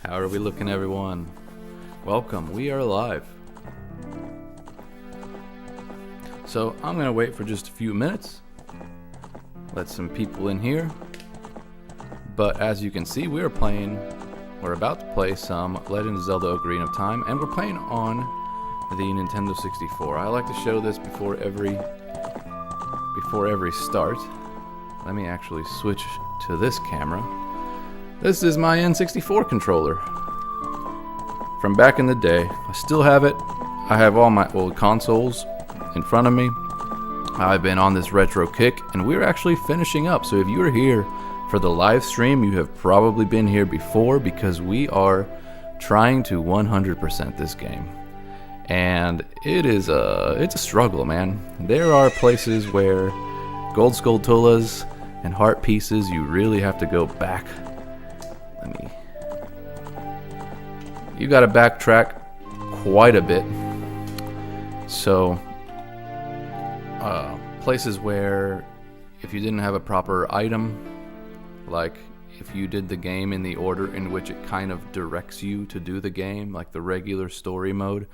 How are we looking, everyone? Welcome, we are live. So I'm gonna wait for just a few minutes, let some people in here. But as you can see, we're about to play some Legend of Zelda Ocarina of Time, and we're playing on the Nintendo 64. I like to show this before every start. Let me actually switch to this camera. This is my N64 controller from back in the day. I still have it. I have all my old consoles in front of me. I've been on this retro kick, and we're actually finishing up. So if you were here for the live stream, you have probably been here before, because we are trying to 100% this game. And it's a struggle, man. There are places where gold Skulltulas and heart pieces, you really have to go back. You gotta backtrack quite a bit. So, places where if you didn't have a proper item, like if you did the game in the order in which it kind of directs you to do the game, like the regular story mode,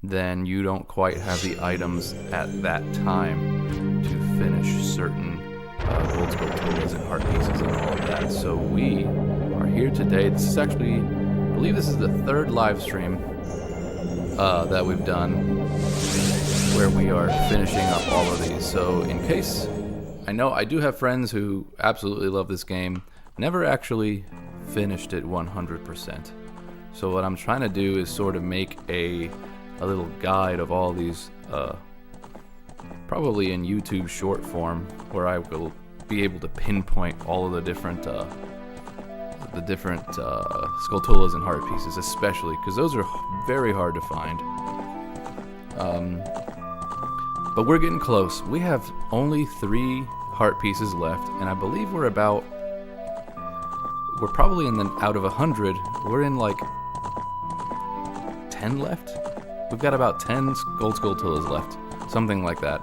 then you don't quite have the items at that time to finish certain gold Skulltulas and heart pieces and all of that. So we are here today. This is actually, I believe this is the third live stream that we've done where we are finishing up all of these. So in case, I know I do have friends who absolutely love this game, never actually finished it 100%. So what I'm trying to do is sort of make a little guide of all these, probably in YouTube short form, where I will be able to pinpoint all of the different Skulltulas and heart pieces, especially because those are very hard to find. But we're getting close. We have only 3 heart pieces left, and I believe we're probably out of 100, we're in like 10 left. We've got about 10 gold Skulltulas left, something like that.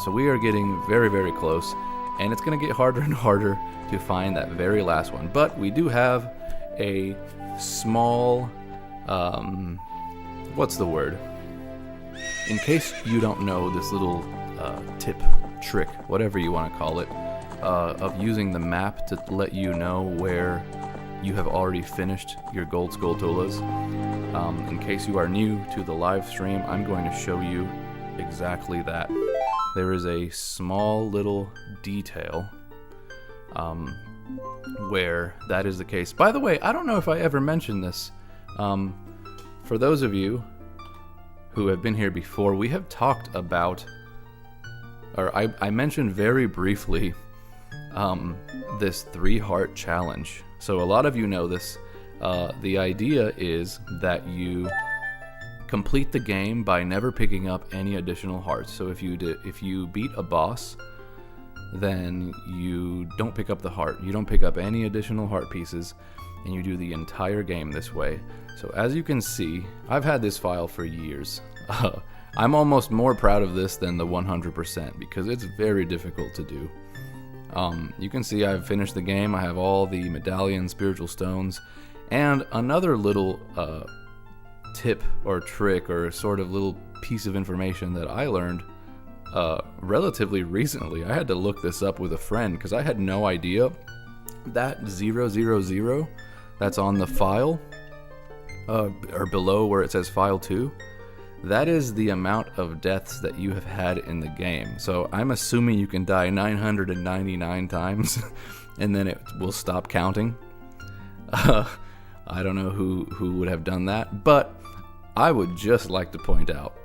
So we are getting very, very close, and it's going to get harder and harder to find that very last one. But we do have a small, what's the word? In case you don't know this little tip, trick, whatever you want to call it, of using the map to let you know where you have already finished your gold Skulltulas. In case you are new to the live stream, I'm going to show you exactly that. There is a small little detail where that is the case. By the way, I don't know if I ever mentioned this. For those of you who have been here before, we have talked about, or I mentioned very briefly, this 3-heart challenge. So a lot of you know this. The idea is that you complete the game by never picking up any additional hearts. So if you beat a boss, then you don't pick up the heart. You don't pick up any additional heart pieces, and you do the entire game this way. So as you can see, I've had this file for years. I'm almost more proud of this than the 100% because it's very difficult to do. You can see I've finished the game. I have all the medallions, spiritual stones, and another little tip or trick or sort of little piece of information that I learned relatively recently. I had to look this up with a friend because I had no idea that 000 that's on the file or below where it says file 2, that is the amount of deaths that you have had in the game. So I'm assuming you can die 999 times and then it will stop counting. I don't know who would have done that, but I would just like to point out,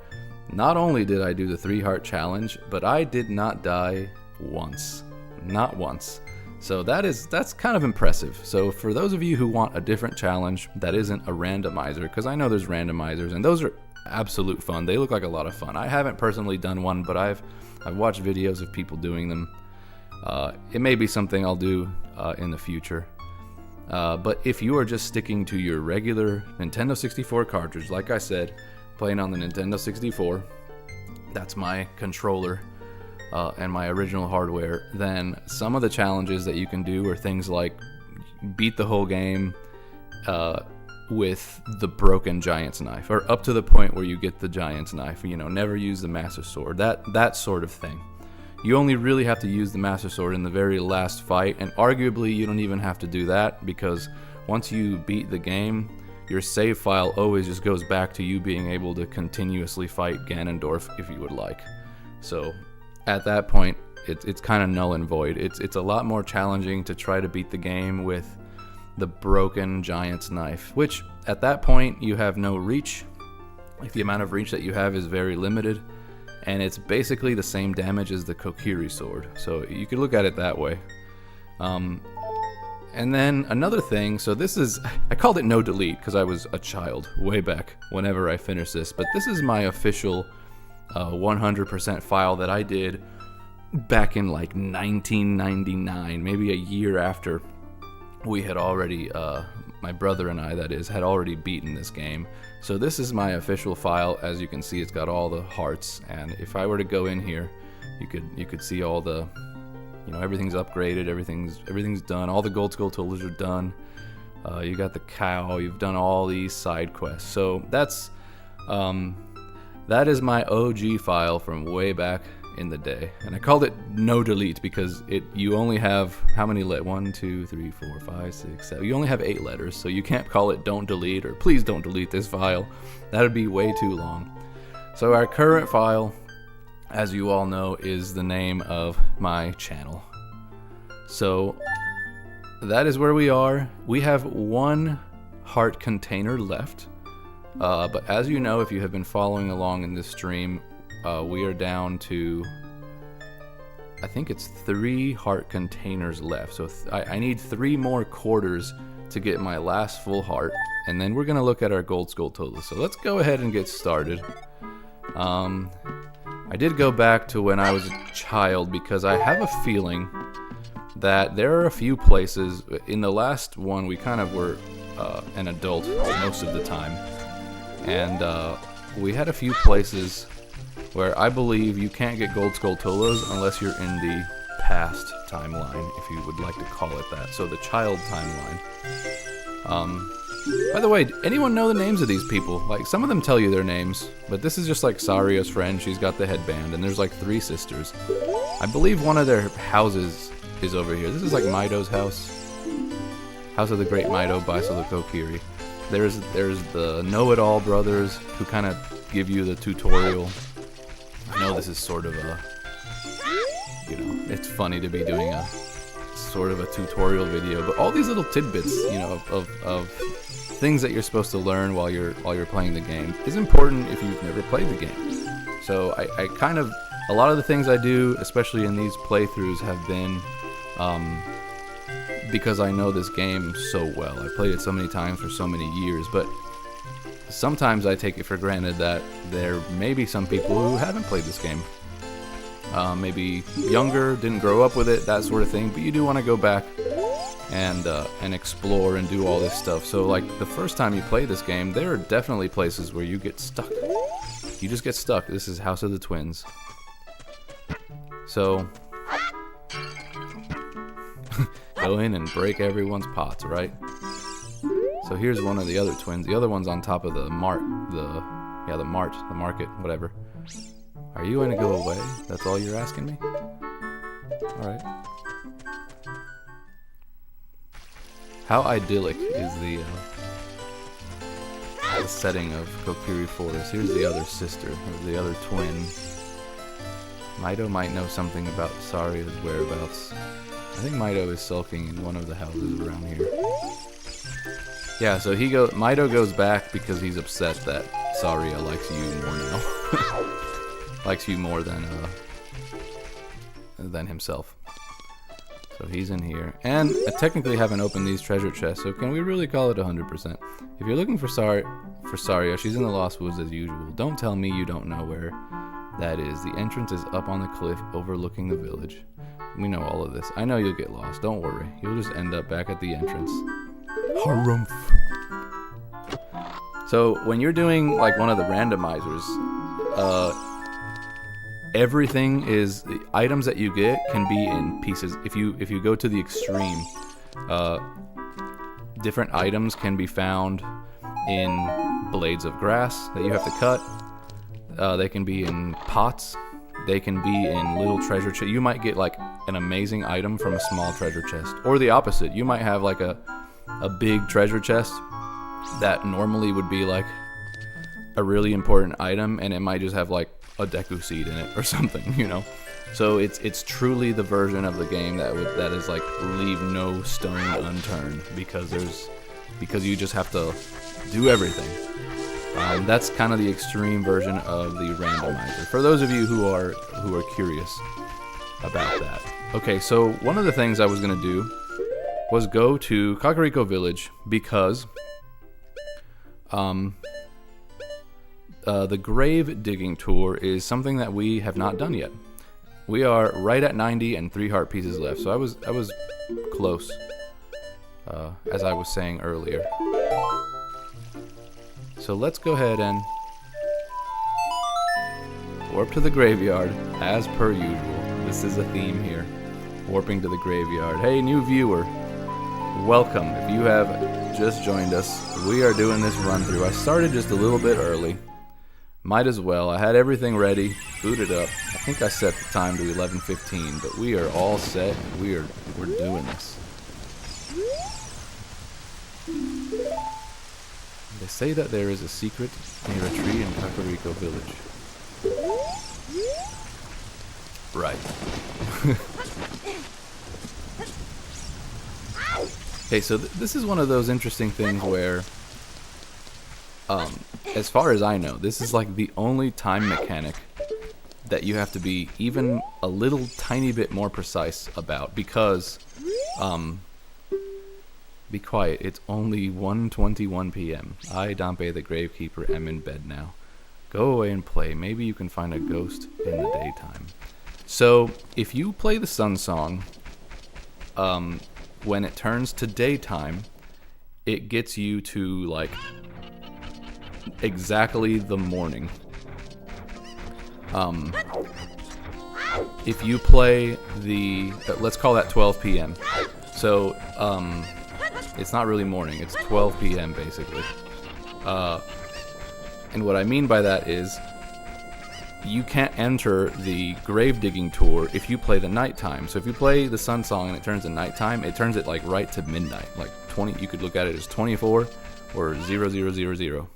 not only did I do the 3-heart challenge, but I did not die once. Not once. So that's kind of impressive. So for those of you who want a different challenge that isn't a randomizer, because I know there's randomizers, and those are absolute fun. They look like a lot of fun. I haven't personally done one, but I've watched videos of people doing them. It may be something I'll do in the future. But if you are just sticking to your regular Nintendo 64 cartridge, like I said, playing on the Nintendo 64, that's my controller and my original hardware, then some of the challenges that you can do are things like beat the whole game with the broken giant's knife, or up to the point where you get the giant's knife. You know, never use the master sword, that sort of thing. You only really have to use the master sword in the very last fight, and arguably you don't even have to do that, because once you beat the game, your save file always just goes back to you being able to continuously fight Ganondorf if you would like. So at that point, it's kind of null and void. It's a lot more challenging to try to beat the game with the broken giant's knife, which at that point you have no reach. Like, the amount of reach that you have is very limited, and it's basically the same damage as the Kokiri sword, so you could look at it that way. And then another thing, so this is, I called it no delete because I was a child way back whenever I finished this, but this is my official 100% file that I did back in like 1999, maybe a year after we had already, my brother and I, that is, had already beaten this game. So this is my official file. As you can see, it's got all the hearts, and if I were to go in here, you could see all the, you know, everything's upgraded, everything's done, all the gold Skulltulas are done. You got the cow, you've done all these side quests. So that's that is my OG file from way back in the day, and I called it no delete because you only have how many 1, 2, 3, 4, 5, 6, 7. You only have 8 letters, so you can't call it don't delete or please don't delete this file. That would be way too long. So our current file, as you all know, is the name of my channel. So that is where we are. We have 1 heart container left, but as you know, if you have been following along in this stream, we are down to, I think it's 3 heart containers left. So I need 3 more quarters to get my last full heart, and then we're going to look at our gold Skulltulas. So let's go ahead and get started. I did go back to when I was a child because I have a feeling that there are a few places. In the last one, we kind of were an adult most of the time, and we had a few places where I believe you can't get gold Skulltulas unless you're in the past timeline, if you would like to call it that. So the child timeline. By the way, anyone know the names of these people? Like, some of them tell you their names, but this is just like Saria's friend. She's got the headband, and there's like 3 sisters. I believe one of their houses is over here. This is like Mido's house. House of the Great Mido by the Kokiri. There's the Know-It-All brothers who kind of give you the tutorial. I know this is sort of a, you know, it's funny to be doing a sort of a tutorial video, but all these little tidbits, you know, of things that you're supposed to learn while you're playing the game is important if you've never played the game. So I kind of, a lot of the things I do, especially in these playthroughs, have been because I know this game so well. I played it so many times for so many years, but sometimes I take it for granted that there may be some people who haven't played this game. Maybe younger, didn't grow up with it, that sort of thing, but you do want to go back and explore and do all this stuff. So like the first time you play this game, there are definitely places where you get stuck. You just get stuck. This is House of the Twins. So go in and break everyone's pots, right? So here's one of the other twins. The other one's on top of the market, whatever. Are you going to go away? That's all you're asking me? Alright. How idyllic is the setting of Kokiri Forest. Here's the other sister, or the other twin. Mido might know something about Saria's whereabouts. I think Mido is sulking in one of the houses around here. Yeah, so Mido goes back because he's upset that Saria likes you more now. Likes you more than himself. So he's in here. And I technically haven't opened these treasure chests, so can we really call it 100%? If you're looking for Saria, she's in the Lost Woods as usual. Don't tell me you don't know where that is. The entrance is up on the cliff overlooking the village. We know all of this. I know you'll get lost. Don't worry. You'll just end up back at the entrance. Harumph. So when you're doing like one of the randomizers, everything is, the items that you get can be in pieces. If you go to the extreme, Different items can be found in blades of grass that you have to cut. They can be in pots. They can be in little treasure chests. You might get like an amazing item from a small treasure chest. Or the opposite. You might have like a big treasure chest that normally would be like a really important item, and it might just have like a Deku seed in it or something, you know? So it's truly the version of the game that is like leave no stone unturned, because you just have to do everything. That's kind of the extreme version of the randomizer, for those of you who are curious about that. Okay, so one of the things I was gonna do was go to Kakariko Village, because the grave digging tour is something that we have not done yet. We are right at 90 and 3 heart pieces left, so I was close, as I was saying earlier. So let's go ahead and warp to the graveyard, as per usual. This is a theme here, warping to the graveyard. Hey, new viewer, welcome. If you have just joined us, we are doing this run through. I started just a little bit early. Might as well. I had everything ready, booted up. I think I set the time to 11:15, but we are all set. We're doing this. They say that there is a secret near a tree in Kakariko Village. Right. Okay, so this is one of those interesting things where, as far as I know, this is like the only time mechanic that you have to be even a little tiny bit more precise about, because, be quiet, it's only 1:21 p.m. I, Dampe the Gravekeeper, am in bed now. Go away and play. Maybe you can find a ghost in the daytime. So, if you play the Sun Song, when it turns to daytime, it gets you to, like, exactly the morning. If you play the, let's call that 12 p.m. So, it's not really morning, it's 12 p.m. basically. And what I mean by that is, you can't enter the grave digging tour if you play the nighttime. So if you play the Sun Song and it turns to nighttime, it turns it like right to midnight, like 20. You could look at it as 24 or 0000.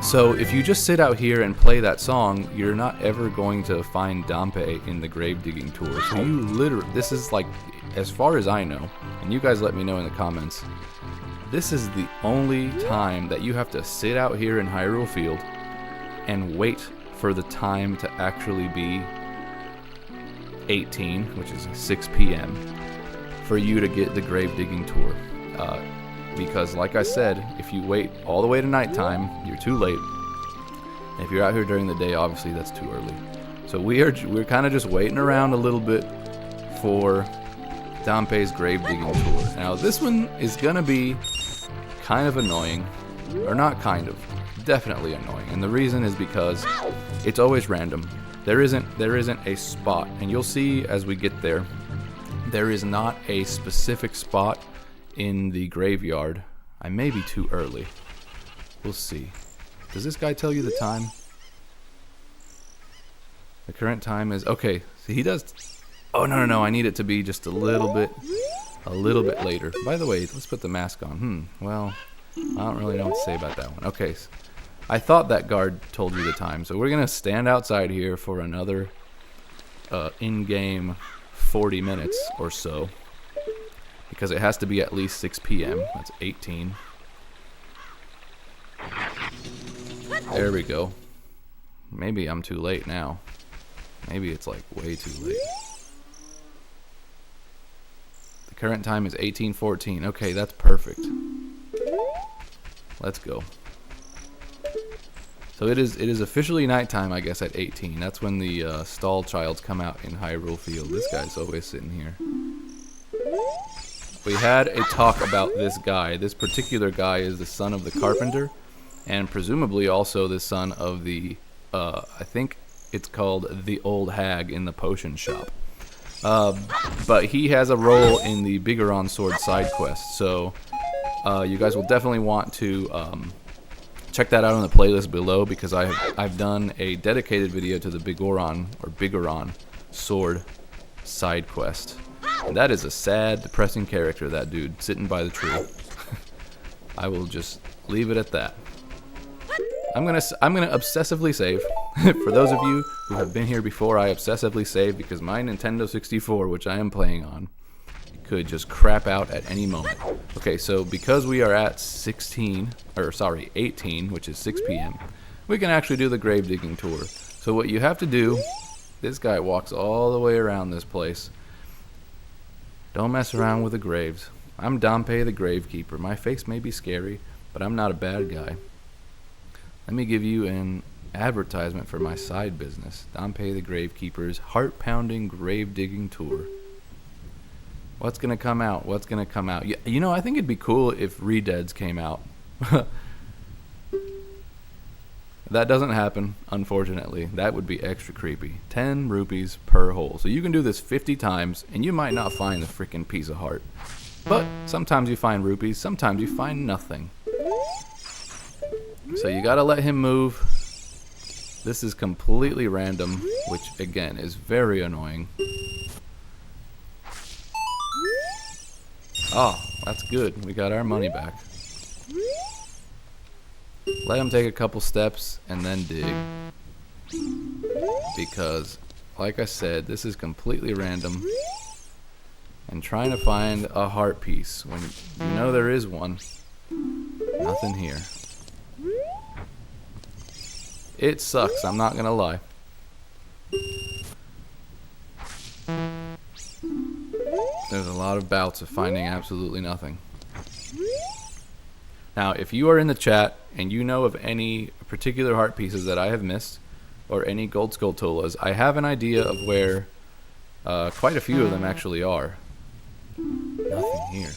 So if you just sit out here and play that song, you're not ever going to find Dampe in the grave digging tour. So you literally, this is like, as far as I know, and you guys let me know in the comments, this is the only time that you have to sit out here in Hyrule Field and wait for the time to actually be 18, which is 6 p.m., for you to get the grave digging tour. Because, like I said, if you wait all the way to nighttime, you're too late. And if you're out here during the day, obviously that's too early. So we're kind of just waiting around a little bit for Dampe's grave digging tour. Now this one is gonna be kind of annoying, or not kind of, definitely annoying. And the reason is because it's always random. There isn't a spot, and you'll see as we get there, there is not a specific spot in the graveyard. I may be too early. We'll see. Does this guy tell you the time? The current time is, okay, so he does. Oh, no, I need it to be just a little bit later. By the way, let's put the mask on. Well, I don't really know what to say about that one. Okay, so I thought that guard told you the time, so we're gonna stand outside here for another in-game 40 minutes or so, because it has to be at least 6 p.m. That's 18. There we go. Maybe I'm too late now. Maybe it's like way too late. The current time is 18:14. Okay, that's perfect. Let's go. So it is officially nighttime, I guess, at 18. That's when the stall childs come out in Hyrule Field. This guy's always sitting here. We had a talk about this guy. This particular guy is the son of the carpenter, and presumably also the son of the, I think it's called the old hag in the potion shop. But he has a role in the Bigoron Sword side quest, so you guys will definitely want to check that out on the playlist below, because I've done a dedicated video to the Bigoron Sword side quest. And that is a sad, depressing character, that dude sitting by the tree. I will just leave it at that. I'm gonna obsessively save. For those of you who have been here before, I obsessively save because my Nintendo 64, which I am playing on, could just crap out at any moment. Okay, so because we are at 18, which is 6 p.m., we can actually do the grave digging tour. So what you have to do, this guy walks all the way around this place. Don't mess around with the graves. I'm Dompe the Gravekeeper. My face may be scary, but I'm not a bad guy. Let me give you an advertisement for my side business, Dompe the Gravekeeper's heart-pounding grave digging tour. What's gonna come out? What's gonna come out? You know, I think it'd be cool if Redeads came out. That doesn't happen, unfortunately. That would be extra creepy. 10 rupees per hole. So you can do this 50 times, and you might not find the freaking piece of heart. But sometimes you find rupees, sometimes you find nothing. So you gotta let him move. This is completely random, which again is very annoying. Oh, that's good. We got our money back. Let him take a couple steps and then dig. Because, like I said, this is completely random. And trying to find a heart piece when you know there is one. Nothing here. It sucks, I'm not gonna lie. There's a lot of bouts of finding absolutely nothing. Now, if you are in the chat and you know of any particular heart pieces that I have missed, or any gold Skulltulas, I have an idea of where quite a few of them actually are. Nothing here.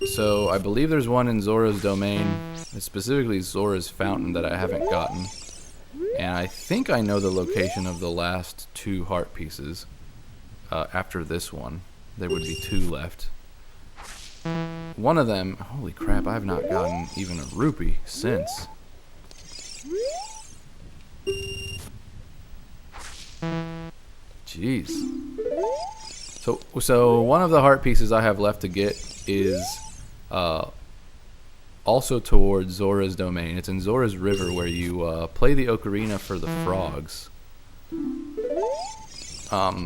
So, I believe there's one in Zora's Domain, specifically Zora's Fountain, that I haven't gotten. And I think I know the location of the last 2 heart pieces after this one. There would be 2 left. One of them, holy crap, I have not gotten even a rupee since. Jeez. So one of the heart pieces I have left to get is also towards Zora's Domain. It's in Zora's River, where you play the ocarina for the frogs.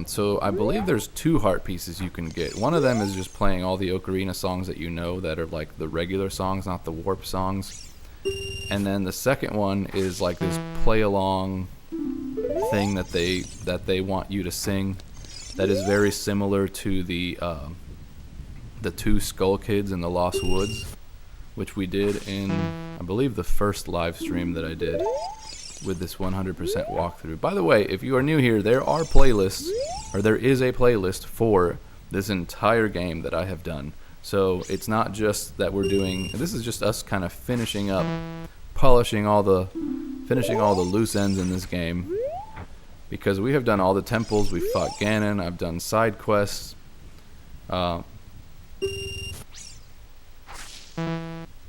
So I believe there's 2 heart pieces you can get. One of them is just playing all the ocarina songs that you know, that are like the regular songs, not the warp songs. And then the second one is like this play along thing that they want you to sing, that is very similar to the 2 Skull Kids in the Lost Woods, which we did in, I believe, the first live stream that I did with this 100% walkthrough. By the way, if you are new here, there are playlists, or there is a playlist for this entire game that I have done. So it's not just that we're doing, this is just us kind of finishing up, finishing all the loose ends in this game. Because we have done all the temples, we've fought Ganon, I've done side quests.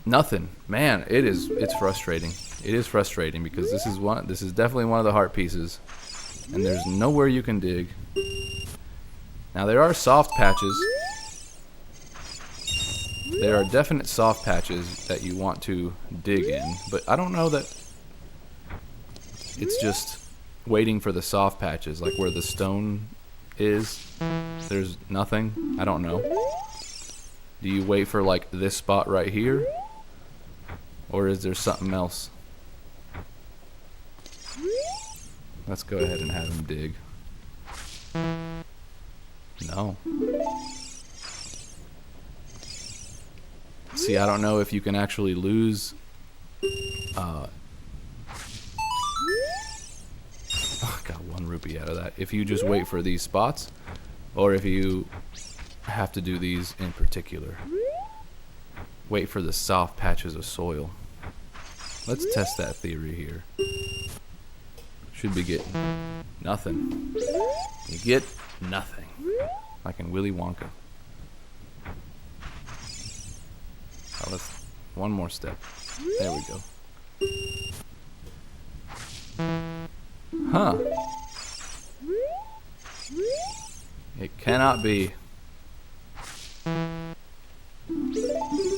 Nothing. Man, it's frustrating. It is frustrating because this is definitely one of the heart pieces, and there's nowhere you can dig. Now there are soft patches. There are definite soft patches that you want to dig in, but I don't know that it's just waiting for the soft patches, like where the stone is. There's nothing. I don't know. Do you wait for like this spot right here? Or is there something else? Let's go ahead and have him dig. No. See, I don't know if you can actually lose... I got 1 rupee out of that. If you just wait for these spots, or if you have to do these in particular. Wait for the soft patches of soil. Let's test that theory here. should be getting nothing. You get nothing. Like in Willy Wonka. Oh, let's one more step. There we go. Huh. It cannot be.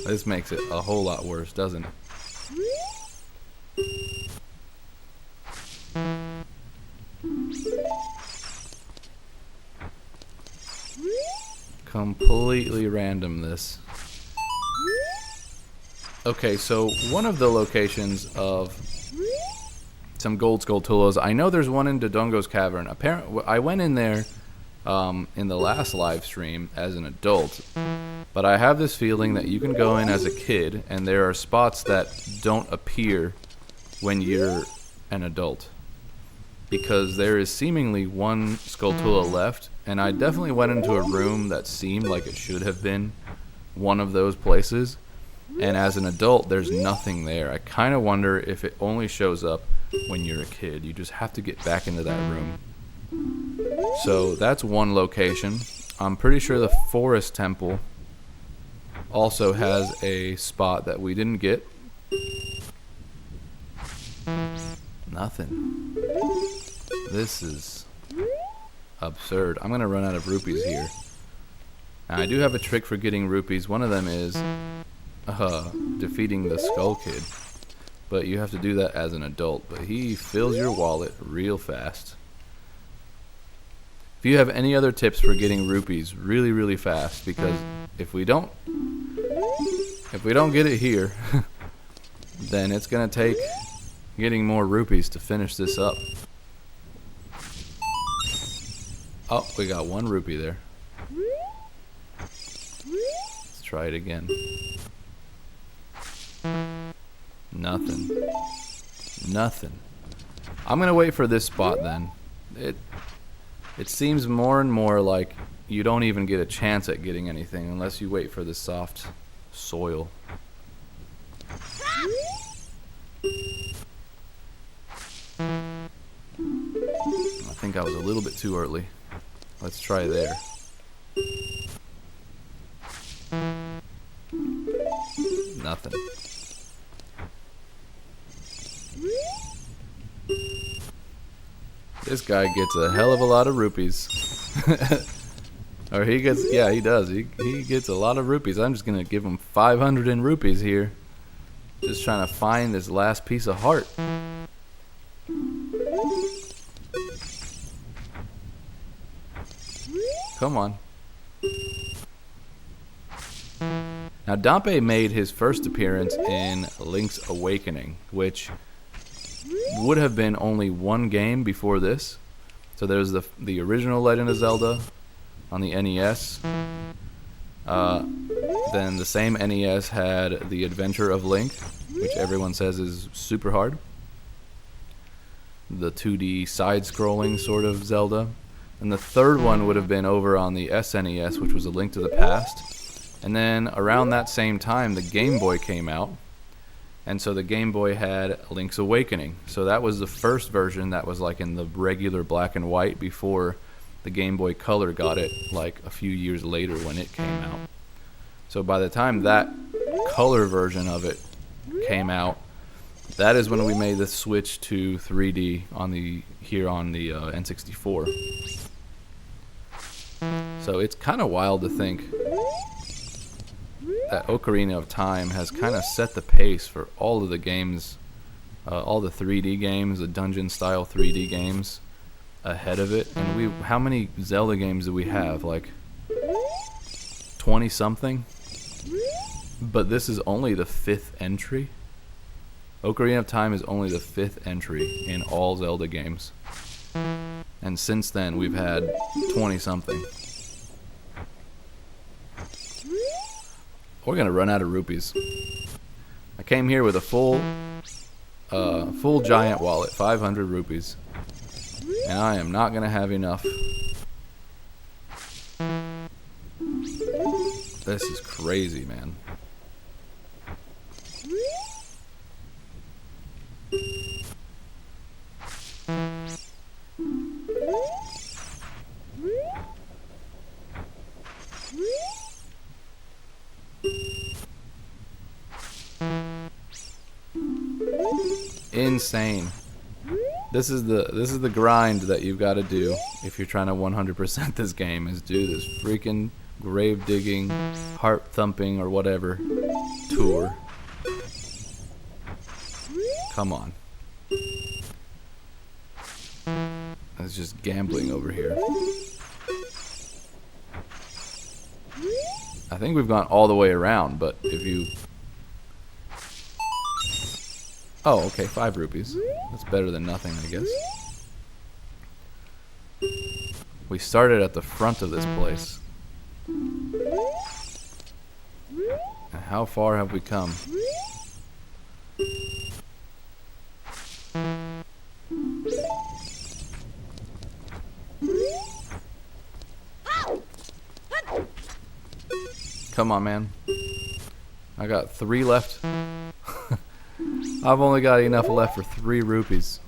This makes it a whole lot worse, doesn't it? Completely random, this. Okay, so one of the locations of some gold Skulltulas, I know there's one in Dodongo's Cavern. Apparently, I went in there in the last live stream as an adult, but I have this feeling that you can go in as a kid, and there are spots that don't appear when you're an adult, because there is seemingly one Skulltula left, and I definitely went into a room that seemed like it should have been one of those places, and as an adult there's nothing there. I kind of wonder if it only shows up when you're a kid. You just have to get back into that room. So that's one location. I'm pretty sure the Forest Temple also has a spot that we didn't get. Nothing. This is absurd. I'm gonna run out of rupees here. Now, I do have a trick for getting rupees. One of them is defeating the Skull Kid, but you have to do that as an adult. But he fills your wallet real fast. If you have any other tips for getting rupees really, really fast, because if we don't get it here, then it's gonna take getting more rupees to finish this up. Oh, we got 1 rupee there. Let's try it again. Nothing. Nothing. I'm gonna wait for this spot then. It seems more and more like you don't even get a chance at getting anything unless you wait for the soft soil. I think I was a little bit too early. Let's try there. Nothing. This guy gets a hell of a lot of rupees. Or he gets, yeah, he does. He gets a lot of rupees. I'm just gonna give him 500 in rupees here. Just trying to find this last piece of heart. Come on. Now, Dampe made his first appearance in Link's Awakening, which would have been only one game before this. So there's the original Legend of Zelda on the NES. Then the same NES had The Adventure of Link, which everyone says is super hard. The 2D side-scrolling sort of Zelda. And the third one would have been over on the SNES, which was A Link to the Past. And then around that same time, the Game Boy came out. And so the Game Boy had Link's Awakening. So that was the first version that was like in the regular black and white before the Game Boy Color got it like a few years later when it came out. So by the time that color version of it came out, that is when we made the switch to 3D on the N64. So it's kind of wild to think that Ocarina of Time has kind of set the pace for all of the games, all the 3D games, the dungeon-style 3D games ahead of it. And how many Zelda games do we have? Like 20-something? But this is only the 5th entry. Ocarina of Time is only the 5th entry in all Zelda games. And since then, we've had 20-something. We're gonna run out of rupees. I came here with a full giant wallet, 500 rupees. And I am not gonna have enough. This is crazy, man. insane. This is the grind that you've got to do if you're trying to 100% this game, is do this freaking grave digging, heart thumping, or whatever tour. Come on. It's just gambling over here. I think we've gone all the way around, but if you... Oh, okay, 5 rupees. That's better than nothing, I guess. We started at the front of this place. And how far have we come? Come on, man. I got 3 left. I've only got enough left for 3 rupees.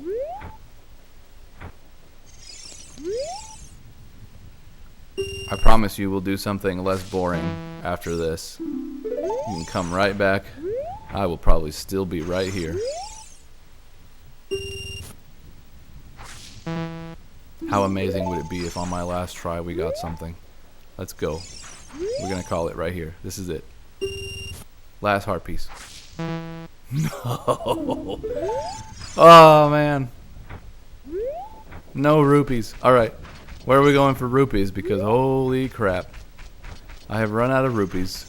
I promise you we'll do something less boring after this. You can come right back. I will probably still be right here. How amazing would it be if on my last try we got something? Let's go. We're gonna call it right here. This is it. Last heart piece. No. Oh man. No rupees. Alright. Where are we going for rupees? Because holy crap. I have run out of rupees.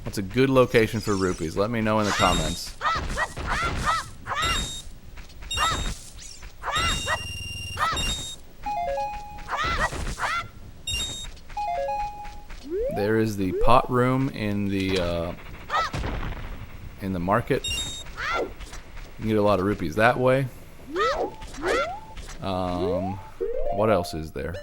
What's a good location for rupees? Let me know in the comments. There is the pot room in the market. You can get a lot of rupees that way. What else is there?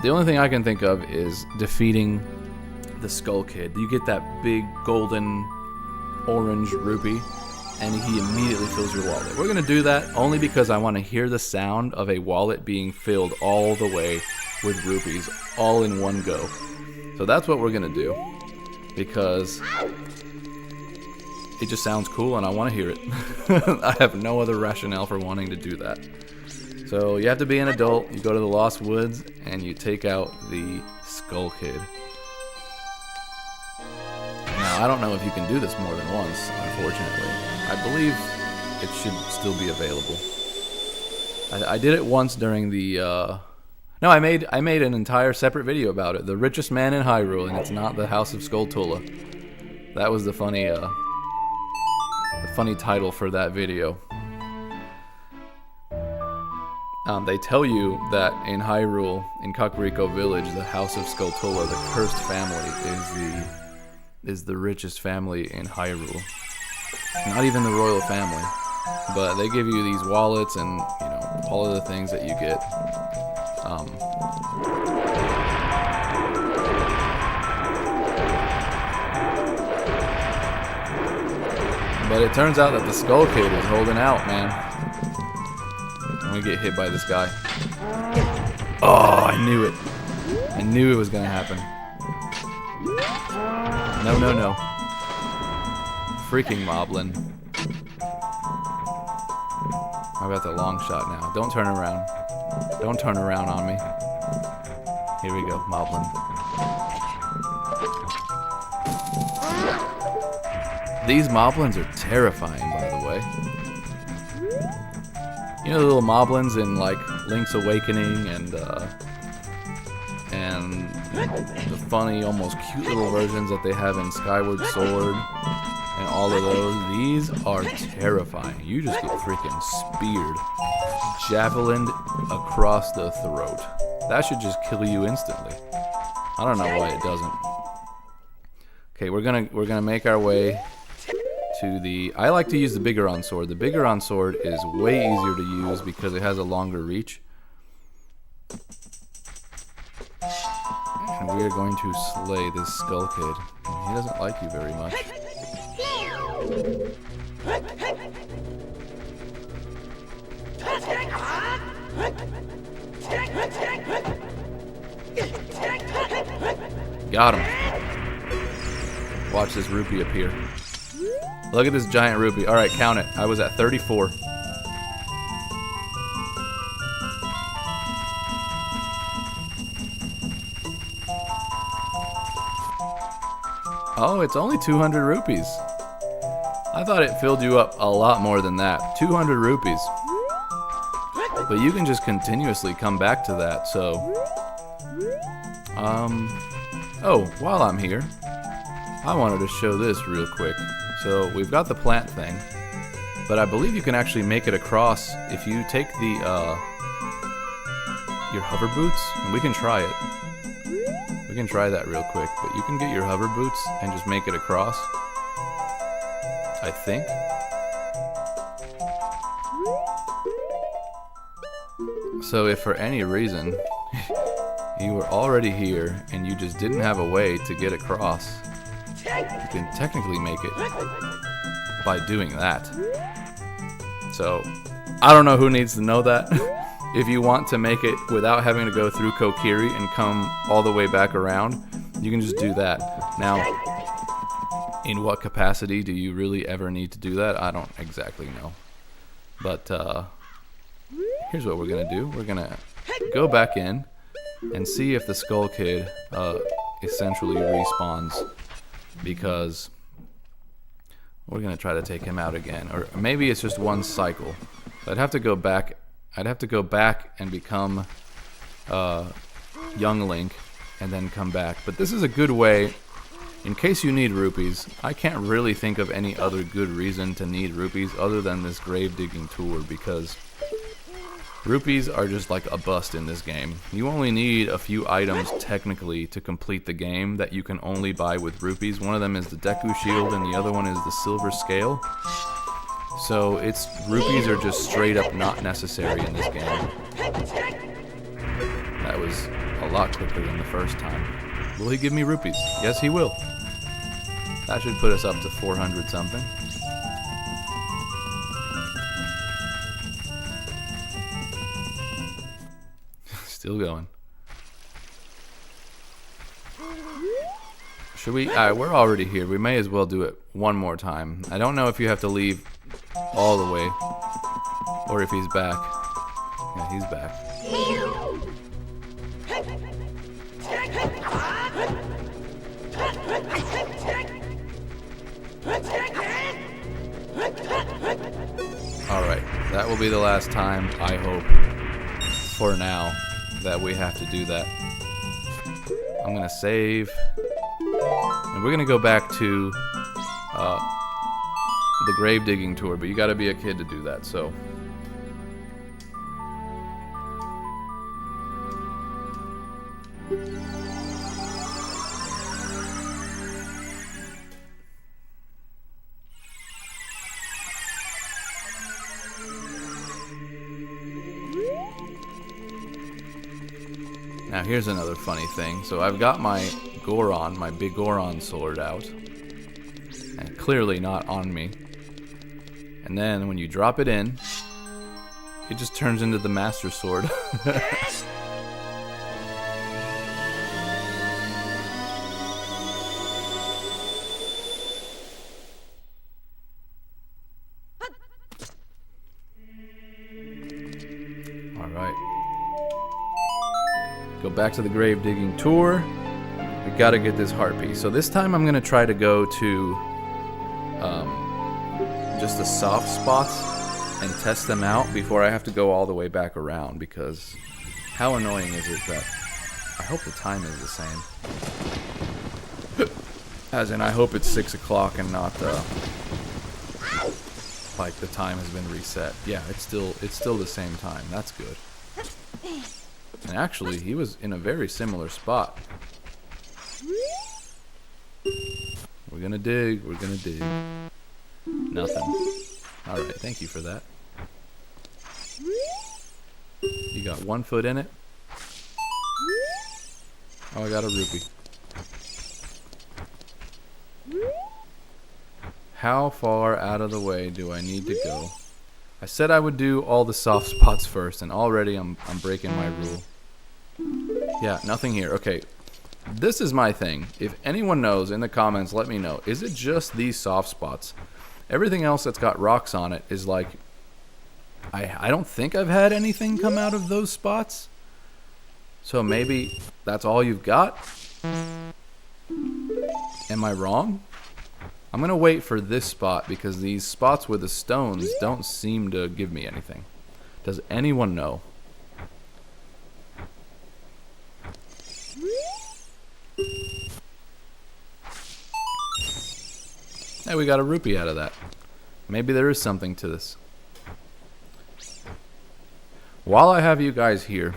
The only thing I can think of is defeating the Skull Kid. You get that big golden orange rupee and he immediately fills your wallet. We're gonna do that only because I want to hear the sound of a wallet being filled all the way with rupees all in one go. So that's what we're gonna do because it just sounds cool and I want to hear it. I have no other rationale for wanting to do that. So you have to be an adult, you go to the Lost Woods and you take out the Skull Kid. Now, I don't know if you can do this more than once, unfortunately. I believe it should still be available. I did it once during the... No, I made an entire separate video about it. The richest man in Hyrule, and it's not the House of Skulltula. That was the funny title for that video. They tell you that in Hyrule, in Kakariko Village, the House of Skulltula, the cursed family, is the richest family in Hyrule. Not even the royal family, but they give you these wallets and all of the things that you get. But it turns out that the Skull Kid is holding out, man. I'm gonna get hit by this guy. Oh, I knew it. I knew it was gonna happen. No, no, no. Freaking Moblin. How about the long shot now? Don't turn around. Don't turn around on me. Here we go, Moblin. These Moblins are terrifying, by the way. You know the little Moblins in like Link's Awakening and the funny, almost cute little versions that they have in Skyward Sword and all of those. These are terrifying. You just get freaking speared, javelined across the throat. That should just kill you instantly. I don't know why it doesn't. Okay, we're gonna make our way to the... I like to use the Bigoron sword. The Bigoron sword is way easier to use because it has a longer reach. And we are going to slay this Skull Kid. He doesn't like you very much. Got him. Watch this rupee appear. Look at this giant rupee. Alright, count it. I was at 34. Oh, it's only 200 rupees. I thought it filled you up a lot more than that. 200 rupees. But you can just continuously come back to that, so... Oh, while I'm here, I wanted to show this real quick. So, we've got the plant thing, but I believe you can actually make it across if you take the, your hover boots, and we can try it. We can try that real quick, but you can get your hover boots and just make it across. I think. So if for any reason you were already here and you just didn't have a way to get across, you can technically make it by doing that. So I don't know who needs to know that. If you want to make it without having to go through Kokiri and come all the way back around, you can just do that. Now, in what capacity do you really ever need to do that? I don't exactly know. But here's what we're going to do. We're going to go back in and see if the Skull Kid essentially respawns, because we're going to try to take him out again. Or maybe it's just one cycle. I'd have to go back. I'd have to go back and become young Link and then come back. But this is a good way, in case you need rupees. I can't really think of any other good reason to need rupees other than this grave digging tour, because rupees are just like a bust in this game. You only need a few items technically to complete the game that you can only buy with rupees. One of them is the Deku Shield and the other one is the Silver Scale. So it's rupees are just straight up not necessary in this game. That was a lot quicker than the first time. Will he give me rupees? Yes, he will. That should put us up to 400 something. Still going. Should we? We're already here. We may as well do it one more time. I don't know if you have to leave all the way, or if he's back. Yeah, he's back. Alright, that will be the last time, I hope, for now, that we have to do that. I'm gonna save, and we're gonna go back to the grave digging tour, but you gotta be a kid to do that, so. Now here's another funny thing. So I've got my Goron, my big Goron sword out, and clearly not on me. And then when you drop it in, it just turns into the Master Sword. Alright. Go back to the grave digging tour. We gotta get this heart piece. So this time I'm gonna try to go to just the soft spots and test them out before I have to go all the way back around, because how annoying is it that I hope the time is the same. As in, I hope it's 6 o'clock and not like the time has been reset. Yeah, it's still the same time. That's good. And actually, he was in a very similar spot. We're gonna dig. We're gonna dig. Nothing. Alright, thank you for that. You got 1 foot in it. Oh, I got a rupee. How far out of the way do I need to go I said I would do all the soft spots first, and already I'm breaking my rule. Yeah, nothing here. Okay, this is my thing. If anyone knows in the comments, let me know. Is it just these soft spots? Everything else that's got rocks on it is like... I don't think I've had anything come out of those spots. So maybe that's all you've got? Am I wrong? I'm going to wait for this spot because these spots with the stones don't seem to give me anything. Does anyone know? Hey, we got a rupee out of that. Maybe there is something to this. While I have you guys here,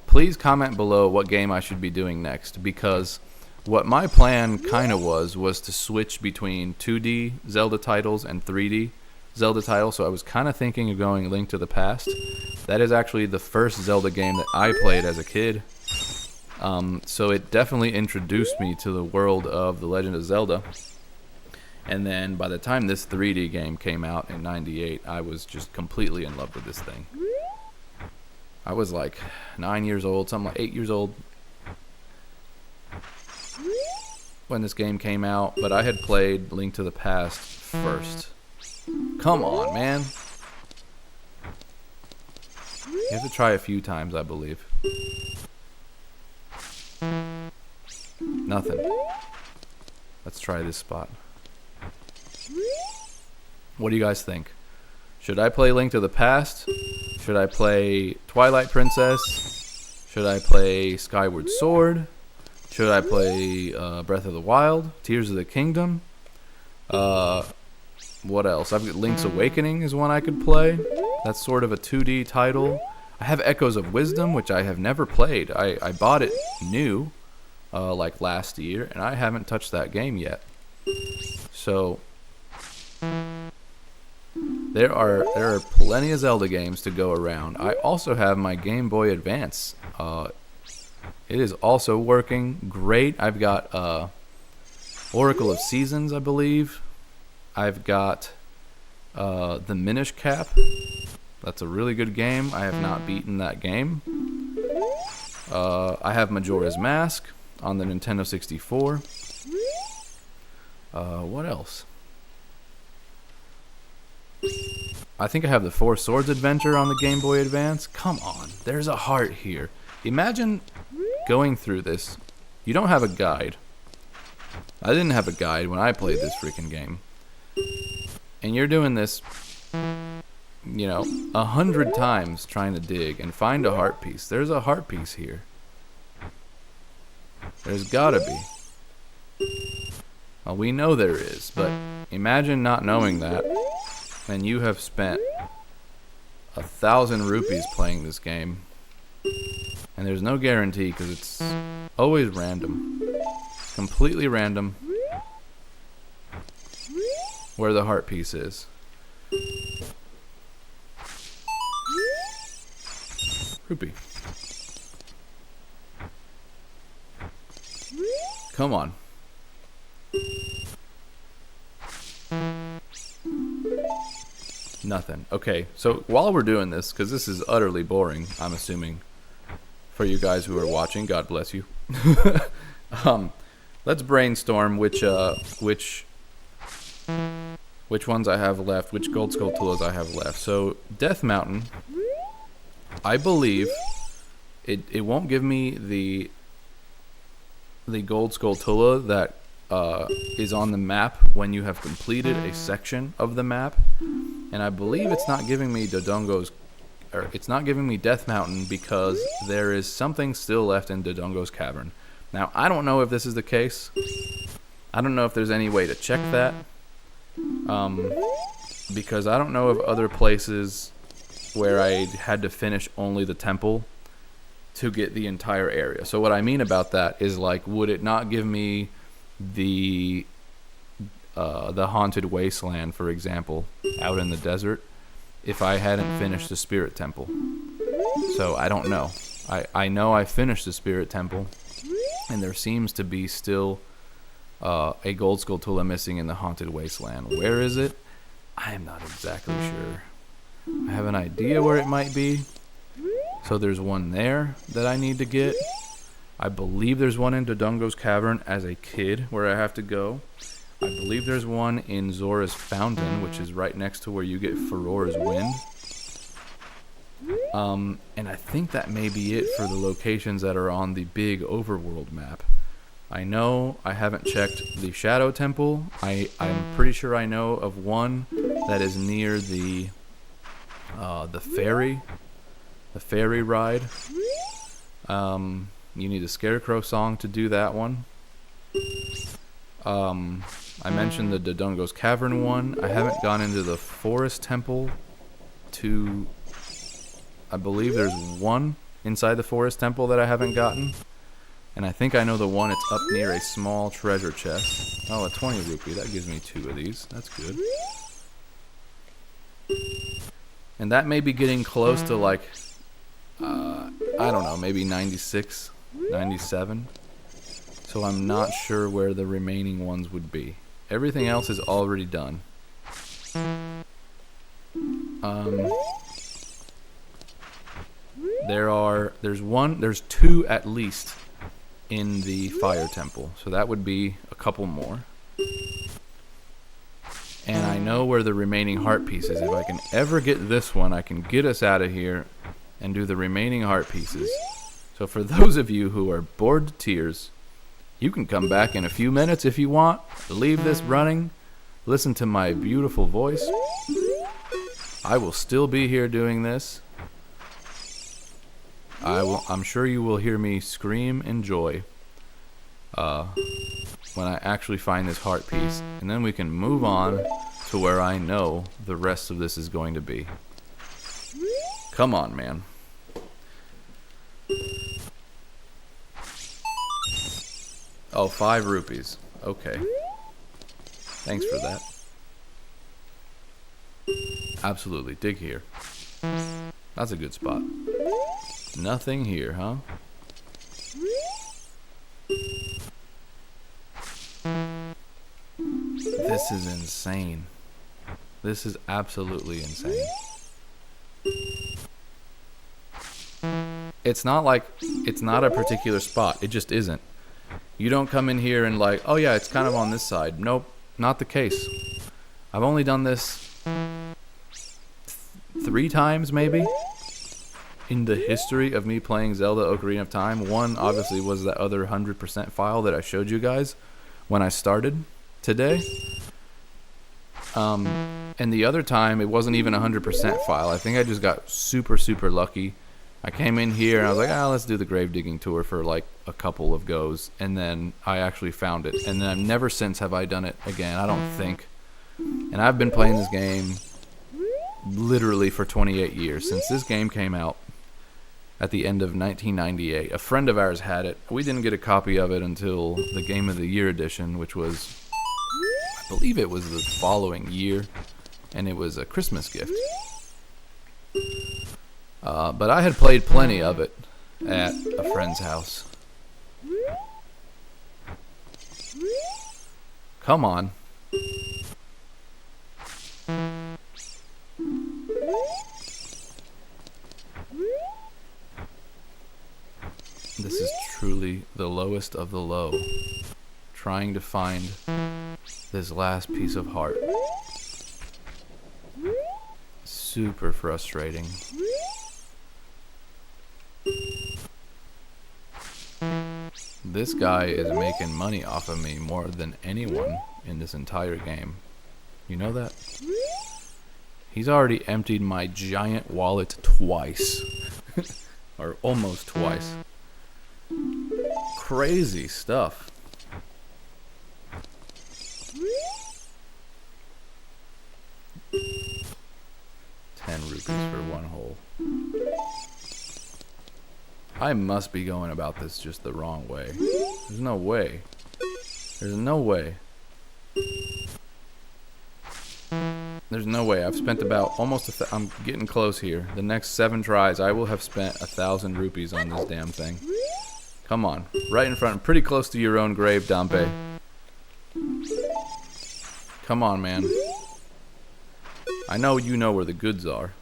please comment below what game I should be doing next, because what my plan kind of was to switch between 2D Zelda titles and 3D Zelda titles, so I was kind of thinking of going Link to the Past. That is actually the first Zelda game that I played as a kid, so it definitely introduced me to the world of The Legend of Zelda. And then by the time this 3D game came out in '98, I was just completely in love with this thing. I was like 9 years old, something like 8 years old when this game came out, but I had played Link to the Past first. Come on, man. You have to try a few times, I believe. Nothing. Let's try this spot. What do you guys think? Should I play Link to the Past? Should I play Twilight Princess? Should I play Skyward Sword? Should I play Breath of the Wild? Tears of the Kingdom? What else? I've got Link's Awakening is one I could play. That's sort of a 2D title. I have Echoes of Wisdom, which I have never played. I bought it new, like last year, and I haven't touched that game yet. So... There are plenty of Zelda games to go around. I also have my Game Boy Advance. It is also working great. I've got Oracle of Seasons, I believe. I've got the Minish Cap. That's a really good game. I have not beaten that game. I have Majora's Mask on the Nintendo 64. What else? I think I have the Four Swords Adventure on the Game Boy Advance. Come on, there's a heart here. Imagine going through this. You don't have a guide. I didn't have a guide when I played this freaking game. And you're doing this, 100 times trying to dig and find a heart piece. There's a heart piece here. There's gotta be. Well, we know there is, but imagine not knowing that. And you have spent 1,000 rupees playing this game. And there's no guarantee because it's always random. It's completely random where the heart piece is. Rupee. Come on. Nothing. Okay, so while we're doing this, because this is utterly boring, I'm assuming, for you guys who are watching, God bless you. Let's brainstorm which ones I have left, which Gold Skulltulas I have left. So Death Mountain, I believe it won't give me the Gold Skulltula that is on the map when you have completed a section of the map. And I believe it's not giving me it's not giving me Death Mountain because there is something still left in Dodongo's cavern. Now, I don't know if this is the case. I don't know if there's any way to check that. Because I don't know of other places where I had to finish only the temple to get the entire area. So what I mean about that is, like, would it not give me the Haunted Wasteland, for example, out in the desert, if I hadn't finished the Spirit Temple? So I don't know. I know I finished the Spirit Temple, and there seems to be still a Gold Skulltula missing in the Haunted Wasteland. Where is it? I am not exactly sure. I have an idea where it might be. So there's one there that I need to get. I believe there's one in Dodongo's Cavern as a kid where I have to go. I believe there's one in Zora's Fountain, which is right next to where you get Farore's Wind. And I think that may be it for the locations that are on the big overworld map. I know I haven't checked the Shadow Temple. I'm pretty sure I know of one that is near the ferry ride. You need a Scarecrow song to do that one. I mentioned the Dodongo's Cavern one. I haven't gone into the Forest Temple to... I believe there's one inside the Forest Temple that I haven't gotten. And I think I know the one. It's up near a small treasure chest. Oh, a 20 rupee. That gives me 2 of these. That's good. And that may be getting close to like... I don't know, maybe 96, 97. So I'm not sure where the remaining ones would be. Everything else is already done. There's 2 at least in the Fire Temple. So that would be a couple more. And I know where the remaining heart piece is. If I can ever get this one, I can get us out of here and do the remaining heart pieces. So for those of you who are bored to tears, you can come back in a few minutes if you want. Leave this running. Listen to my beautiful voice. I will still be here doing this. I'm sure you will hear me scream in joy when I actually find this heart piece. And then we can move on to where I know the rest of this is going to be. Come on, man. Oh, 5 rupees. Okay. Thanks for that. Absolutely. Dig here. That's a good spot. Nothing here, huh? This is insane. This is absolutely insane. It's not like, it's not a particular spot. It just isn't. You don't come in here and like, oh yeah, it's kind of on this side. Nope, not the case. I've only done this 3 times maybe in the history of me playing Zelda Ocarina of Time. One obviously was that other 100% file that I showed you guys when I started today. And the other time it wasn't even a 100% file. I think I just got super lucky. I came in here and I was like, let's do the grave digging tour for like a couple of goes, and then I actually found it, and then never since have I done it again, I don't think. And I've been playing this game literally for 28 years, since this game came out at the end of 1998. A friend of ours had it. We didn't get a copy of it until the Game of the Year edition, which was, I believe it was the following year, and it was a Christmas gift. But I had played plenty of it at a friend's house. Come on. This is truly the lowest of the low. Trying to find this last piece of heart. Super frustrating. This guy is making money off of me more than anyone in this entire game. You know that? He's already emptied my giant wallet twice. Or almost twice. Crazy stuff. 10 rupees for 1 hole. I must be going about this just the wrong way. There's no way. There's no way. There's no way. I've spent about almost I'm getting close here. The next 7 tries, I will have spent 1,000 rupees on this damn thing. Come on. Right in front. Pretty close to your own grave, Dampe. Come on, man. I know you know where the goods are.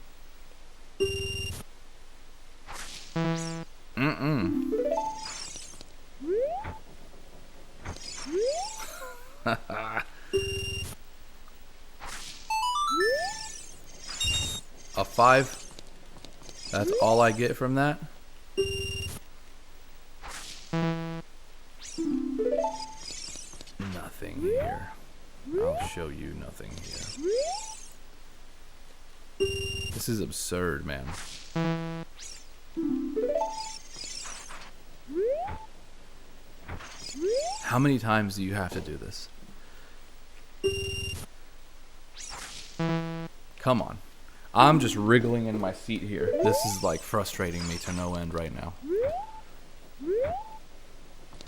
A 5. That's all I get from that. Nothing here. I'll show you nothing here. This is absurd, man. How many times do you have to do this? Come on. I'm just wriggling in my seat here. This is like frustrating me to no end right now.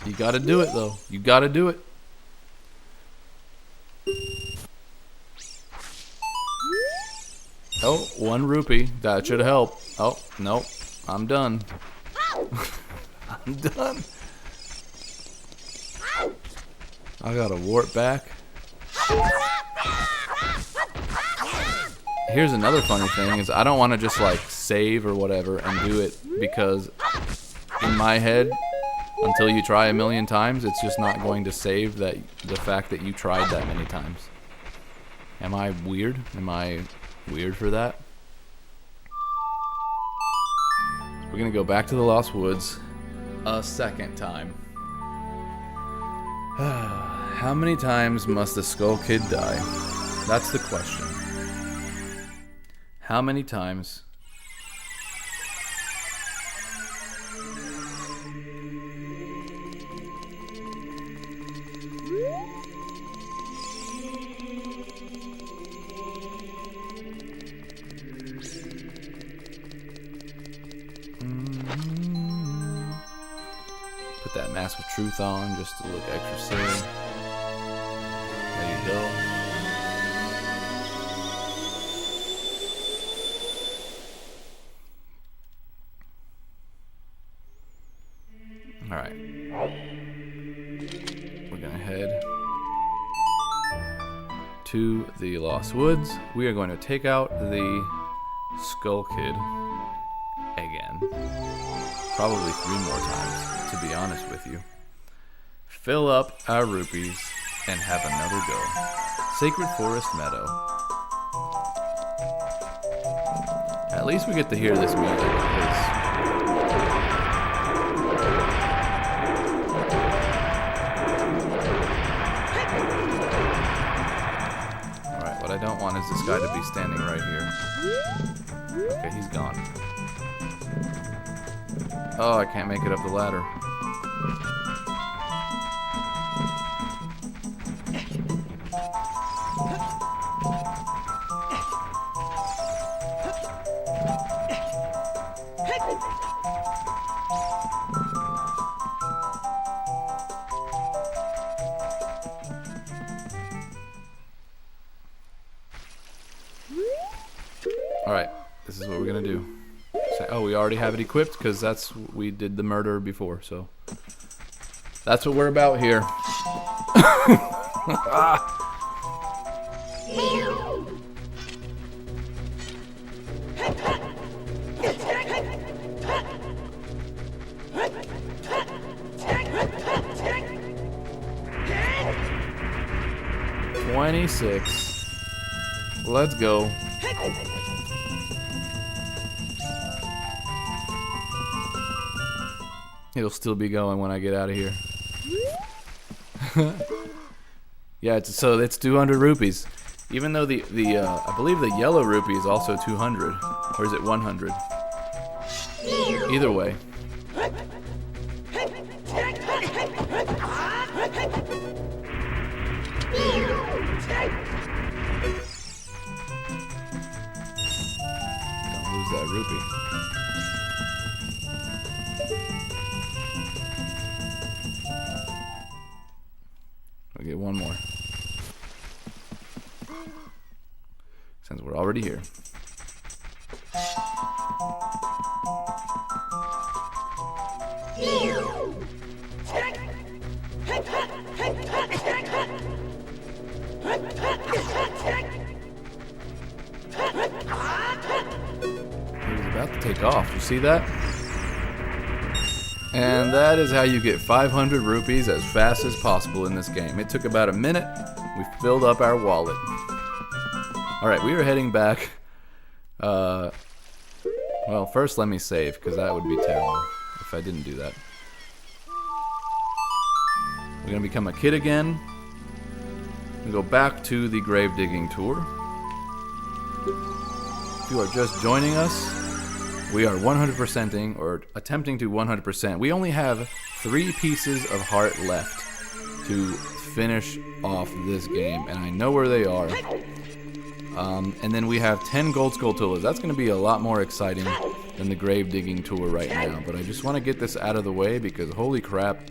You gotta do it though. You gotta do it. Oh, 1 rupee. That should help. Oh, nope. I'm done. I'm done. I gotta warp back. Here's another funny thing is I don't want to just like save or whatever and do it because in my head, until you try a million times, it's just not going to save that the fact that you tried that many times. Am I weird? Am I weird for that? We're gonna go back to the Lost Woods a second time. How many times must the Skull Kid die? That's the question. How many times? Put that Mask of Truth on just to look extra silly. There you go. Alright. We're gonna head to the Lost Woods. We are going to take out the Skull Kid again. Probably 3 more times, to be honest with you. Fill up our rupees and have another go. Sacred Forest Meadow. At least we get to hear this music. Alright, what I don't want is this guy to be standing right here. Okay, he's gone. Oh, I can't make it up the ladder. Alright, this is what we're gonna do. Oh, we already have it equipped because we did the murder before, so that's what we're about here. $26. Let's go. It'll still be going when I get out of here. Yeah, so it's 200 rupees. Even though I believe the yellow rupee is also 200, or is it 100? Either way. Don't lose that rupee. We'll get one more. Since we're already here. He was about to take off. You see that? And that is how you get 500 rupees as fast as possible in this game. It took about a minute. We filled up our wallet. Alright, we are heading back. Well, first let me save, because that would be terrible if I didn't do that. We're going to become a kid again. We go back to the grave digging tour. If you are just joining us, we are 100%ing, or attempting to 100%. We only have 3 pieces of heart left to finish off this game, and I know where they are. And then we have 10 gold Skulltulas. That's going to be a lot more exciting than the grave digging tour right now, but I just want to get this out of the way because holy crap,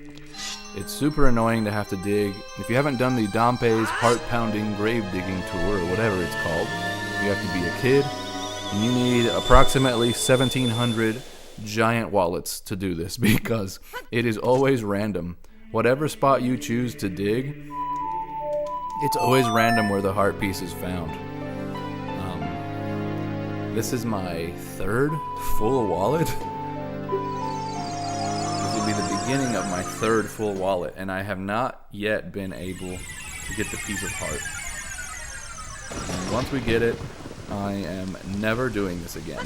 it's super annoying to have to dig. If you haven't done the Dompe's heart-pounding grave digging tour, or whatever it's called, you have to be a kid. And you need approximately 1,700 giant wallets to do this because it is always random. Whatever spot you choose to dig, it's always random where the heart piece is found. This is my 3rd full wallet. This will be the beginning of my 3rd full wallet, and I have not yet been able to get the piece of heart. And once we get it, I am never doing this again.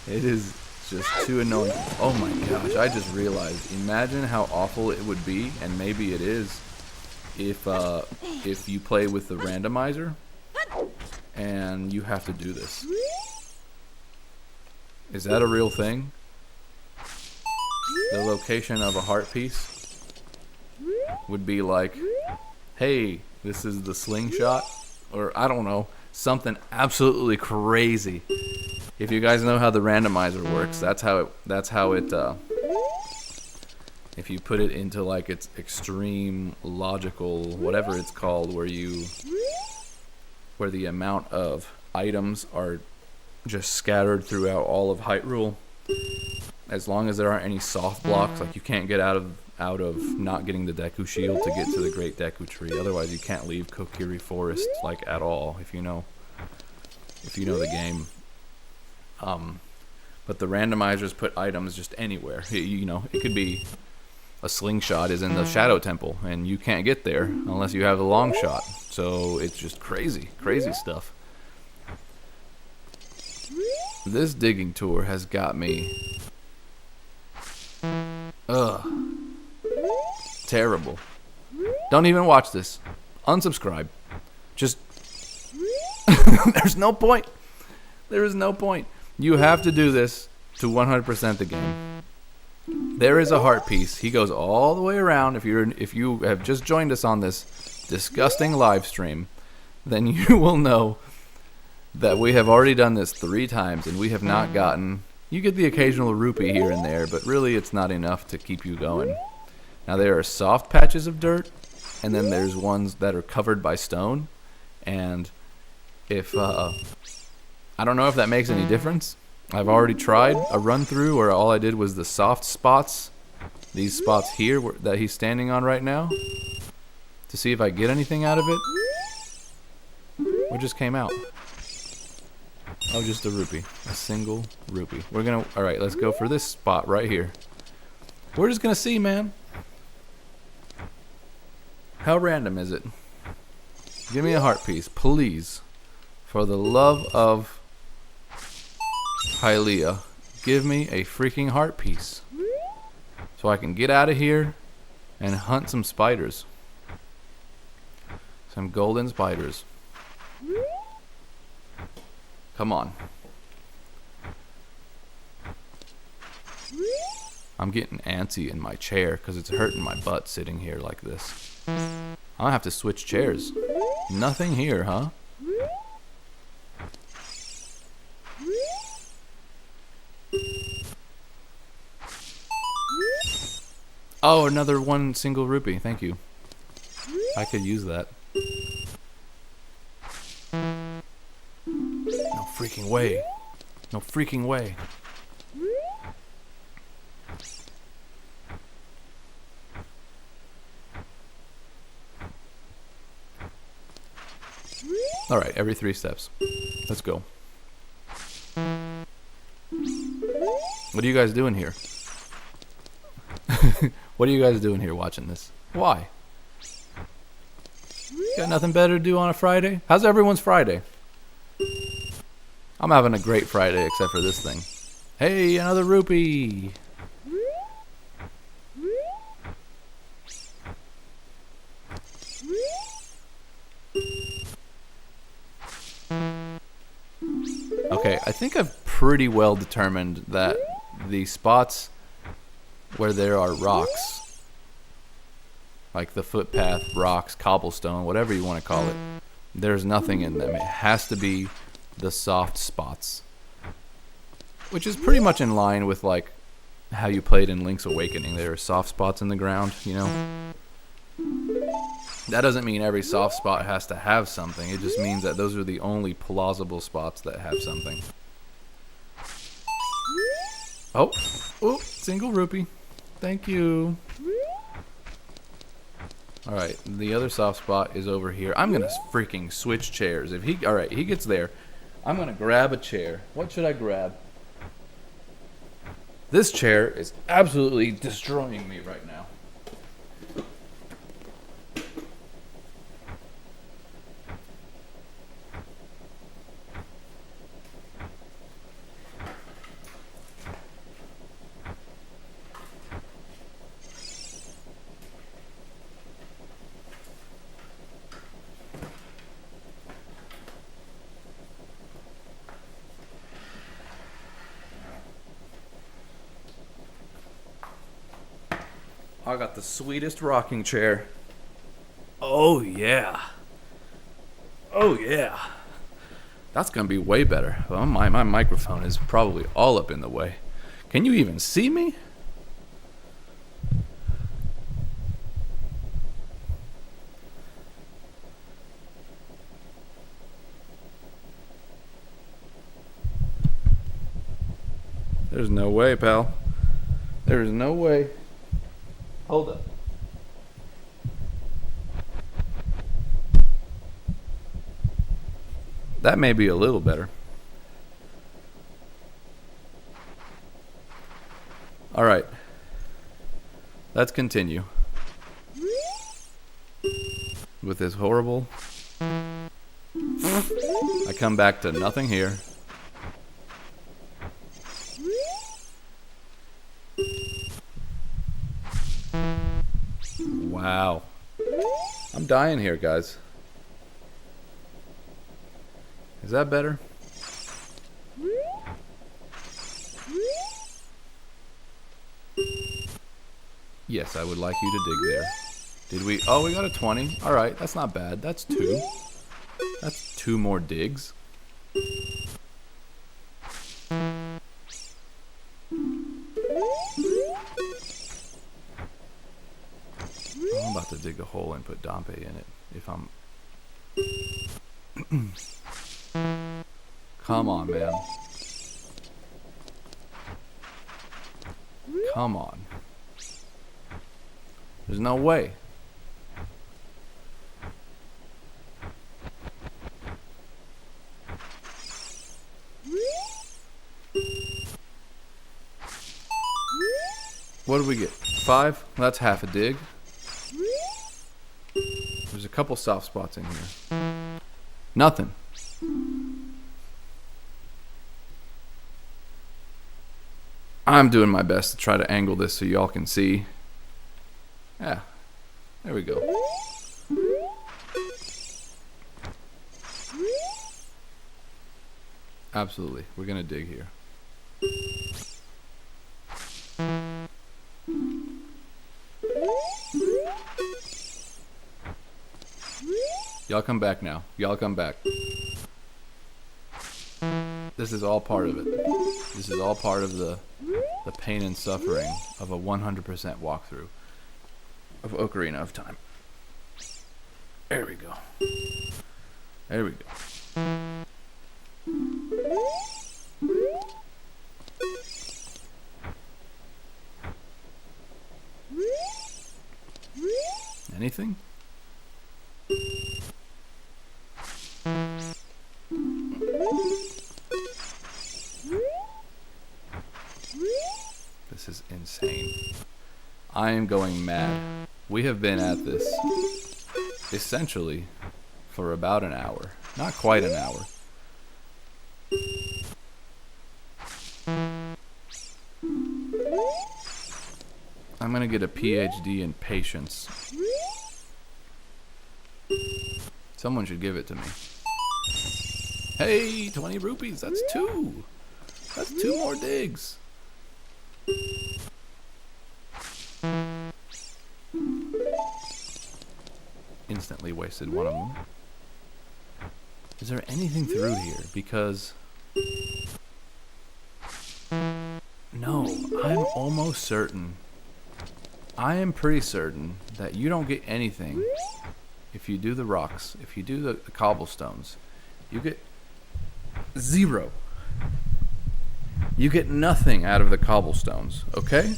It is just too annoying. Oh my gosh, I just realized. Imagine how awful it would be, and maybe it is, if you play with the randomizer and you have to do this. Is that a real thing? The location of a heart piece would be like, hey, this is the slingshot, or I don't know, something absolutely crazy. If you guys know how the randomizer works, that's how it if you put it into like its extreme logical whatever it's called, where the amount of items are just scattered throughout all of Hyrule, as long as there aren't any soft blocks, like you can't get out of not getting the Deku Shield to get to the Great Deku Tree. Otherwise, you can't leave Kokiri Forest like at all if you know the game. But the randomizers put items just anywhere. It could be a slingshot is in the Shadow Temple, and you can't get there unless you have a long shot. So it's just crazy stuff. This digging tour has got me. Terrible. Don't even watch this. Unsubscribe. Just there's no point. There is no point. You have to do this to 100% the game. There is a heart piece. He goes all the way around. If you have just joined us on this disgusting live stream, then you will know that we have already done this 3 times and we have not gotten. You get the occasional rupee here and there, but really it's not enough to keep you going. Now there are soft patches of dirt, and then there's ones that are covered by stone. And if I don't know if that makes any difference. I've already tried a run through where all I did was the soft spots, these spots here that he's standing on right now, to see if I get anything out of it. What just came out? Oh, just a rupee. A single rupee. Alright, let's go for this spot right here. We're just gonna see, man. How random is it? Give me a heart piece, please. For the love of Hylia, give me a freaking heart piece. So I can get out of here and hunt some spiders. Some golden spiders. Come on. I'm getting antsy in my chair because it's hurting my butt sitting here like this. I'll have to switch chairs. Nothing here, huh? Oh, another 1 single rupee. Thank you. I could use that. No freaking way. No freaking way. Alright, every 3 steps. Let's go. What are you guys doing here? What are you guys doing here watching this? Why? Got nothing better to do on a Friday? How's everyone's Friday? I'm having a great Friday except for this thing. Hey, another rupee! Okay, I think I've pretty well determined that the spots where there are rocks, like the footpath, rocks, cobblestone, whatever you want to call it, there's nothing in them. It has to be the soft spots, which is pretty much in line with like how you played in Link's Awakening. There are soft spots in the ground, you know. That doesn't mean every soft spot has to have something. It just means that those are the only plausible spots that have something. Oh, single rupee. Thank you. Alright, the other soft spot is over here. I'm gonna freaking switch chairs. Alright, he gets there. I'm gonna grab a chair. What should I grab? This chair is absolutely destroying me right now. I got the sweetest rocking chair. Oh yeah. Oh yeah. That's gonna be way better. Well, my microphone is probably all up in the way. Can you even see me? There's no way, pal. There is no way. Hold up. That may be a little better. All right. Let's continue with this horrible. I come back to nothing here. Wow. I'm dying here, guys. Is that better? Yes, I would like you to dig there. Did we? Oh, we got a 20. Alright, that's not bad. That's 2. That's 2 more digs. I'm about to dig a hole and put Dompe in it. If I'm... Come on, man. Come on. There's no way. What did we get? 5? That's half a dig. There's a couple soft spots in here. Nothing. I'm doing my best to try to angle this so y'all can see. Yeah, there we go. Absolutely, we're gonna dig here. Y'all come back now. Y'all come back. This is all part of it. This is all part of the pain and suffering of a 100% walkthrough of Ocarina of Time. There we go. There we go. Anything? This is insane. I am going mad. We have been at this essentially for about an hour. Not quite an hour. I'm gonna get a PhD in patience. Someone should give it to me. Hey, 20 rupees, that's 2. That's 2 more digs. Instantly wasted one of them. Is there anything through here? Because... no, I'm almost certain. I am pretty certain that you don't get anything if you do the rocks. If you do the cobblestones, you get 0. You get nothing out of the cobblestones, okay?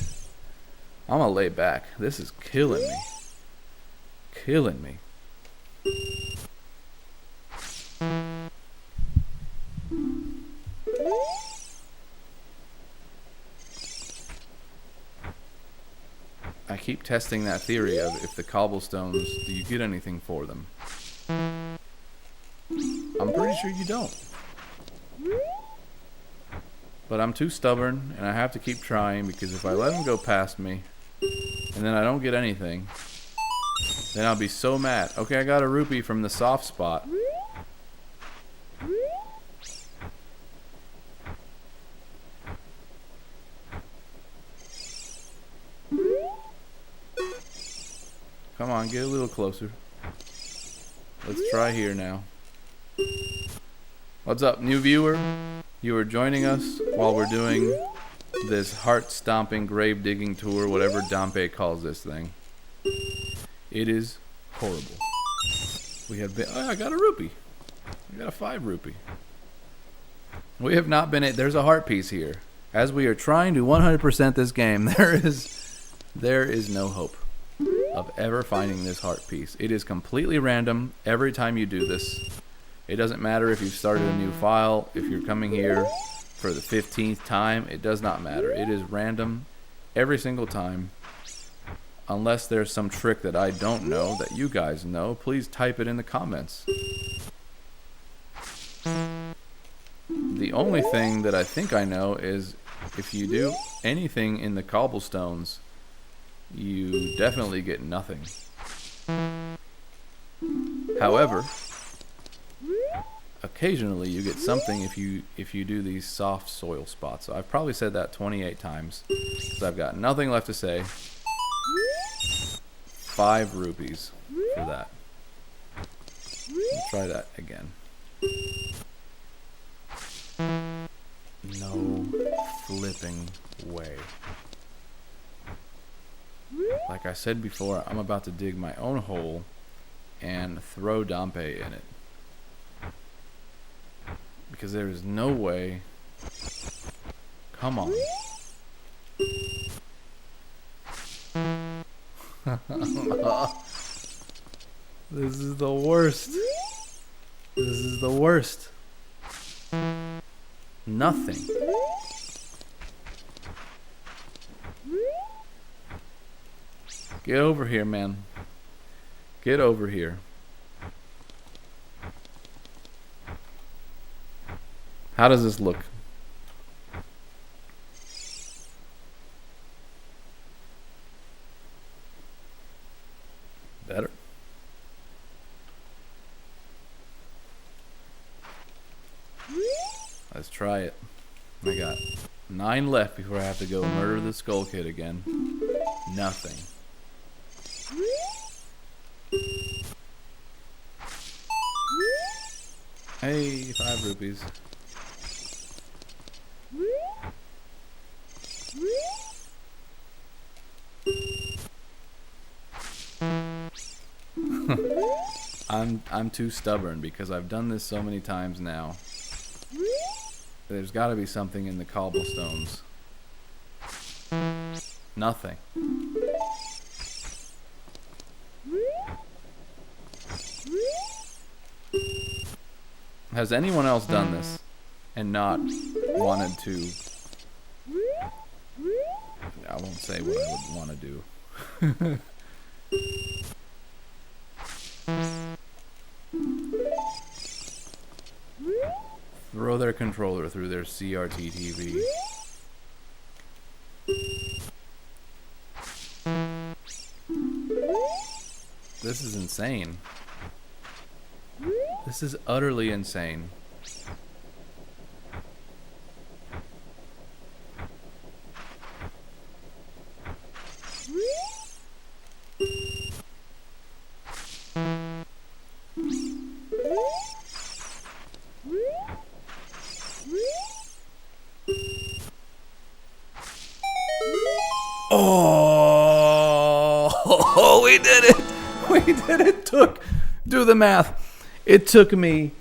I'm gonna lay back. This is killing me. Killing me. I keep testing that theory of if the cobblestones, do you get anything for them? I'm pretty sure you don't. But I'm too stubborn, and I have to keep trying, because if I let them go past me, and then I don't get anything, then I'll be so mad. Okay, I got a rupee from the soft spot. Come on, get a little closer. Let's try here now. What's up, new viewer? You are joining us while we're doing this heart-stomping grave-digging tour, whatever Dampe calls this thing. It is horrible. We have been... oh, I got a rupee. I got a 5 rupee. We have not been... there's a heart piece here. As we are trying to 100% this game, there is no hope of ever finding this heart piece. It is completely random every time you do this. It doesn't matter if you've started a new file, if you're coming here for the 15th time, it does not matter. It is random every single time. Unless there's some trick that I don't know that you guys know, please type it in the comments. The only thing that I think I know is if you do anything in the cobblestones, you definitely get nothing. However, occasionally you get something if you do these soft soil spots. So I've probably said that 28 times because I've got nothing left to say. 5 rupees for that. Let's try that again. No flipping way. Like I said before, I'm about to dig my own hole and throw Dampe in it. Because there is no way. Come on. This is the worst. This is the worst. Nothing. Get over here, man. Get over here. How does this look? Better? Let's try it. I got 9 left before I have to go murder the Skull Kid again. Nothing. Hey, 5 rupees. I'm too stubborn because I've done this so many times now. There's got to be something in the cobblestones. Nothing. Has anyone else done this and not wanted to? I won't say what I would want to do. Throw their controller through their CRT TV. This is insane. This is utterly insane. Oh, we did it! We did it! Do the math. It took me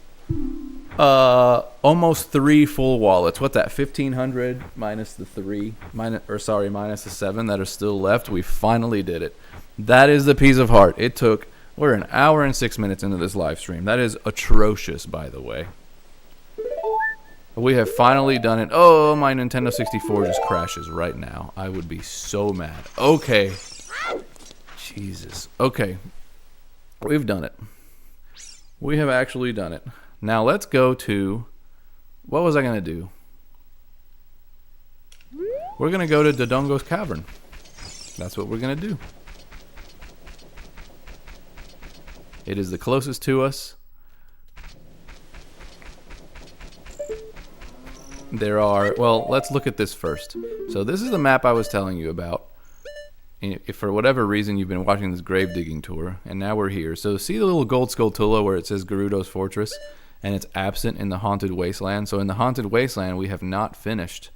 almost 3 full wallets. What's that? 1,500 minus the 3, minus the 7 that are still left. We finally did it. That is the piece of heart. We're an hour and 6 minutes into this live stream. That is atrocious, by the way. We have finally done it. Oh, my Nintendo 64 just crashes right now. I would be so mad. Okay. Jesus. Okay. We've done it. We have actually done it. Now let's go to... What was I going to do? We're going to go to Dodongo's Cavern. That's what we're going to do. It is the closest to us. There are... Well, let's look at this first. So this is the map I was telling you about. If for whatever reason you've been watching this grave digging tour, and now we're here. So see the little gold Skulltula where it says Gerudo's Fortress, and it's absent in the Haunted Wasteland. So in the Haunted Wasteland, we have not finished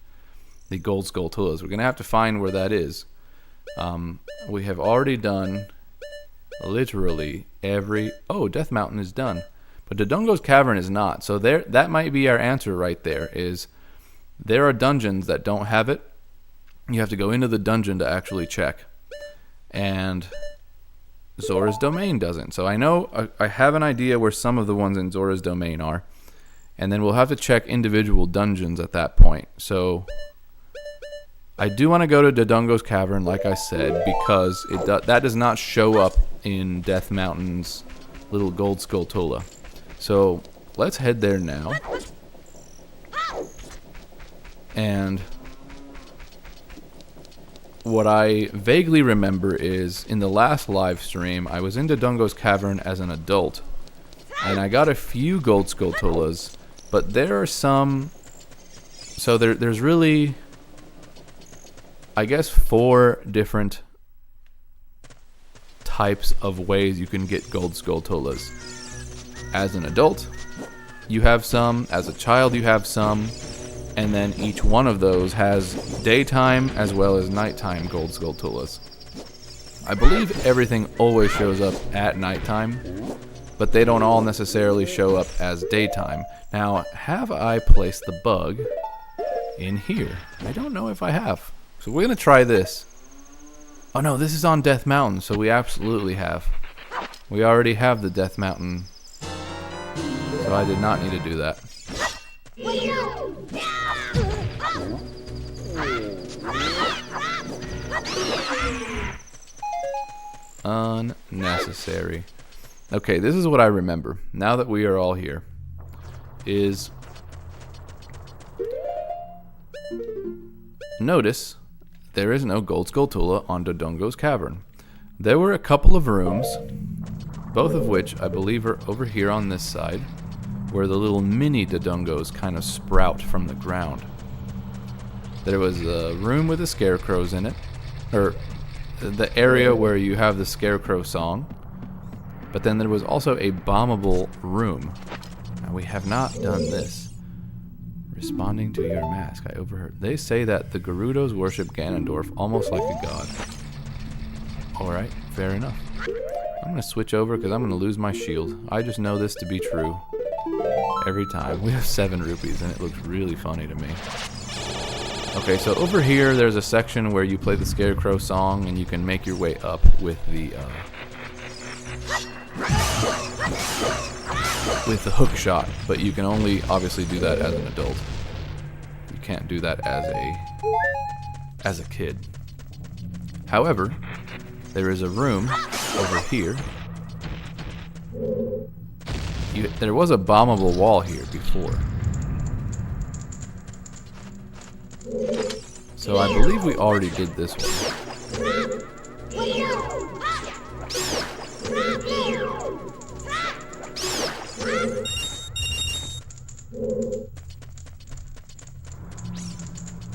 the gold Skulltulas. We're going to have to find where that is. We have already done literally every... Oh, Death Mountain is done. But Dodongo's Cavern is not. So that might be our answer right there, is there are dungeons that don't have it. You have to go into the dungeon to actually check. And Zora's Domain doesn't. So I know I have an idea where some of the ones in Zora's Domain are. And then we'll have to check individual dungeons at that point. So I do want to go to Dodongo's Cavern, like I said, because that does not show up in Death Mountain's little gold Skulltula. So let's head there now. And what I vaguely remember is in the last live stream, I was in Dodongo's Cavern as an adult, and I got a few gold Skulltulas, but there are some... So there's really, I guess, 4 different types of ways you can get gold Skulltulas. As an adult, you have some. As a child, you have some. And then each one of those has daytime as well as nighttime gold Skulltulas. I believe everything always shows up at nighttime, but they don't all necessarily show up as daytime. Now, have I placed the bug in here? I don't know if I have. So we're going to try this. Oh no, this is on Death Mountain, so we absolutely have. We already have the Death Mountain, so I did not need to do that. Unnecessary. Okay, this is what I remember, now that we are all here, is... Notice, there is no gold Skulltula on Dodongo's Cavern. There were a couple of rooms, both of which I believe are over here on this side, where the little mini Dodongos kind of sprout from the ground. There was a room with the scarecrows in it, or the area where you have the scarecrow song, but then there was also a bombable room. Now we have not done this. Responding to your mask, I overheard. They say that the Gerudos worship Ganondorf almost like a god. Alright, fair enough. I'm going to switch over because I'm going to lose my shield. I just know this to be true every time. We have 7 rupees and it looks really funny to me. Okay, so over here there's a section where you play the Scarecrow song and you can make your way up with the hook shot, but you can only obviously do that as an adult. You can't do that as a kid. However, there is a room over here. There was a bombable wall here before. So I believe we already did this one.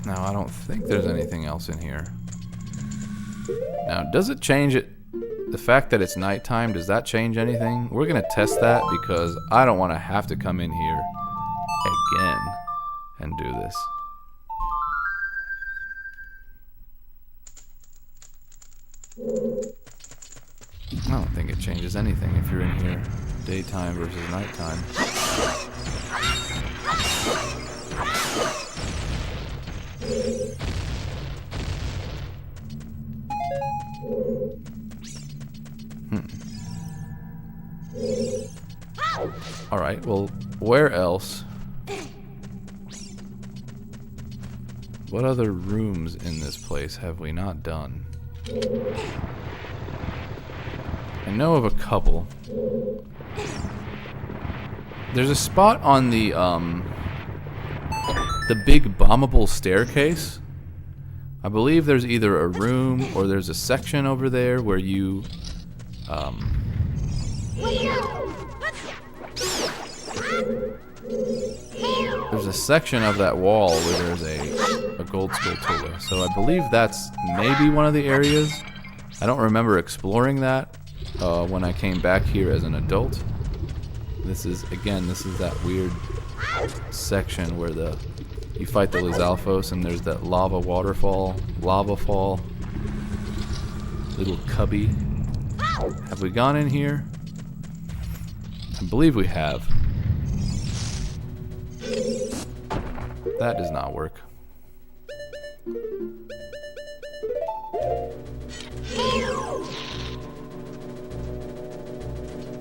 Now, I don't think there's anything else in here. Now, does it change it? The fact that it's nighttime, does that change anything? We're going to test that because I don't want to have to come in here again and do this. I don't think it changes anything if you're in here daytime versus nighttime. Alright, well, where else? What other rooms in this place have we not done? I know of a couple. There's a spot on the big bombable staircase. I believe there's either a room or there's a section over there where you there's a section of that wall where there's a gold Skulltula. So I believe that's maybe one of the areas. I don't remember exploring that when I came back here as an adult. This is that weird section where you fight the Lizalfos and there's that lava fall, little cubby. Have we gone in here? I believe we have. That does not work.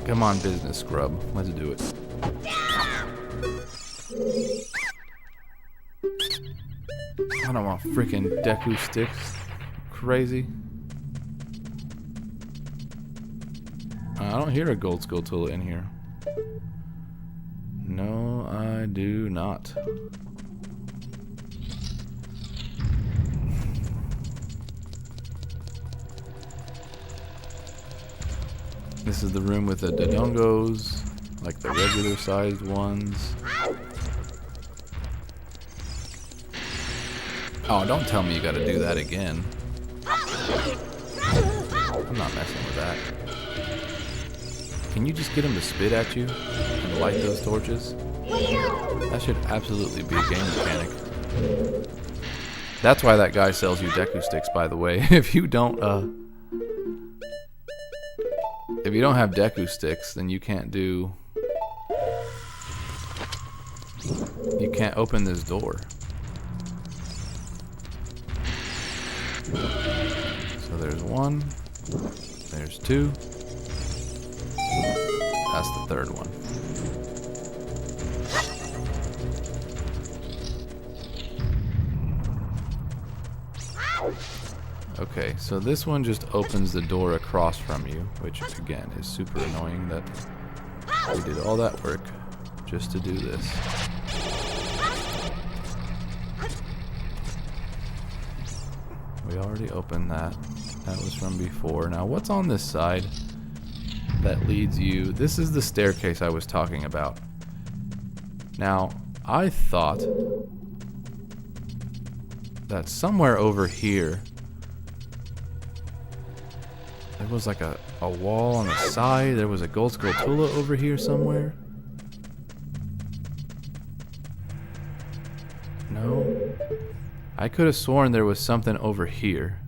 Come on, business scrub. Let's do it. I don't want freaking Deku sticks. Crazy. I don't hear a gold Skulltula in here. No, I do not. This is the room with the Dodongos, like the regular sized ones. Oh, don't tell me you gotta do that again. I'm not messing with that. Can you just get him to spit at you and light those torches? That should absolutely be a game mechanic. That's why that guy sells you Deku sticks, by the way. If you don't have Deku sticks, then you can't open this door. So there's one, there's two, that's the third one. Okay, so this one just opens the door across from you, which again is super annoying that we did all that work just to do this. We already opened that. That was from before. Now what's on this side that leads you? This is the staircase I was talking about. Now, I thought that somewhere over here there was like a wall on the side. There was a gold Skulltula over here somewhere. No. I could have sworn there was something over here.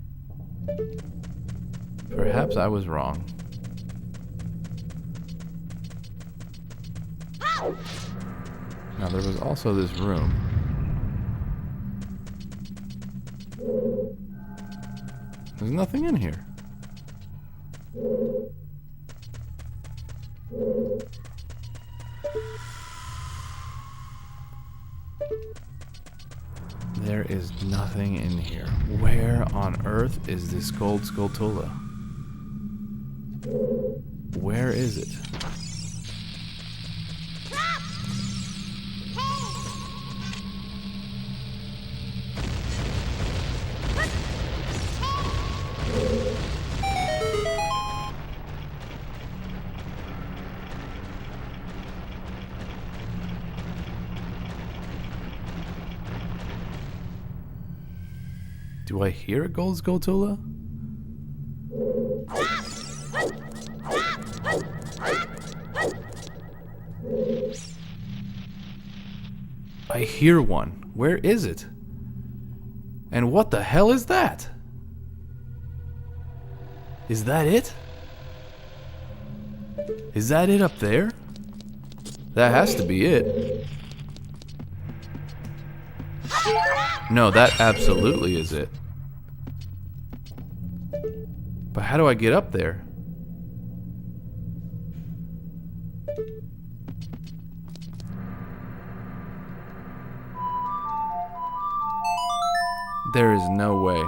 Perhaps I was wrong. Now there was also this room. There's nothing in here. There is nothing in here. Where on earth is this gold Skulltula? Where is it? Do I hear a gold Skulltula? I hear one. Where is it? And what the hell is that? Is that it? Is that it up there? That has to be it. No, that absolutely is it. But how do I get up there? There is no way.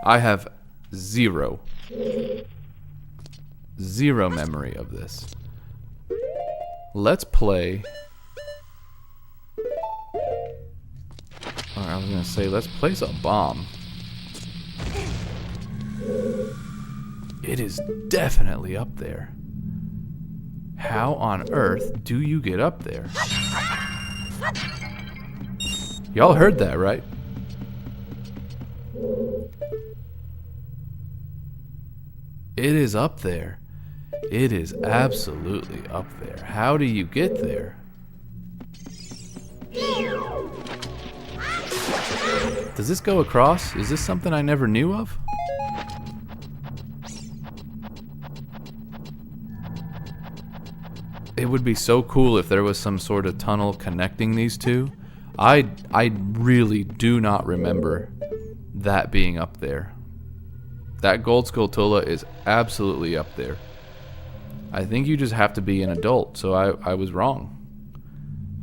I have zero memory of this. Let's play. I was gonna say, let's place a bomb. It is definitely up there. How on earth do you get up there? Y'all heard that, right? It is up there. It is absolutely up there. How do you get there? Does this go across? Is this something I never knew of? It would be so cool if there was some sort of tunnel connecting these two. I really do not remember that being up there. That gold Skulltula is absolutely up there. I think you just have to be an adult, so I was wrong.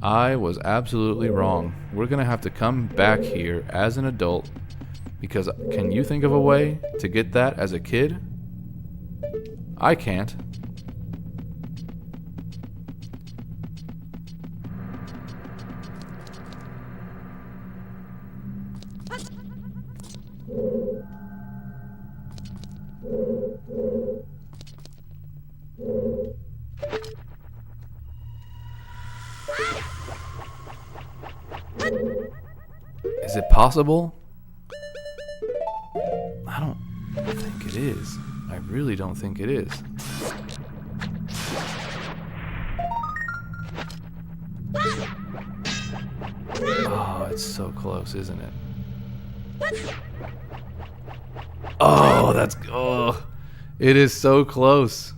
I was absolutely wrong. We're gonna have to come back here as an adult, because can you think of a way to get that as a kid? I can't. Is it possible? I don't think it is. I really don't think it is. Oh, it's so close, isn't it? Oh, it is so close.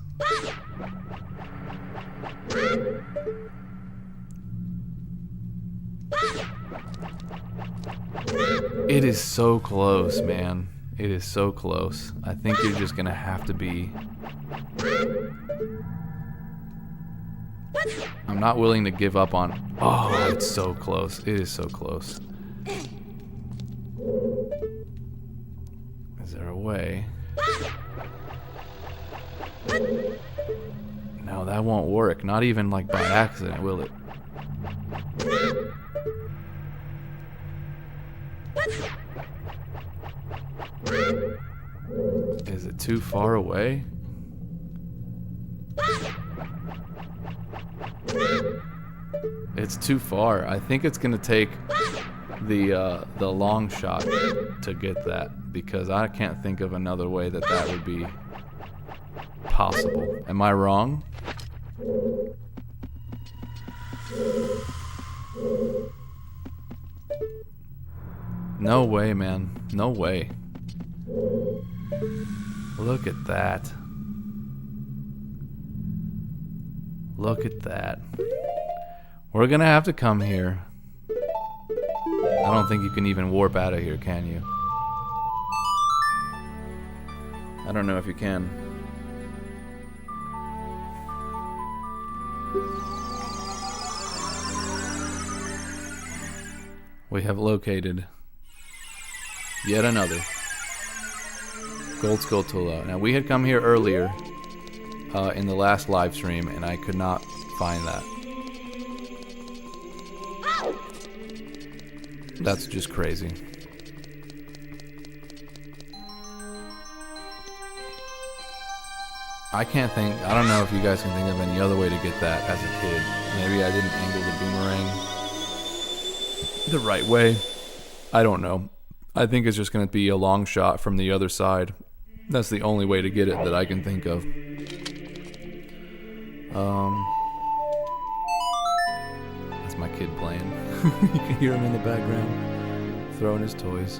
It is so close, man. It is so close. I think you're just gonna have to be... I'm not willing to give up on... Oh, it's so close. It is so close. Is there a way? No, that won't work. Not even like by accident, will it? Is it too far away? It's too far. I think it's gonna take the long shot to get that, because I can't think of another way that would be possible. Am I wrong? No way, man. No way. Look at that. Look at that. We're gonna have to come here. I don't think you can even warp out of here, can you? I don't know if you can. We have located yet another gold Skulltula. Now, we had come here earlier in the last live stream, and I could not find that. That's just crazy. I don't know if you guys can think of any other way to get that as a kid. Maybe I didn't angle the boomerang the right way. I don't know. I think it's just going to be a long shot from the other side. That's the only way to get it that I can think of. That's my kid playing. You can hear him in the background, throwing his toys.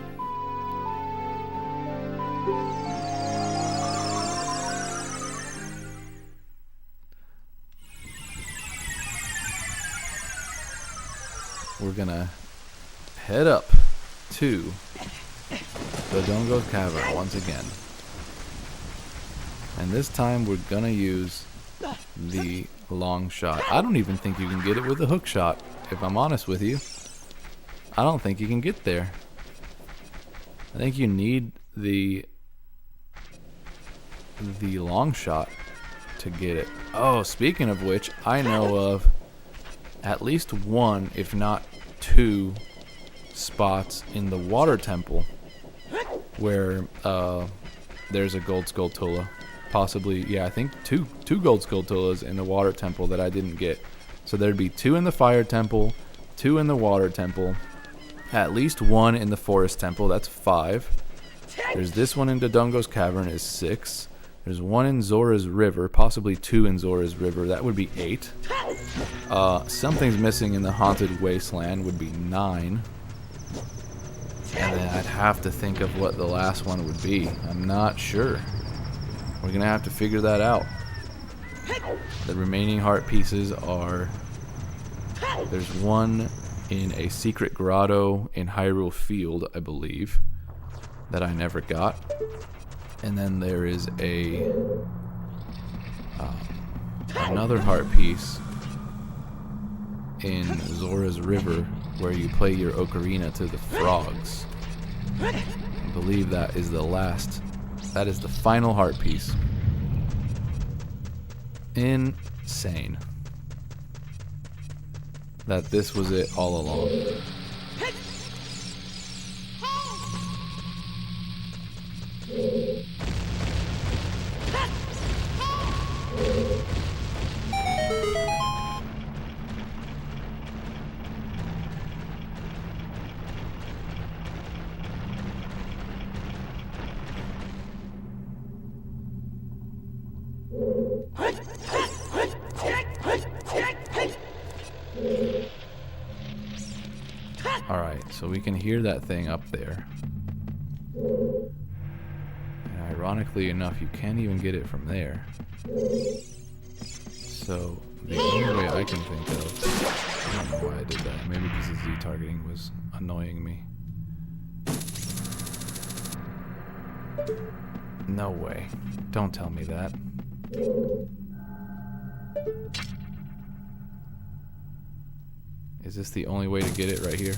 We're gonna head up to the Dongo Cavern once again. And this time we're gonna use the long shot. I don't even think you can get it with a hook shot, if I'm honest with you. I don't think you can get there. I think you need the long shot to get it. Oh, speaking of which, I know of at least one, if not two, spots in the water temple where there's a gold Skulltula. Possibly, yeah, I think two gold Skulltulas in the water temple that I didn't get. So there'd be 2 in the fire temple, 2 in the water temple, at least 1 in the forest temple, that's 5. There's this one in Dodongo's Cavern is 6. There's 1 in Zora's River, possibly 2 in Zora's River, that would be 8. Something's missing in the Haunted Wasteland would be 9. And then I'd have to think of what the last one would be. I'm not sure. We're gonna have to figure that out. The remaining heart pieces are... There's 1 in a secret grotto in Hyrule Field, I believe, that I never got. And then there is another heart piece in Zora's River where you play your ocarina to the frogs. I believe that is the last. That is the final heart piece. Insane. That this was it all along. Alright, so we can hear that thing up there. And ironically enough, you can't even get it from there. So, the only way I can think of... I don't know why I did that. Maybe because the Z-targeting was annoying me. No way. Don't tell me that. Is this the only way to get it right here?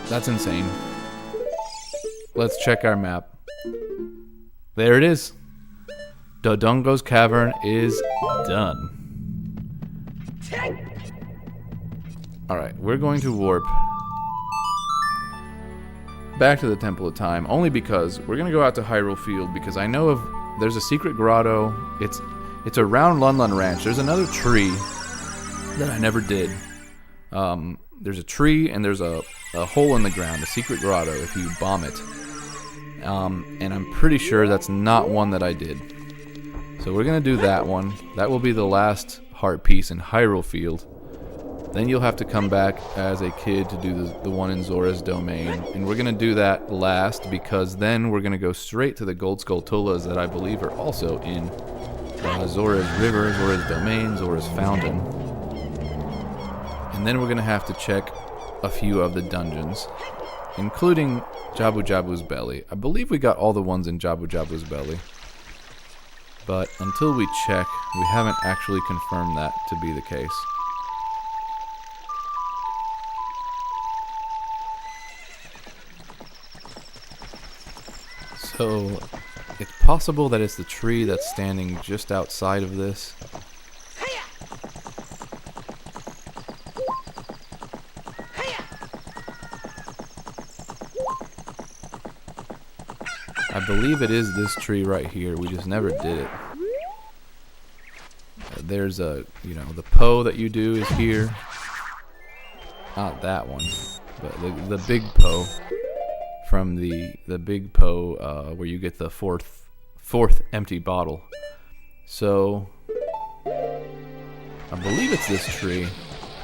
That's insane. Let's check our map. There it is. Dodongo's Cavern is done. Alright, we're going to warp back to the Temple of Time, only because we're going to go out to Hyrule Field, because I know there's a secret grotto. It's around Lun Lun Ranch. There's another tree that I never did. There's a tree and there's a hole in the ground, a secret grotto if you bomb it. And I'm pretty sure that's not one that I did. So we're going to do that one. That will be the last heart piece in Hyrule Field. Then you'll have to come back as a kid to do the one in Zora's Domain. And we're going to do that last because then we're going to go straight to the Gold Skulltulas that I believe are also in Zora's River, Zora's Domain, Zora's Fountain. And then we're going to have to check a few of the dungeons, including Jabu Jabu's Belly. I believe we got all the ones in Jabu Jabu's Belly. But until we check, we haven't actually confirmed that to be the case. So, it's possible that it's the tree that's standing just outside of this. I believe it is this tree right here. We just never did it. There's a, the Poe that you do is here. Not that one, but the big Poe from the big Poe where you get the fourth empty bottle. So I believe it's this tree.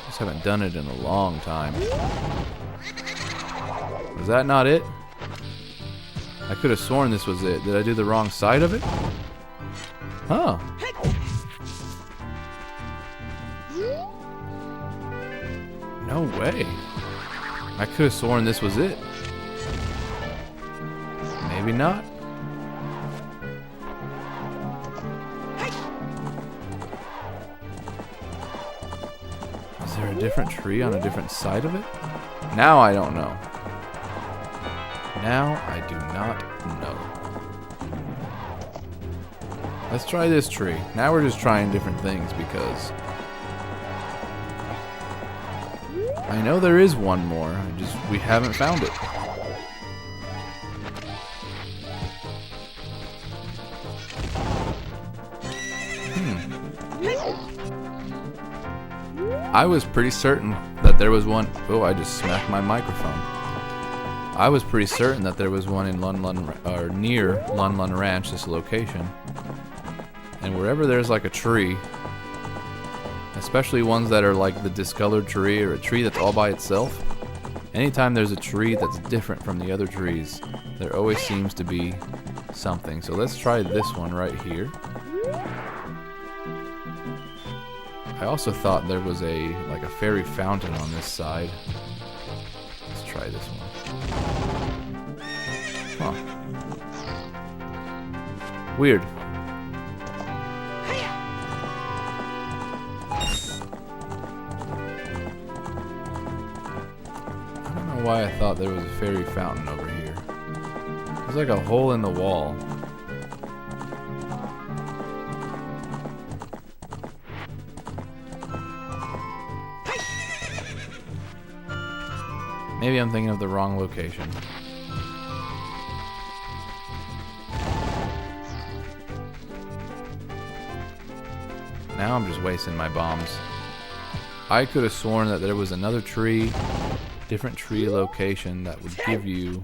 Just haven't done it in a long time. Was that not it? I could have sworn this was it. Did I do the wrong side of it? Huh. No way. I could have sworn this was it. Maybe not. Is there a different tree on a different side of it? Now I don't know. Now I do not know. Let's try this tree. Now we're just trying different things because I know there is one more. We haven't found it. I was pretty certain that there was one. Oh, I just smacked my microphone. I was pretty certain that there was one in near Lun Lun Ranch, this location. And wherever there's like a tree, especially ones that are like the discolored tree or a tree that's all by itself, anytime there's a tree that's different from the other trees, there always seems to be something. So let's try this one right here. I also thought there was a fairy fountain on this side. Let's try this one. Huh. Weird. I don't know why I thought there was a fairy fountain over here. There's like a hole in the wall. Maybe I'm thinking of the wrong location. Now I'm just wasting my bombs. I could have sworn that there was another tree, different tree location that would give you...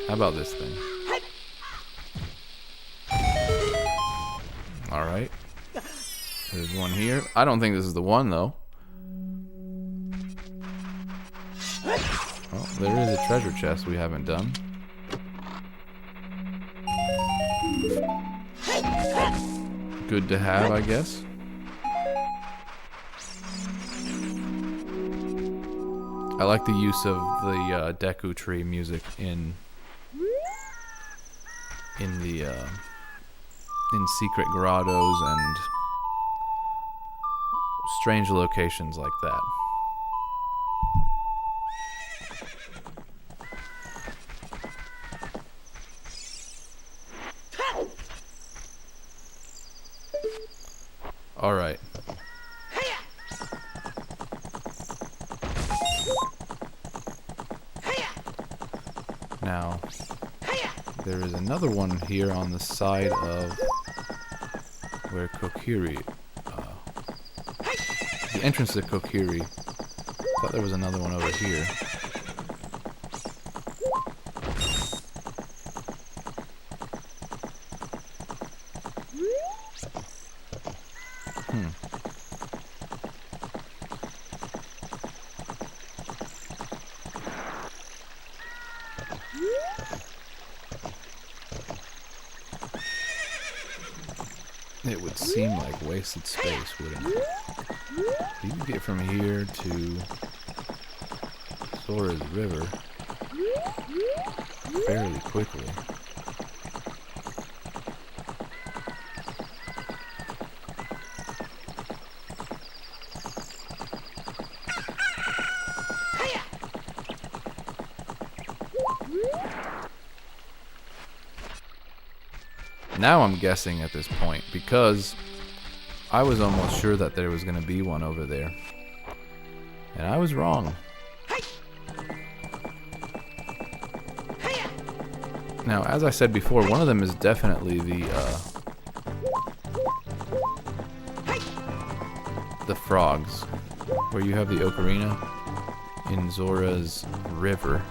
How about this thing? Alright. There's one here. I don't think this is the one, though. Well, there is a treasure chest we haven't done. Good to have, I guess. I like the use of the Deku Tree music in secret grottos and strange locations like that. All right. Now, there is another one here on the side of where Kokiri, the entrance to Kokiri. I thought there was another one over here. It would seem like wasted space, wouldn't it? You can get from here to Sora's River fairly quickly. Now I'm guessing at this point, because I was almost sure that there was going to be one over there. And I was wrong. Now, as I said before, one of them is definitely the frogs, where you have the ocarina in Zora's river.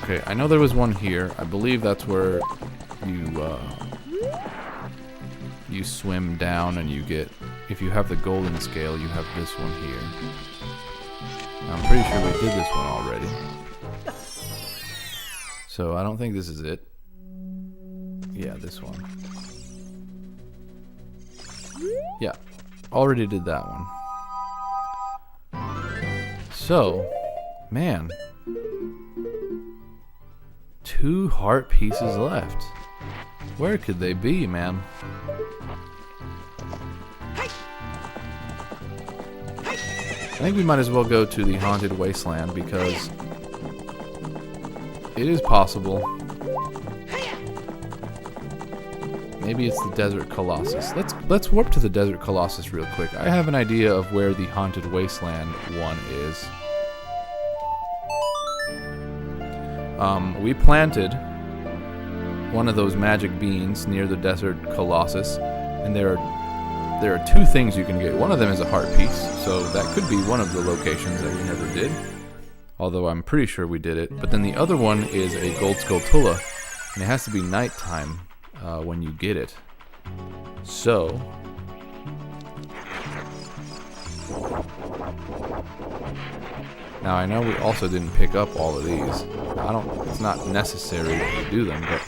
Okay, I know there was one here. I believe that's where you swim down and you get, if you have the golden scale, you have this one here. I'm pretty sure we did this one already. So I don't think this is it. Yeah, this one. Yeah, already did that one. So, man. 2 heart pieces left. Where could they be, man? I think we might as well go to the Haunted Wasteland, because it is possible. Maybe it's the Desert Colossus. Let's warp to the Desert Colossus real quick. I have an idea of where the Haunted Wasteland one is. We planted one of those magic beans near the Desert Colossus, and there are 2 things you can get. One of them is a heart piece, so that could be one of the locations that we never did, although I'm pretty sure we did it. But then the other one is a gold Skulltula, and it has to be nighttime when you get it. So now I know we also didn't pick up all of these. It's not necessary that we do them, but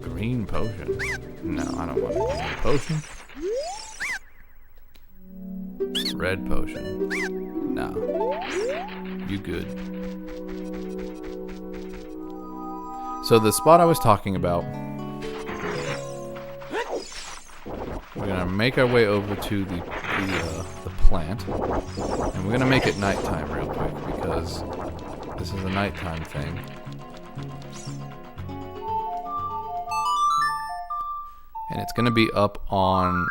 green potion. No, I don't want a green potion. Red potion. No. You good. So the spot I was talking about, we're gonna make our way over to the plant, and we're gonna make it nighttime real quick, because this is a nighttime thing. And it's gonna be up on,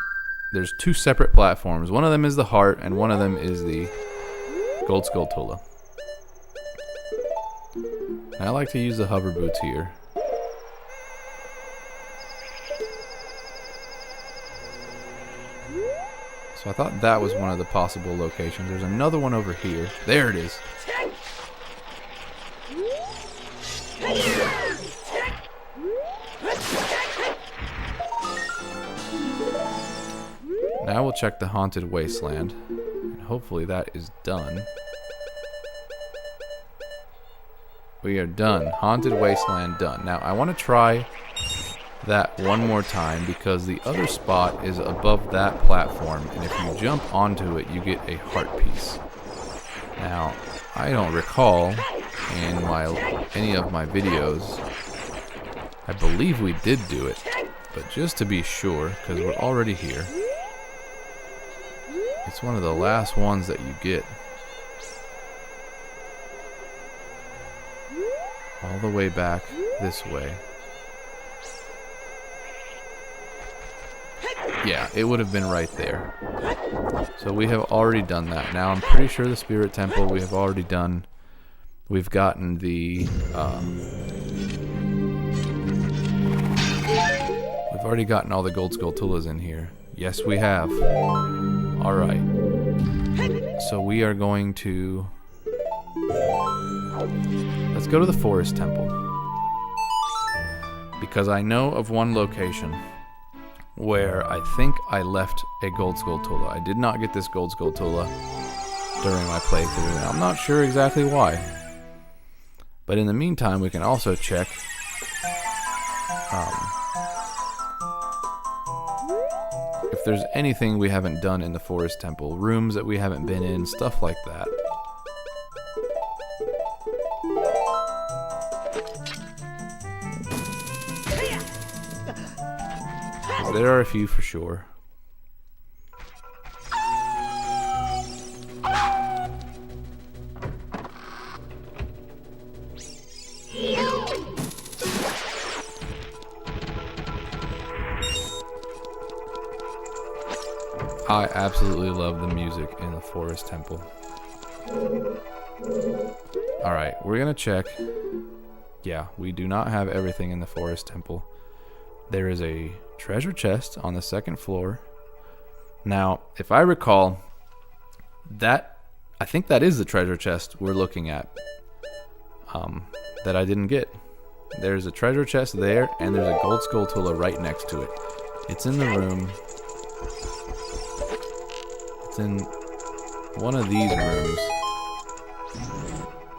there's 2 separate platforms. One of them is the heart, and one of them is the gold Skulltula. I like to use the hover boots here. So I thought that was one of the possible locations. There's another one over here. There it is. Now we'll check the Haunted Wasteland, and hopefully that is done. We are done. Haunted Wasteland done. Now, I want to try that one more time, because the other spot is above that platform, and if you jump onto it, you get a heart piece. Now, I don't recall in any of my videos, I believe we did do it, but just to be sure, because we're already here, it's one of the last ones that you get. All the way back this way. Yeah, it would have been right there. So we have already done that. Now I'm pretty sure the Spirit Temple we have already done. We've gotten the... we've already gotten all the gold Skulltulas in here. Yes, we have. Alright. So we are going to... let's go to the Forest Temple. Because I know of one location where I think I left a gold Skulltula. I did not get this gold Skulltula during my playthrough, and I'm not sure exactly why. But in the meantime, we can also check if there's anything we haven't done in the Forest Temple. Rooms that we haven't been in, stuff like that. There are a few for sure. I absolutely love the music in the Forest Temple. Alright, we're gonna check. Yeah, we do not have everything in the Forest Temple. There is a treasure chest on the second floor. Now, if I recall, I think that is the treasure chest we're looking at. That I didn't get. There's a treasure chest there, and there's a gold Skulltula right next to it. It's in the room. It's in one of these rooms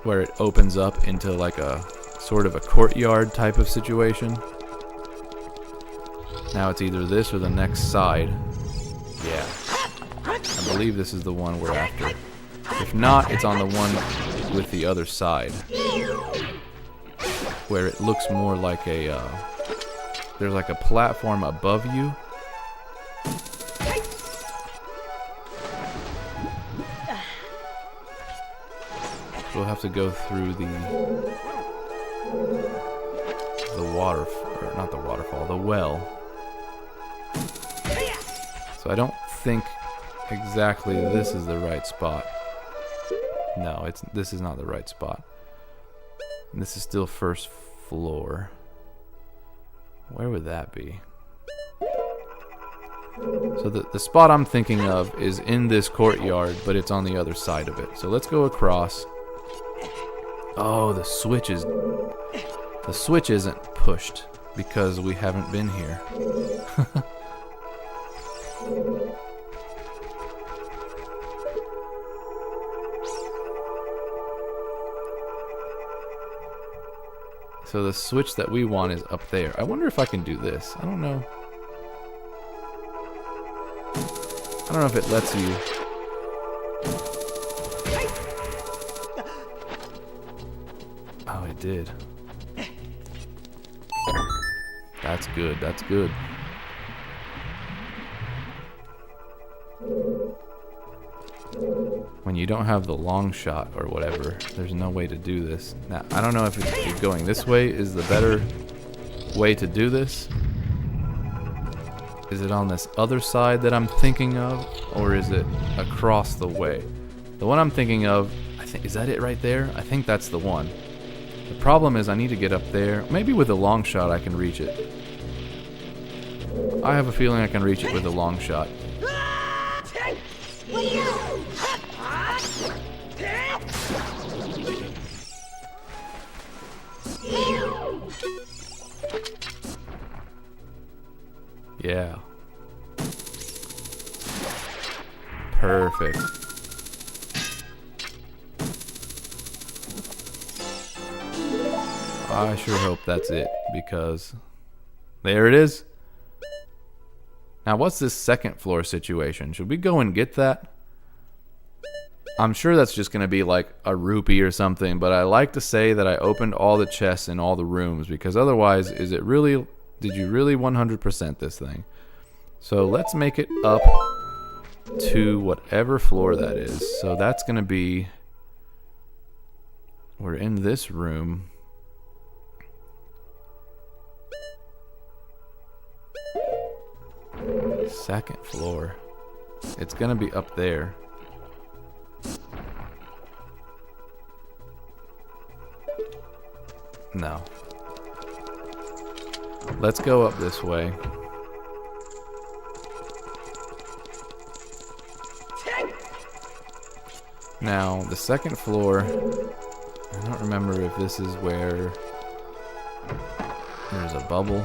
where it opens up into like a sort of a courtyard type of situation. Now it's either this or the next side. Yeah. I believe this is the one we're after. If not, it's on the one with the other side, where it looks more like a, there's like a platform above you. We'll have to go through the water, or not the waterfall, the well. So I don't think exactly this is the right spot. No, this is not the right spot. And this is still first floor. Where would that be? So the spot I'm thinking of is in this courtyard, but it's on the other side of it. So let's go across. Oh, the switch isn't pushed because we haven't been here. So the switch that we want is up there. I wonder if I can do this. I don't know. I don't know if it lets you. Oh, it did. That's good. That's good. When you don't have the long shot or whatever, there's no way to do this. Now, I don't know if it's going this way is the better way to do this. Is it on this other side that I'm thinking of, or is it across the way? The one I'm thinking of, I think, is that it right there? I think that's the one. The problem is I need to get up there. Maybe with a long shot I can reach it. I have a feeling I can reach it with a long shot. Yeah. Perfect. I sure hope that's it, because there it is. Now, what's this second floor situation? Should we go and get that? I'm sure that's just going to be like a rupee or something, but I like to say that I opened all the chests in all the rooms, because otherwise, is it really, did you really 100% this thing? So let's make it up to whatever floor that is. So that's going to be, we're in this room. Second floor. It's going to be up there. No. Let's go up this way. Now, the second floor, I don't remember if this is where there's a bubble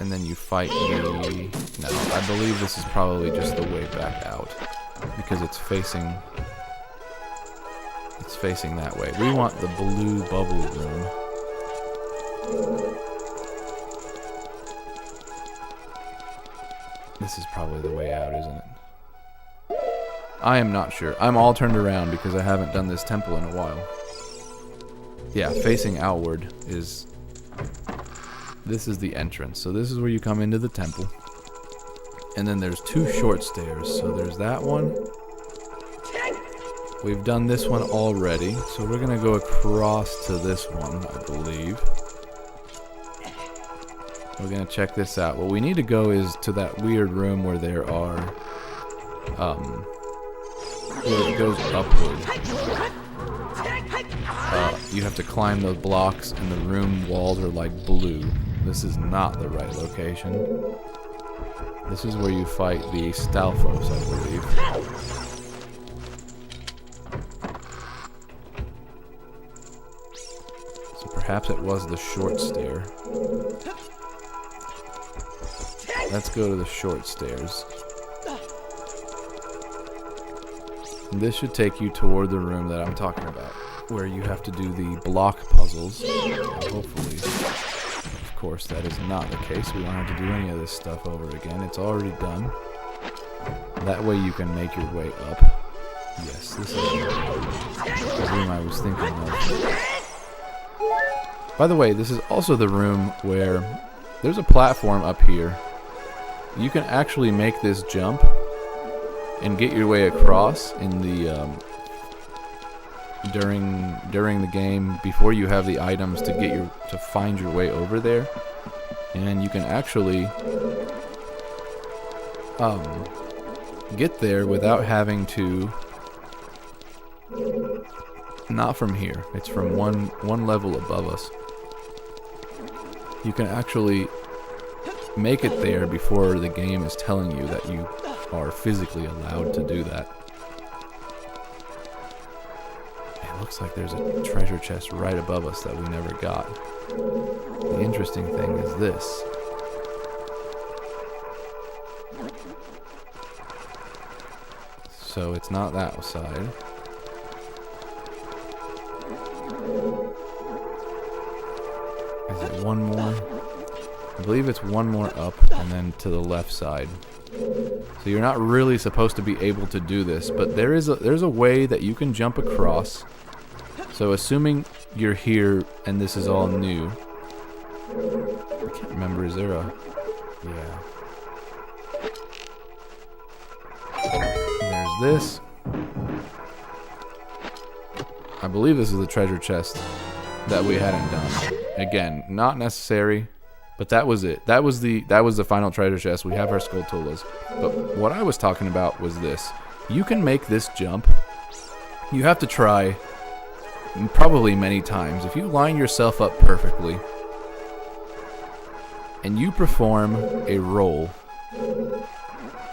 and then you fight the... No, I believe this is probably just the way back out because it's facing that way. We want the blue bubble room. This is probably the way out, isn't it? I am not sure. I'm all turned around because I haven't done this temple in a while. Yeah, facing outward is... This is the entrance. So this is where you come into the temple. And then there's 2 short stairs. So there's that one. We've done this one already. So we're going to go across to this one, I believe. We're going to check this out. What we need to go is to that weird room where there are... where it goes upward. You have to climb those blocks, and the room walls are like blue. This is not the right location. This is where you fight the Stalfos, I believe. So perhaps it was the short stair. Let's go to the short stairs. This should take you toward the room that I'm talking about, where you have to do the block puzzles. Hopefully, of course, that is not the case. We don't have to do any of this stuff over again. It's already done. That way you can make your way up. Yes, this is the room I was thinking of. By the way, this is also the room where there's a platform up here. You can actually make this jump and get your way across in the during the game before you have the items to find your way over there, and you can actually get there without having to. Not from here. It's from one level above us. You can actually make it there before the game is telling you that you are physically allowed to do that. It looks like there's a treasure chest right above us that we never got. The interesting thing is this. So it's not that side. Is it one more? I believe it's one more up and then to the left side. So you're not really supposed to be able to do this, but there's a way that you can jump across. So assuming you're here and this is all new. I can't remember, is there a... Yeah. There's this. I believe this is the treasure chest that we hadn't done. Again, not necessary. But that was it. That was the final treasure chest. We have our Skulltulas. But what I was talking about was this. You can make this jump. You have to try probably many times. If you line yourself up perfectly and you perform a roll,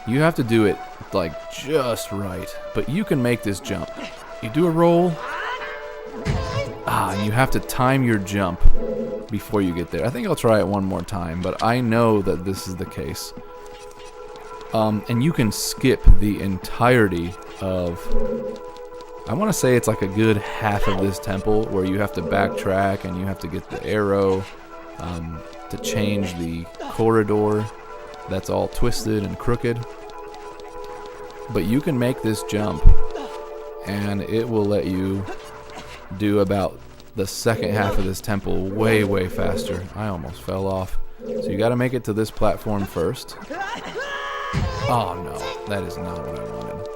you have to do it like just right. But you can make this jump. You do a roll. And you have to time your jump before you get there. I think I'll try it one more time, but I know that this is the case. And you can skip the entirety of... I want to say it's like a good half of this temple where you have to backtrack and you have to get the arrow to change the corridor that's all twisted and crooked. But you can make this jump and it will let you do about the second half of this temple way, way faster. I almost fell off. So you got to make it to this platform first. Oh no, that is not what I wanted.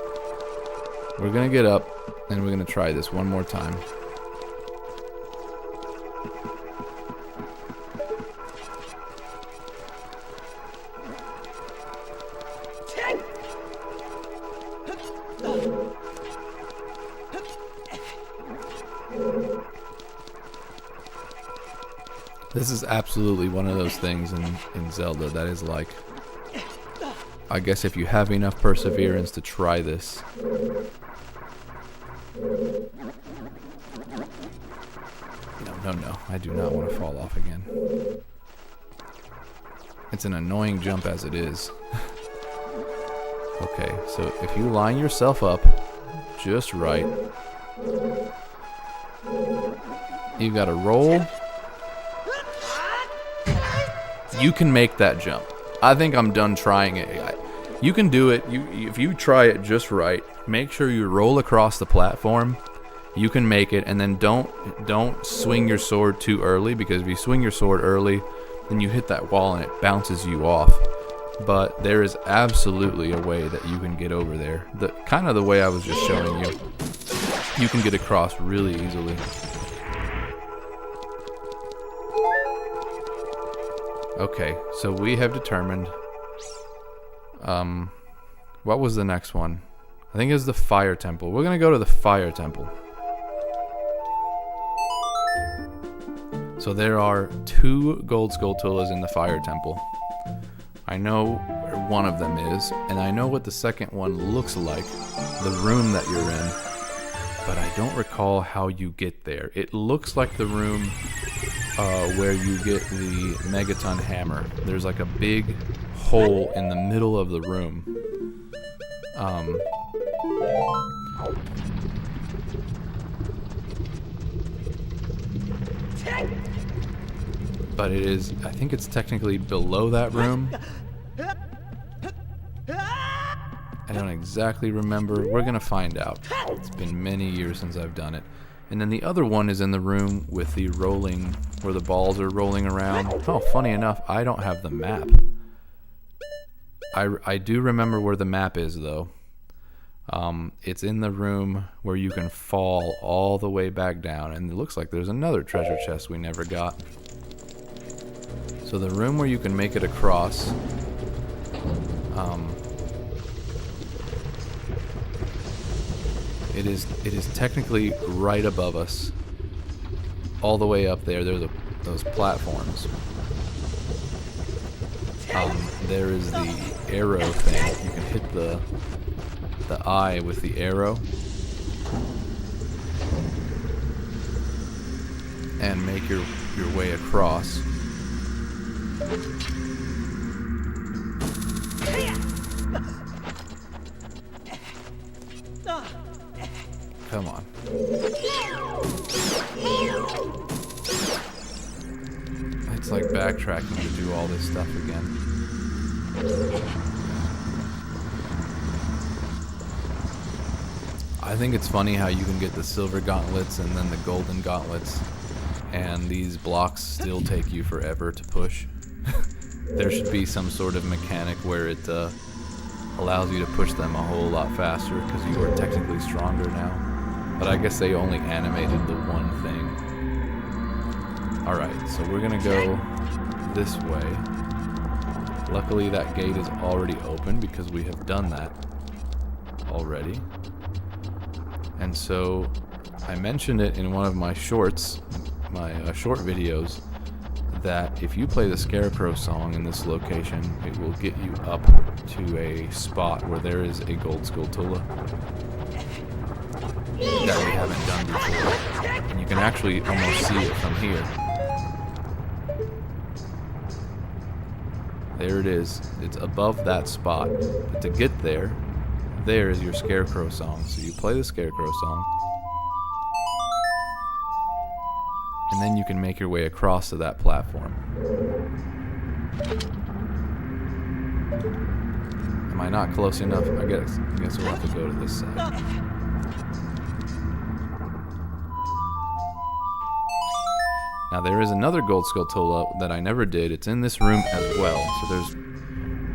We're going to get up and we're going to try this one more time. This is absolutely one of those things in Zelda that is like, I guess if you have enough perseverance to try this. No, I do not want to fall off again. It's an annoying jump as it is. Okay, so if you line yourself up just right, you gotta roll. You can make that jump. I think I'm done trying it. You can do it. If you try it just right, make sure you roll across the platform. You can make it, and then don't swing your sword too early, because if you swing your sword early, then you hit that wall and it bounces you off. But there is absolutely a way that you can get over there. Kind of the way I was just showing you. You can get across really easily. Okay, so we have determined. What was the next one? I think it was the fire temple. We're gonna go to the fire temple. So there are 2 gold Skulltulas in the fire temple. I know where one of them is, and I know what the second one looks like, the room that you're in, but I don't recall how you get there. It looks like the room where you get the megaton hammer. There's like a big hole in the middle of the room. But it is, I think it's technically below that room. I don't exactly remember. We're gonna find out. It's been many years since I've done it. And then the other one is in the room with the rolling, where the balls are rolling around. Oh, funny enough, I don't have the map. I do remember where the map is, though. It's in the room where you can fall all the way back down, and it looks like there's another treasure chest we never got. So the room where you can make it across, it is technically right above us, all the way up there. There's those platforms. There is the arrow thing. You can hit the eye with the arrow and make your way across. Come on. It's like backtracking to do all this stuff again. I think it's funny how you can get the silver gauntlets and then the golden gauntlets, and these blocks still take you forever to push. There should be some sort of mechanic where it allows you to push them a whole lot faster, because you are technically stronger now. But I guess they only animated the one thing. Alright, so we're gonna go this way. Luckily that gate is already open because we have done that already. And so I mentioned it in one of my shorts, my short videos, that if you play the Scarecrow song in this location, it will get you up to a spot where there is a gold Skulltula that we haven't done before. And you can actually almost see it from here. There it is. It's above that spot. But to get there, there is your Scarecrow song. So you play the Scarecrow song, and then you can make your way across to that platform. Am I not close enough? I guess we'll have to go to this side. Now there is another gold Skulltula that I never did. It's in this room as well. So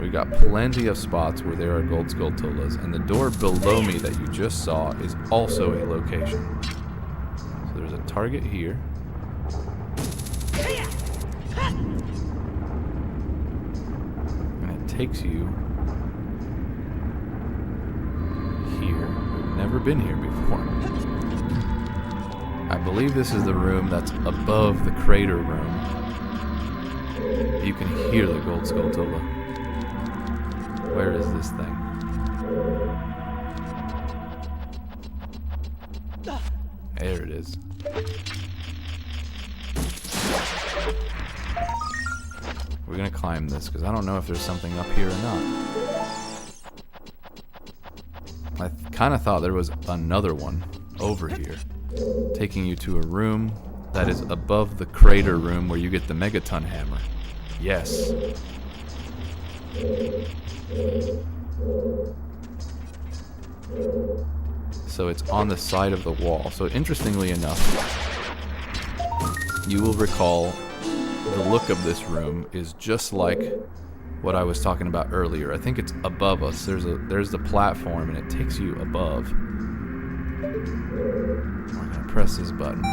we've got plenty of spots where there are gold Skulltulas, and the door below me that you just saw is also a location. So there's a target here. And it takes you here. We've never been here before. I believe this is the room that's above the crater room. You can hear the gold Skulltula. Where is this thing? There it is. We're gonna climb this because I don't know if there's something up here or not. I kind of thought there was another one over here, taking you to a room that is above the crater room where you get the megaton hammer. Yes. So it's on the side of the wall. So interestingly enough, you will recall the look of this room is just like what I was talking about earlier. I think it's above us. There's the platform and it takes you above. We're gonna press this button.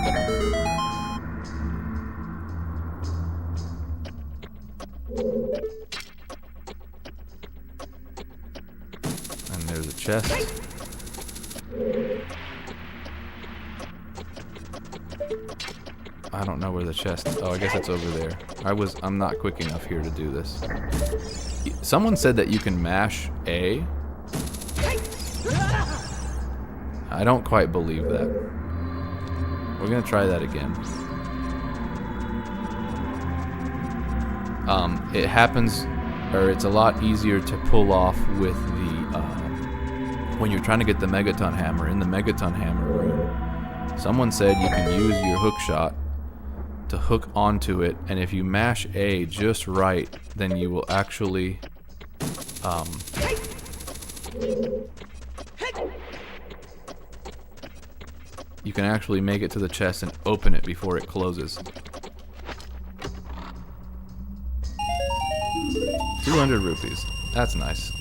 And there's a chest. I don't know where the chest. Oh, I guess it's over there. I'm not quick enough here to do this. Someone said that you can mash A. I don't quite believe that. We're gonna try that again. It happens, or it's a lot easier to pull off with the when you're trying to get the Megaton Hammer in the Megaton Hammer room. Someone said you can use your hook shot to hook onto it, and if you mash A just right, then you will actually you can actually make it to the chest and open it before it closes. 200 rupees. That's nice.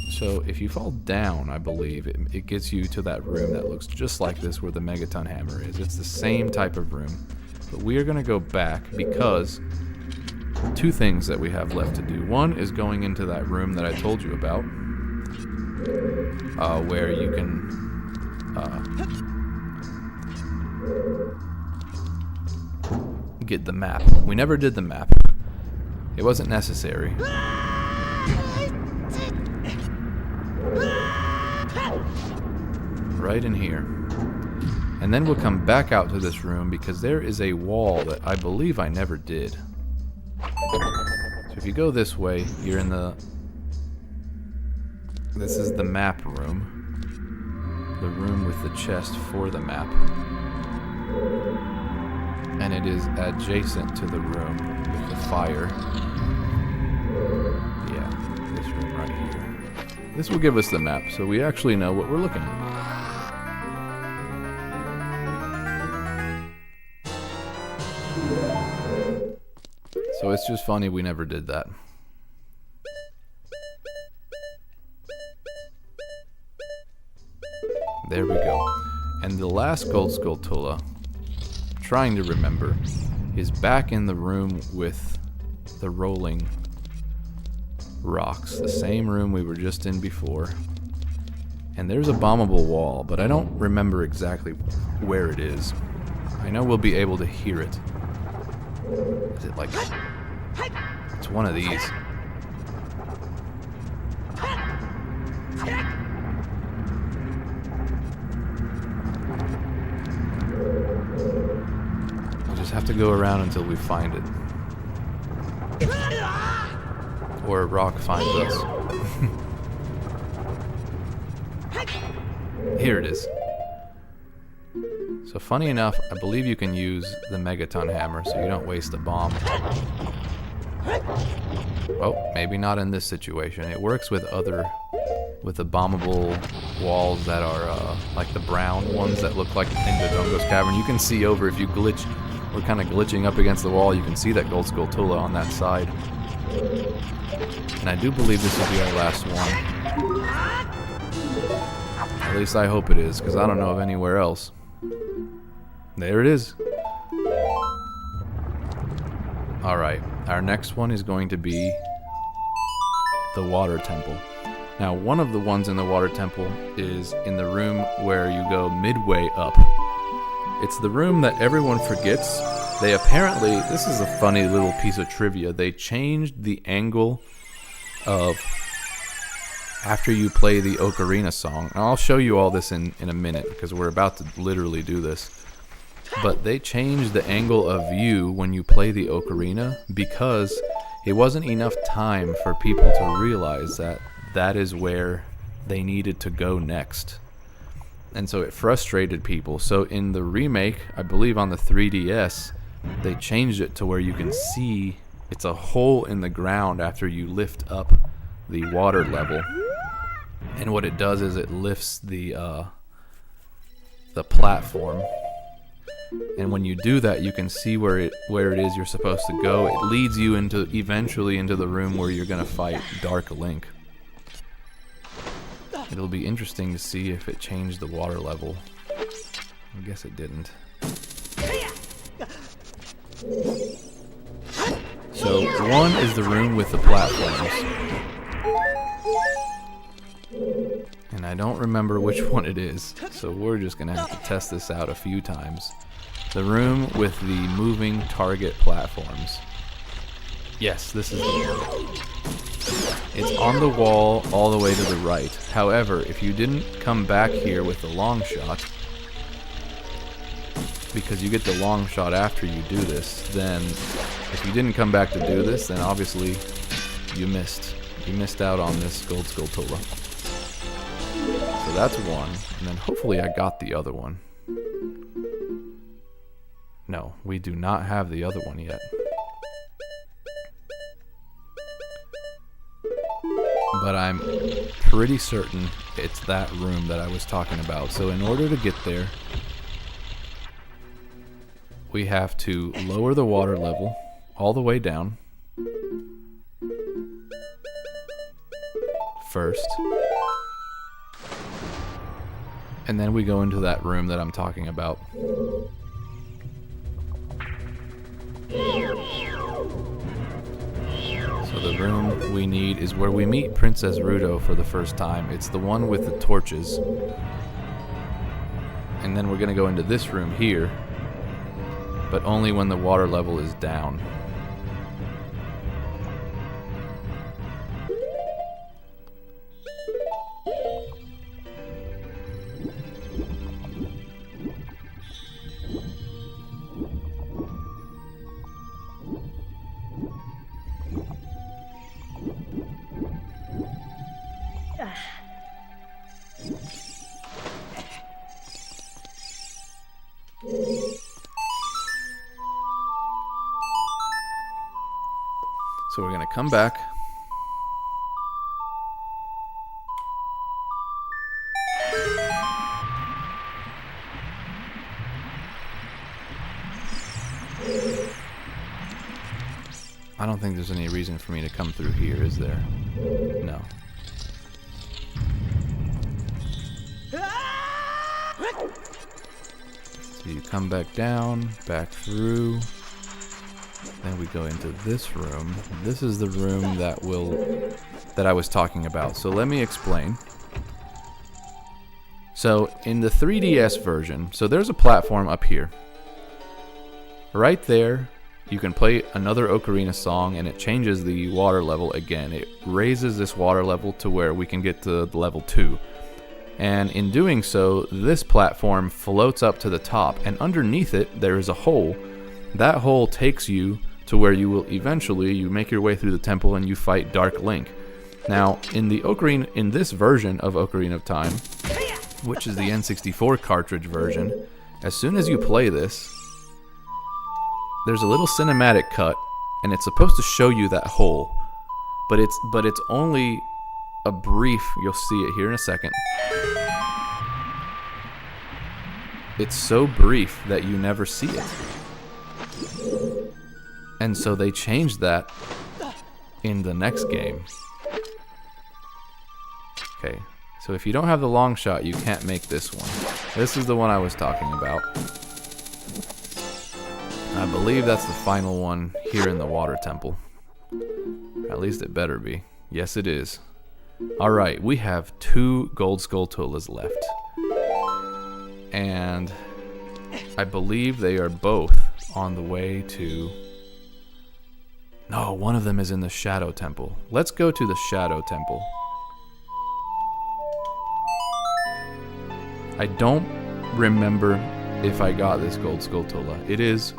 So if you fall down, I believe, it gets you to that room that looks just like this where the Megaton Hammer is. It's the same type of room. But we are going to go back because two things that we have left to do. One is going into that room that I told you about, where you can get the map. We never did the map. It wasn't necessary. Right in here. And then we'll come back out to this room because there is a wall that I believe I never did. So if you go this way, you're in the... This is the map room. The room with the chest for the map. And it is adjacent to the room with the fire. Yeah, this room right here. This will give us the map, so we actually know what we're looking at. So it's just funny we never did that. There we go. And the last gold Skulltula, trying to remember, is back in the room with the rolling rocks. The same room we were just in before. And there's a bombable wall, but I don't remember exactly where it is. I know we'll be able to hear it. Is it like... It's one of these. We'll just have to go around until we find it. Or a rock finds us. Here it is. So funny enough, I believe you can use the Megaton Hammer so you don't waste a bomb. Oh, maybe not in this situation. It works with the bombable walls that are like the brown ones that look like in the Dongo's Cavern. You can see over if you glitch. We're kind of glitching up against the wall. You can see that gold Skulltula on that side. And I do believe this will be our last one. At least I hope it is, because I don't know of anywhere else. There it is. Alright, our next one is going to be the Water Temple. Now, one of the ones in the Water Temple is in the room where you go midway up. It's the room that everyone forgets. They apparently, this is a funny little piece of trivia, they changed the angle of after you play the Ocarina song. And I'll show you all this in a minute because we're about to literally do this. But they changed the angle of view when you play the Ocarina because it wasn't enough time for people to realize that that is where they needed to go next. And so it frustrated people. So in the remake, I believe on the 3DS, they changed it to where you can see it's a hole in the ground after you lift up the water level. And what it does is it lifts the platform. And when you do that, you can see where it is you're supposed to go. It leads you eventually into the room where you're gonna fight Dark Link. It'll be interesting to see if it changed the water level. I guess it didn't. So one is the room with the platforms. And I don't remember which one it is, so we're just gonna have to test this out a few times. The room with the moving target platforms. Yes, this is the one. It's on the wall all the way to the right. However, if you didn't come back here with the long shot, because you get the long shot after you do this, then if you didn't come back to do this, then obviously you missed. You missed out on this gold Skulltula. So that's one, and then hopefully I got the other one. No, we do not have the other one yet. But I'm pretty certain it's that room that I was talking about. So in order to get there, we have to lower the water level all the way down first. And then we go into that room that I'm talking about. So the room we need is where we meet Princess Ruto for the first time. It's the one with the torches. And then we're going to go into this room here, but only when the water level is down. So we're going to come back. I don't think there's any reason for me to come through here, is there? No. So you come back down, back through. Then we go into this room. This is the room that I was talking about. So let me explain. So in the 3DS version, so there's a platform up here. Right there, you can play another Ocarina song and it changes the water level again. It raises this water level to where we can get to level 2. And in doing so, this platform floats up to the top, and underneath it there is a hole. That hole takes you to where you will eventually, you make your way through the temple and you fight Dark Link. Now, in this version of Ocarina of Time, which is the N64 cartridge version, as soon as you play this, there's a little cinematic cut, and it's supposed to show you that hole, but it's only a brief. You'll see it here in a second. It's so brief that you never see it. And so they changed that in the next game. Okay, so if you don't have the long shot, you can't make this one. This is the one I was talking about. I believe that's the final one here in the water temple. At least it better be. Yes, it is. Alright, we have 2 gold Skulltulas left. And I believe they are both on the way to... No, one of them is in the Shadow Temple. Let's go to the Shadow Temple. I don't remember if I got this gold Skulltula. It is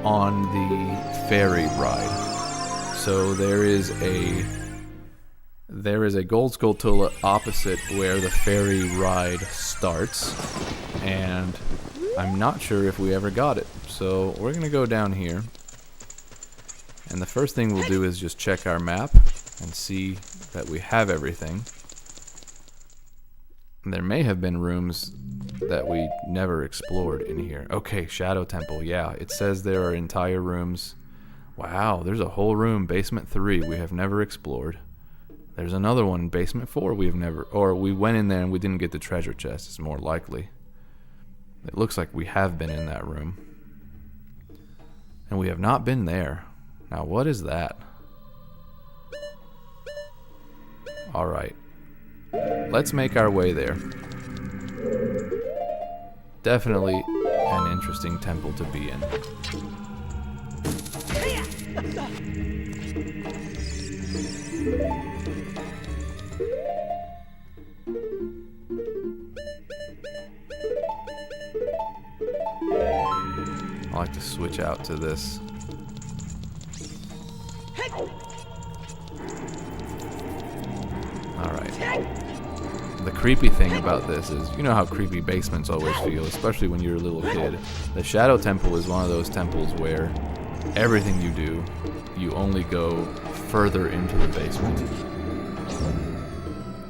on the ferry ride. So there is There is a gold Skulltula opposite where the ferry ride starts, and I'm not sure if we ever got it. So we're going to go down here, and the first thing we'll do is just check our map and see that we have everything. There may have been rooms that we never explored in here. Okay, Shadow Temple, yeah. It says there are entire rooms. Wow, there's a whole room, basement 3, we have never explored. There's another one, basement 4, we have never, or we went in there and we didn't get the treasure chest, it's more likely. It looks like we have been in that room. And we have not been there. Now what is that? Alright. Let's make our way there. Definitely an interesting temple to be in. I like to switch out to this. Alright. The creepy thing about this is, you know how creepy basements always feel, especially when you're a little kid. The Shadow Temple is one of those temples where everything you do, you only go further into the basement.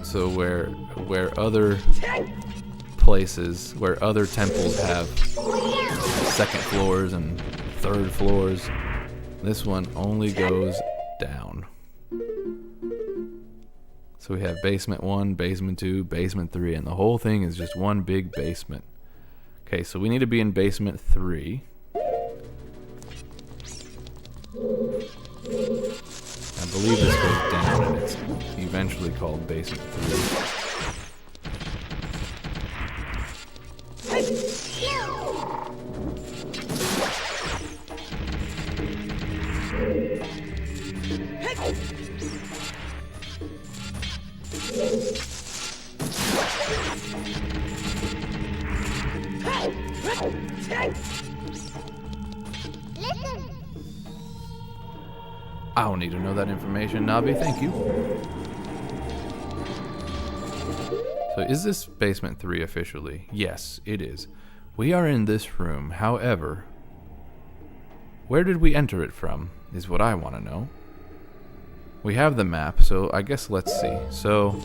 So where other places, where other temples have second floors and third floors, this one only goes down. So we have basement 1, basement 2, basement 3, and the whole thing is just one big basement. Okay, so we need to be in basement 3. I believe this goes down and it's eventually called basement 3. I don't need to know that information, Nabi, thank you. So is this basement 3 officially? Yes, it is. We are in this room, however, where did we enter it from, is what I want to know. We have the map, so I guess let's see. So,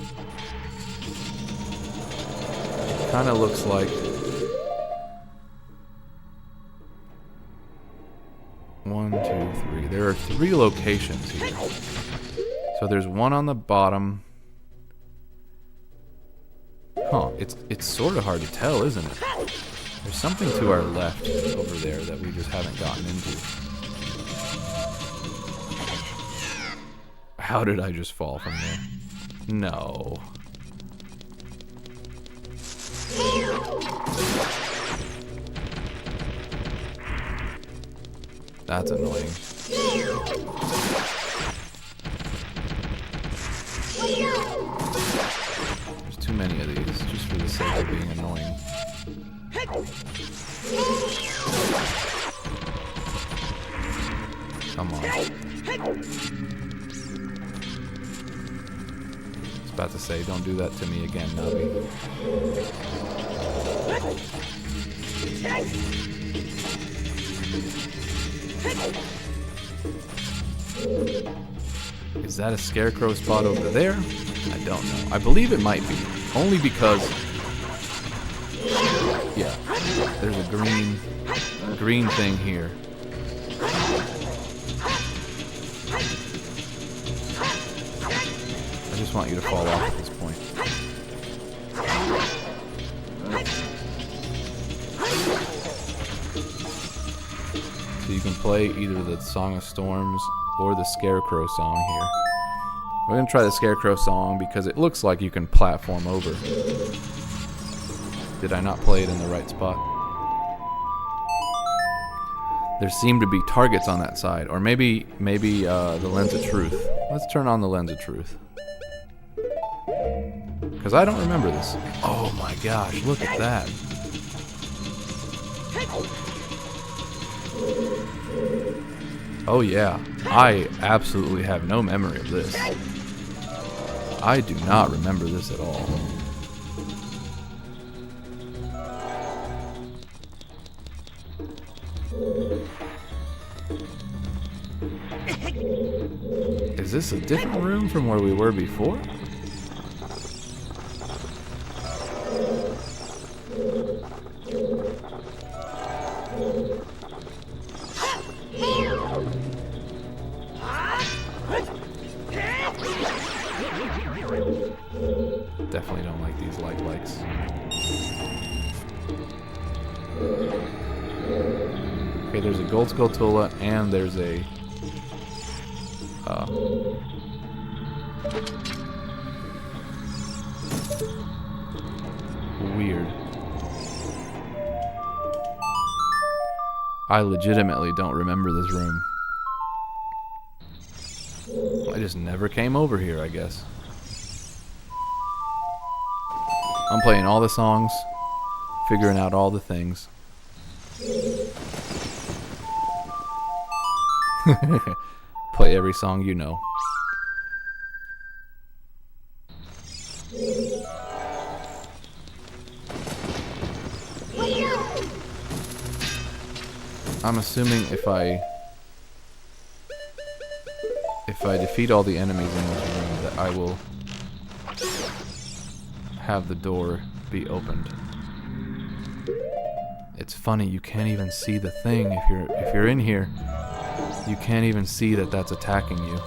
it kind of looks like 1, 2, 3. There are 3 locations here. So there's one on the bottom. Huh, it's sort of hard to tell, isn't it? There's something to our left over there that we just haven't gotten into. How did I just fall from there? No. That's annoying. There's too many of these, just for the sake of being annoying. Come on. I was about to say, don't do that to me again, Nabi. Is that a scarecrow spot over there? I don't know. I believe it might be. Only because... yeah. There's a green thing here. I just want you to fall off at this point. So you can play either the Song of Storms or the Scarecrow song here. We're going to try the Scarecrow song because it looks like you can platform over. Did I not play it in the right spot? There seem to be targets on that side. Or maybe the Lens of Truth. Let's turn on the Lens of Truth. Because I don't remember this. Oh my gosh, look at that. Oh yeah, I absolutely have no memory of this. I do not remember this at all. Is this a different room from where we were before? Definitely don't like these likes. Okay, there's a gold Skulltula and there's a weird. I legitimately don't remember this room. I just never came over here, I guess. I'm playing all the songs, figuring out all the things. Play every song you know. I'm assuming if I defeat all the enemies in this room, that I will have the door be opened. It's funny, you can't even see the thing if you're in here. You can't even see that that's attacking you.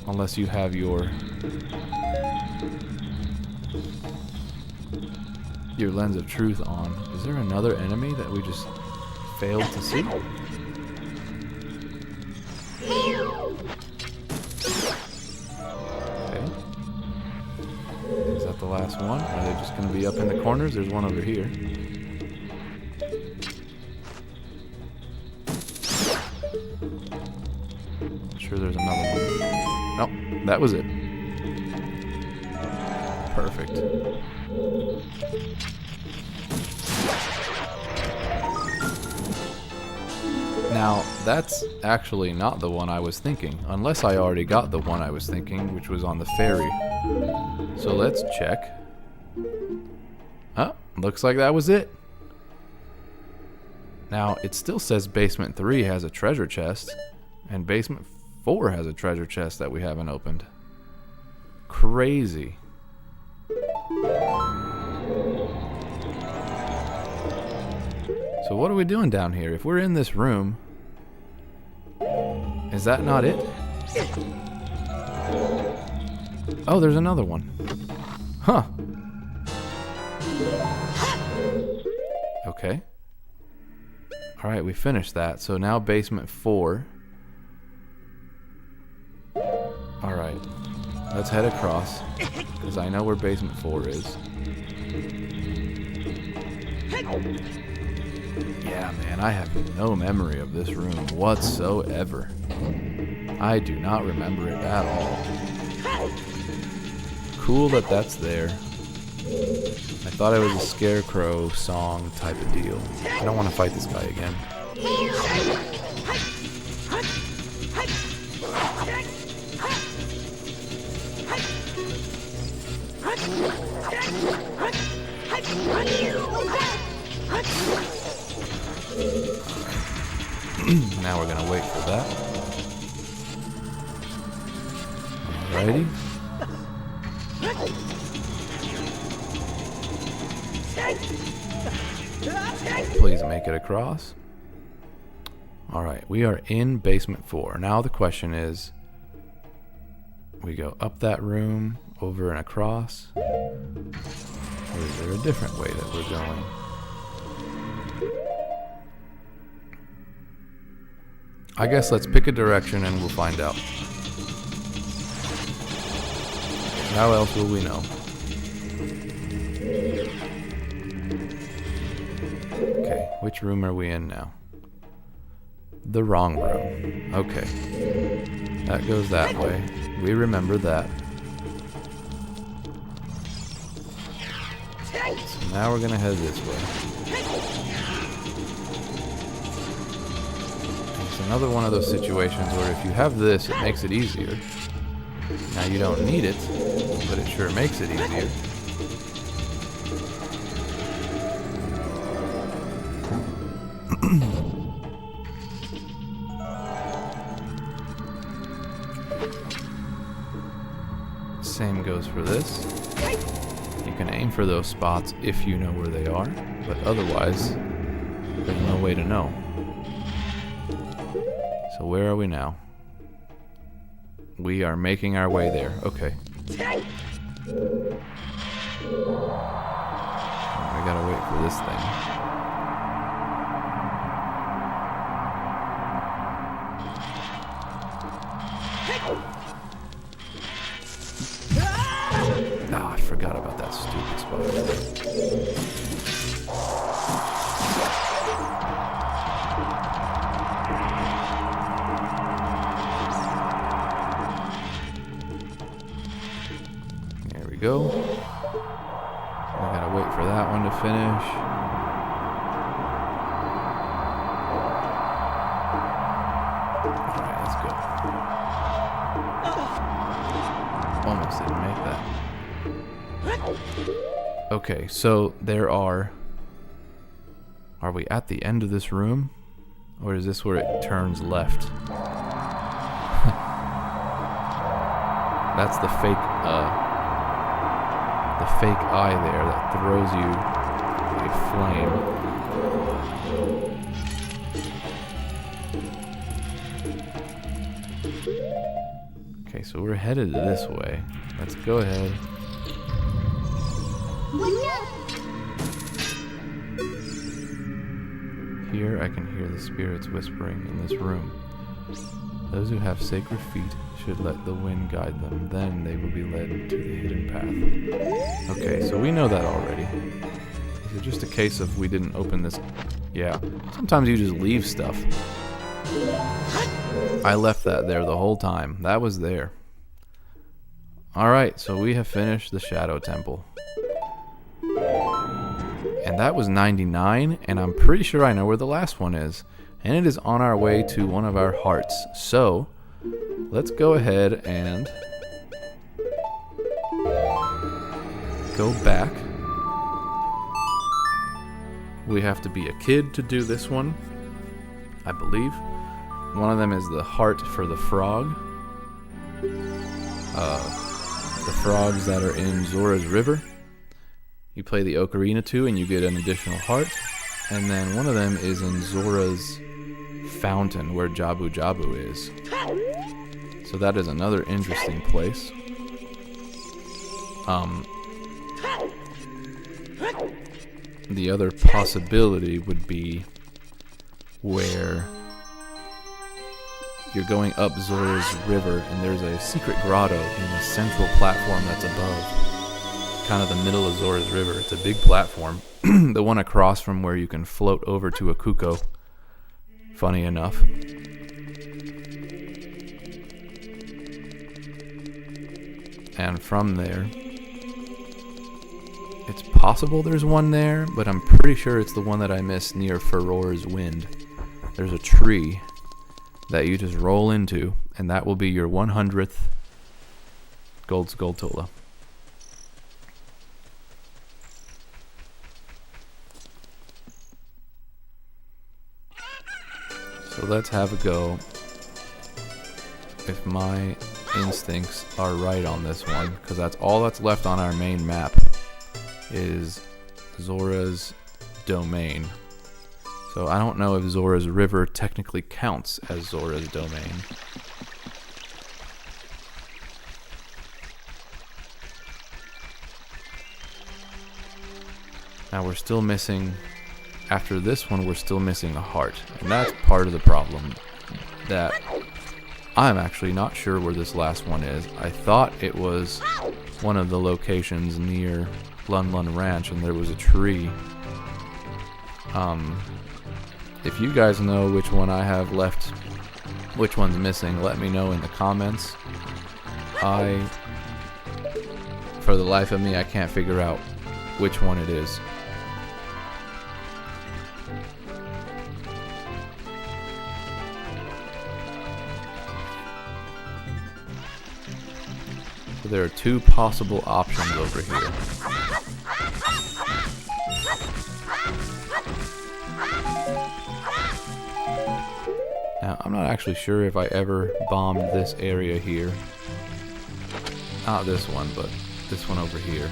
Unless you have your lens of truth on. Is there another enemy that we just failed to see? Okay. Is that the last one? Are they just going to be up in the corners? There's one over here. Sure there's another one. Nope, that was it. Perfect. Now, that's actually not the one I was thinking, unless I already got the one I was thinking, which was on the ferry. So let's check. Oh, looks like that was it. Now, it still says basement 3 has a treasure chest, and basement 4 has a treasure chest that we haven't opened. Crazy. So what are we doing down here? If we're in this room, is that not it? Oh, there's another one. Huh. Okay. Alright, we finished that. So now basement 4. Alright. Let's head across, because I know where basement 4 is. Yeah, man, I have no memory of this room whatsoever. I do not remember it at all. Cool that that's there. I thought it was a Scarecrow song type of deal. I don't want to fight this guy again. Now we're gonna wait for that. Alrighty. Please make it across. Alright, we are in basement 4. Now the question is, we go up that room, over and across, or is there a different way that we're going? I guess let's pick a direction and we'll find out. How else will we know? Okay, which room are we in now? The wrong room. Okay. That goes that way. We remember that. So now we're gonna head this way. It's another one of those situations where if you have this, it makes it easier. Now you don't need it, but it sure makes it easier. Same goes for this. You can aim for those spots if you know where they are, but otherwise, there's no way to know. So where are we now? We are making our way there. Okay. I gotta wait for this thing. Ah, I forgot about that stupid spot. There we go. I gotta wait for that one to finish. Alright, let's go. Almost didn't make that. Okay, so there are we at the end of this room? Or is this where it turns left? That's the fake eye there that throws you a flame. Okay, so we're headed this way. Let's go ahead. Here I can hear the spirits whispering in this room. Those who have sacred feet should let the wind guide them, then they will be led to the hidden path. Okay, so we know that already. Is it just a case of we didn't open this? Yeah, sometimes you just leave stuff. I left that there the whole time. That was there. Alright, so we have finished the Shadow Temple. And that was 99, and I'm pretty sure I know where the last one is. And it is on our way to one of our hearts. So, let's go ahead and go back. We have to be a kid to do this one, I believe. One of them is the heart for the frog. The frogs that are in Zora's River. You play the ocarina to and you get an additional heart. And then one of them is in Zora's fountain where Jabu Jabu is. So that is another interesting place. The other possibility would be where you're going up Zora's River and there's a secret grotto in the central platform that's above, kind of the middle of Zora's River. It's a big platform, the one across from where you can float over to Akuko. Funny enough. And from there, it's possible there's one there, but I'm pretty sure it's the one that I missed near Furor's Wind. There's a tree that you just roll into, and that will be your 100th gold Skulltula. So let's have a go if my instincts are right on this one, because that's all that's left on our main map is Zora's domain. So I don't know if Zora's River technically counts as Zora's domain. Now we're still missing, after this one we're still missing a heart, and that's part of the problem, that I'm actually not sure where this last one is. I thought it was one of the locations near Lun Lun Ranch and there was a tree. If you guys know which one I have left, which one's missing, let me know in the comments. For the life of me, I can't figure out which one it is. there are two possible options over here. Now, I'm not actually sure if I ever bombed this area here. Not this one, but this one over here.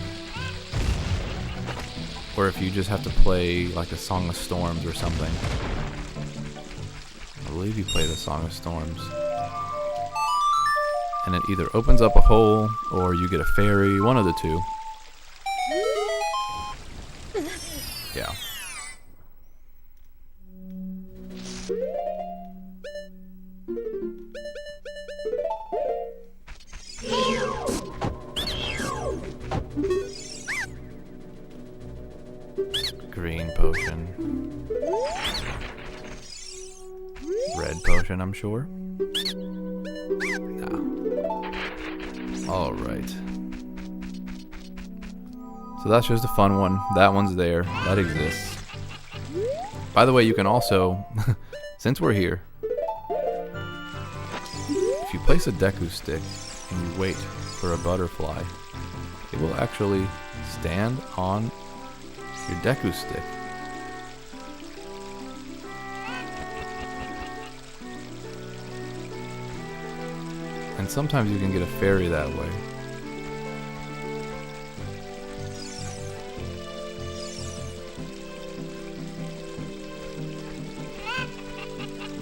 Or if you just have to play like a Song of Storms or something. I believe you play the Song of Storms. And it either opens up a hole or you get a fairy, one of the two. Yeah. Green potion. Red potion, I'm sure. Nah. Alright. So that's just a fun one. That one's there. That exists. By the way, you can also, since we're here, if you place a Deku stick and you wait for a butterfly, it will actually stand on your Deku stick. And sometimes you can get a fairy that way.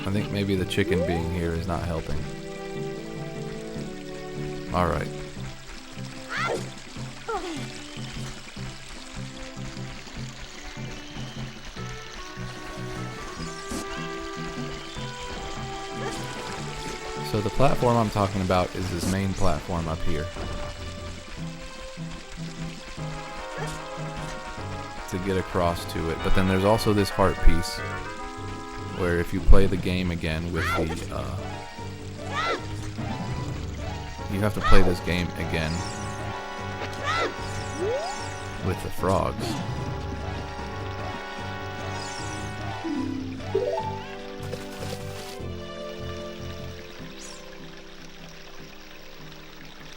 I think maybe the chicken being here is not helping. Alright. So the platform I'm talking about is this main platform up here. To get across to it. But then there's also this heart piece where if you play the game again with the you have to play this game again with the frogs.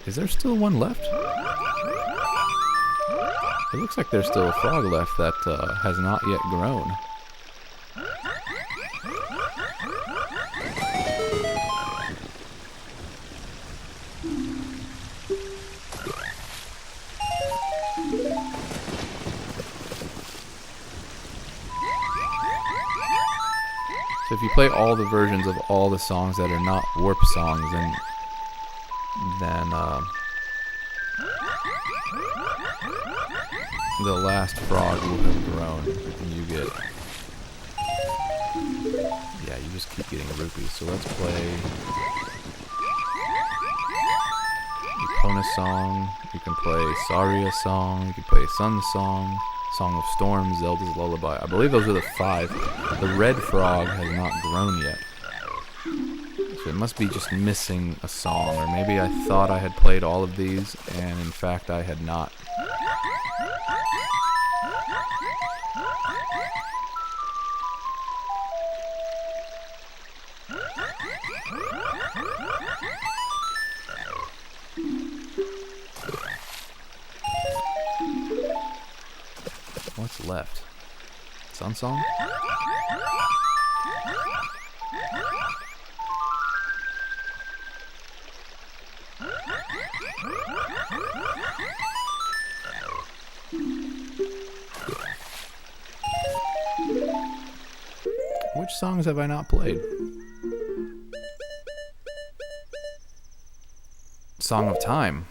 Is there still one left? It looks like there's still a frog left that has not yet grown. So if you play all the versions of all the songs that are not warp songs, then the last frog will have grown, and you get, yeah, you just keep getting rupees. So let's play Epona's song, you can play Saria's song, you can play Sun's song, Song of Storms, Zelda's Lullaby. I believe those are the 5. The red frog has not grown yet. So it must be just missing a song, or maybe I thought I had played all of these, and in fact I had not. What's left? Sun Song? Which songs have I not played? Song of Time.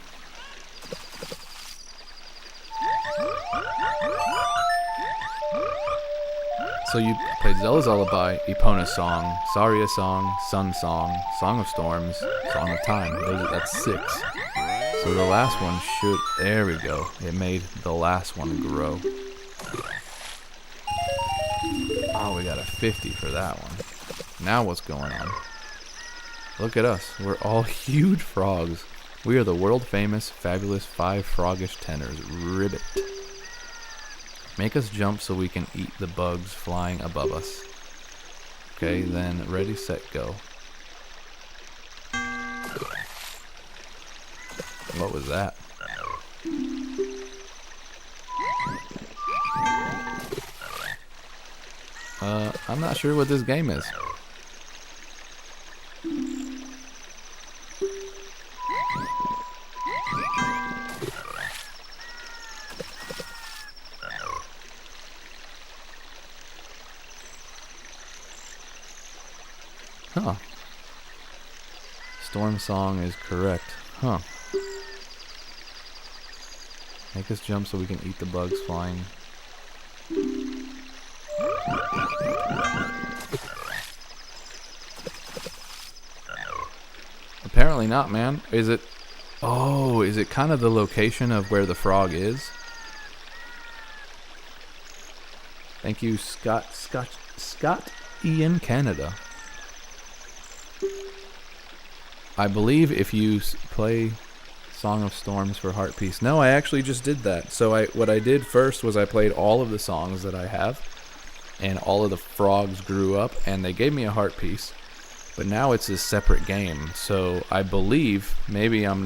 So you played Zelda's Lullaby, Epona's song, Saria's song, Sun's song, Song of Storms, Song of Time. That's 6. So the last one should... There we go. It made the last one grow. Oh, we got a 50 for that one. Now what's going on? Look at us. We're all huge frogs. We are the world famous, fabulous 5 froggish tenors. Ribbit. Make us jump so we can eat the bugs flying above us. Okay, then ready, set, go. What was that? I'm not sure what this game is. Huh. Storm song is correct. Huh. Make us jump so we can eat the bugs flying. Apparently not, man. Is it... Oh, is it kind of the location of where the frog is? Thank you, Scott Ian Canada. I believe if you play Song of Storms for Heart Piece. No, I actually just did that. So what I did first was I played all of the songs that I have, and all of the frogs grew up, and they gave me a heart piece. But now it's a separate game. So I believe, maybe I'm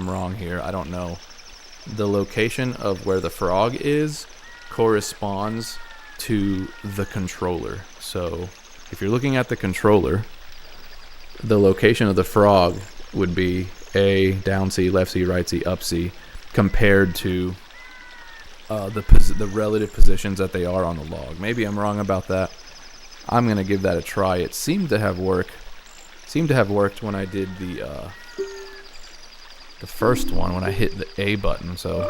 wrong here, I don't know. The location of where the frog is corresponds to the controller. So if you're looking at the controller, the location of the frog would be A, down C, left C, right C, up C, compared to the relative positions that they are on the log. Maybe I'm wrong about that. I'm gonna give that a try. It seemed to have worked when I did the first one, when I hit the A button. So,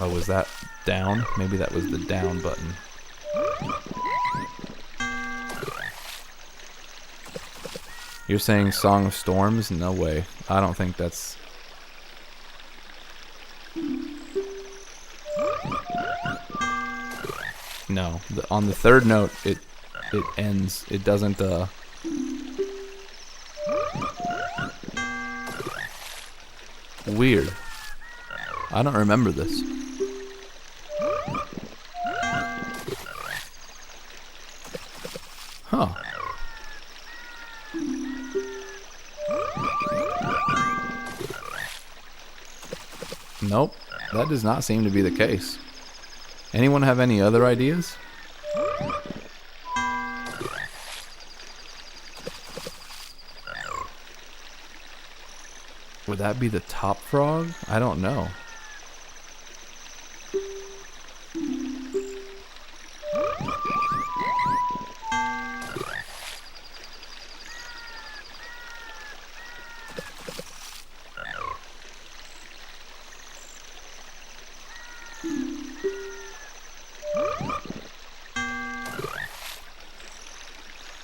oh, was that down? Maybe that was the down button. You're saying Song of Storms? No way. I don't think that's... No. On the third note, it ends. It doesn't, Weird. I don't remember this. Huh. Nope, that does not seem to be the case. Anyone have any other ideas? Would that be the top frog? I don't know.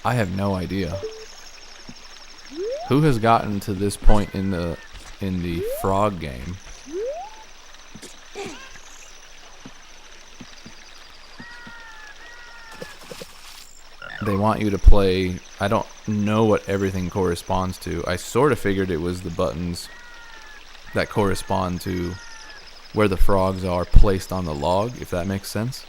I have no idea. Who has gotten to this point in the frog game? They want you to play. I don't know what everything corresponds to. I sort of figured it was the buttons that correspond to where the frogs are placed on the log, if that makes sense.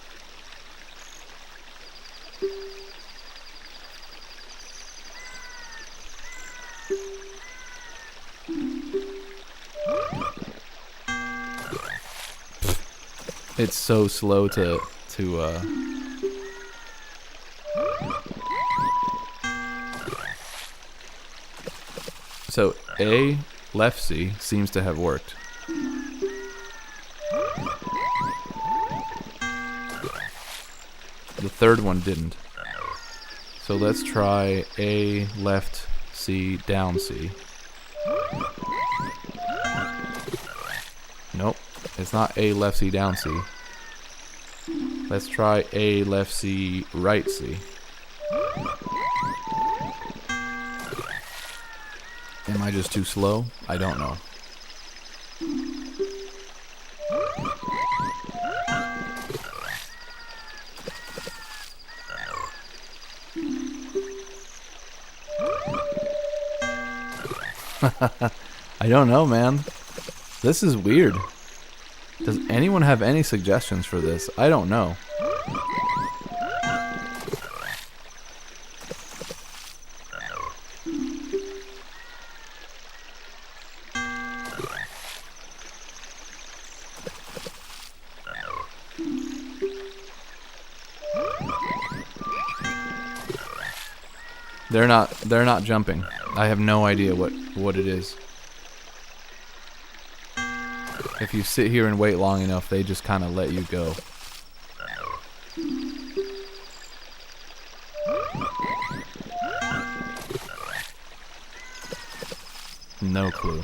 It's so slow to So A, left C seems to have worked. The third one didn't. So let's try A, left C, down C. Nope. It's not A, left C, down C. Let's try A, left C, right C. Am I just too slow? I don't know. I don't know, man. This is weird. Does anyone have any suggestions for this? I don't know. They're not jumping. I have no idea what it is. If you sit here and wait long enough, they just kind of let you go. No clue.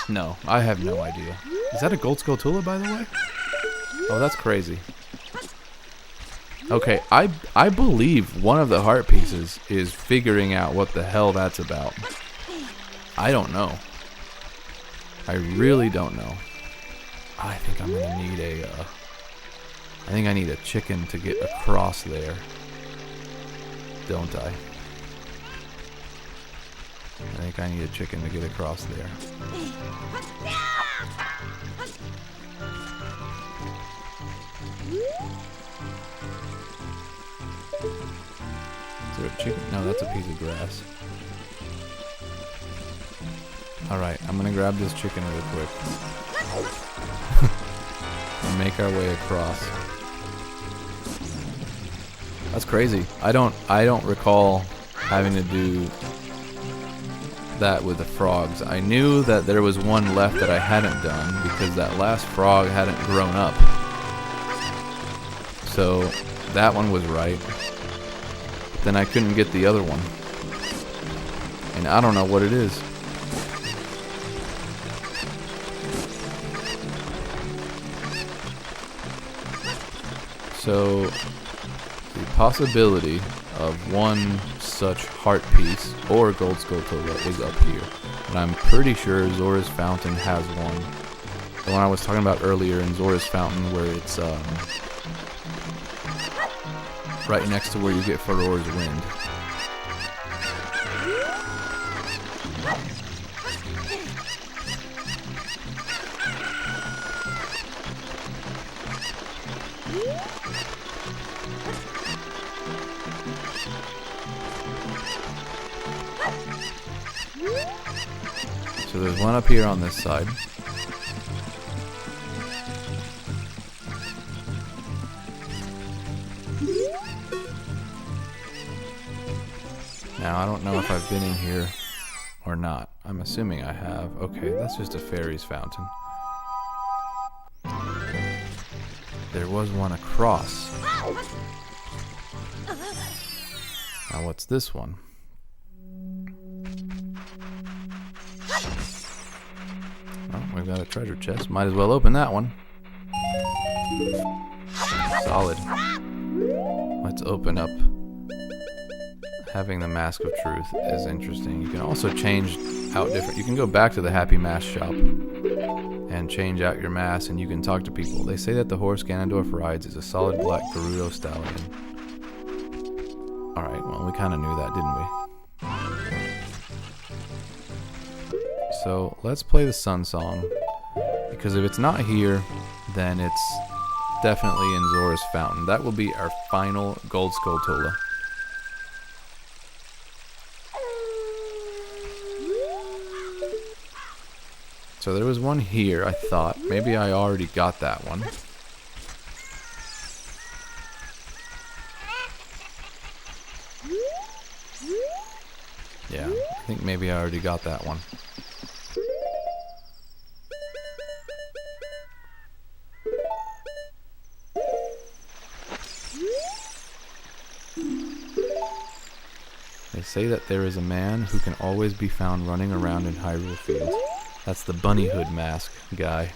No, I have no idea. Is that a gold Skulltula, by the way? Oh, that's crazy. Okay, I believe one of the heart pieces is figuring out what the hell that's about. I don't know. I really don't know. I think I'm gonna need I think I need a chicken to get across there. Don't I? I think I need a chicken to get across there. Is there a chicken? No, that's a piece of grass. Alright, I'm gonna grab this chicken real quick. And make our way across. That's crazy. I don't recall having to do that with the frogs. I knew that there was one left that I hadn't done because that last frog hadn't grown up. So that one was right. But then I couldn't get the other one. And I don't know what it is. So the possibility of one such heart piece or gold Skulltula is up here. And I'm pretty sure Zora's Fountain has one. The one I was talking about earlier in Zora's Fountain, where it's right next to where you get Farore's Wind. So there's one up here on this side. Now I don't know if I've been in here or not. I'm assuming I have. Okay, that's just a fairy's fountain. There was one across. Now what's this one? Oh, we've got a treasure chest. Might as well open that one. Solid. Let's open up. Having the Mask of Truth is interesting. You can also change out different... You can go back to the Happy Mask shop and change out your mask, and you can talk to people. They say that the horse Ganondorf rides is a solid black Gerudo stallion. Alright, well, we kind of knew that, didn't we? So, let's play the Sun Song, because if it's not here, then it's definitely in Zora's Fountain. That will be our final gold Skulltula. So there was one here, I thought. Maybe I already got that one. Yeah, I think maybe I already got that one. They say that there is a man who can always be found running around in Hyrule Fields. That's the bunny hood mask guy.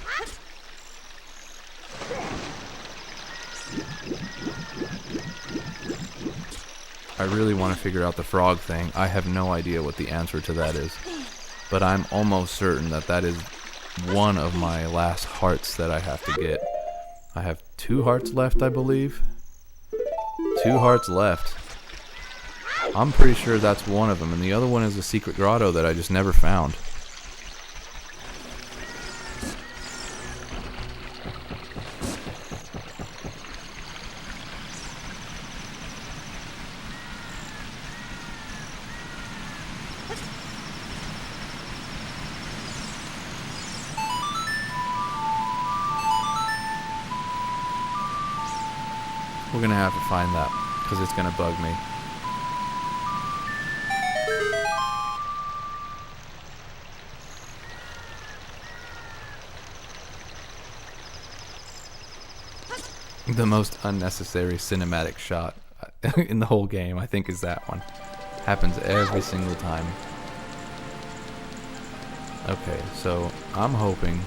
I really want to figure out the frog thing. I have no idea what the answer to that is. But I'm almost certain that that is one of my last hearts that I have to get. I have 2 hearts left, I believe. 2 hearts left. I'm pretty sure that's one of them. And the other one is a secret grotto that I just never found. We're gonna have to find that, because it's gonna bug me. The most unnecessary cinematic shot in the whole game, I think, is that one. Happens every single time. Okay, so I'm hoping,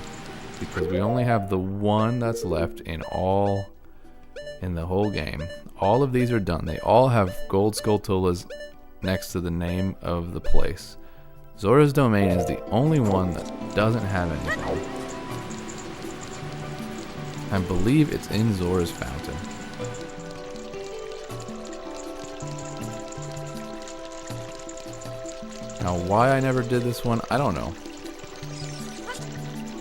because we only have the one that's left in the whole game. All of these are done. They all have gold Skulltulas next to the name of the place. Zora's Domain is the only one that doesn't have anything. I believe it's in Zora's Fountain. Now, why I never did this one, I don't know.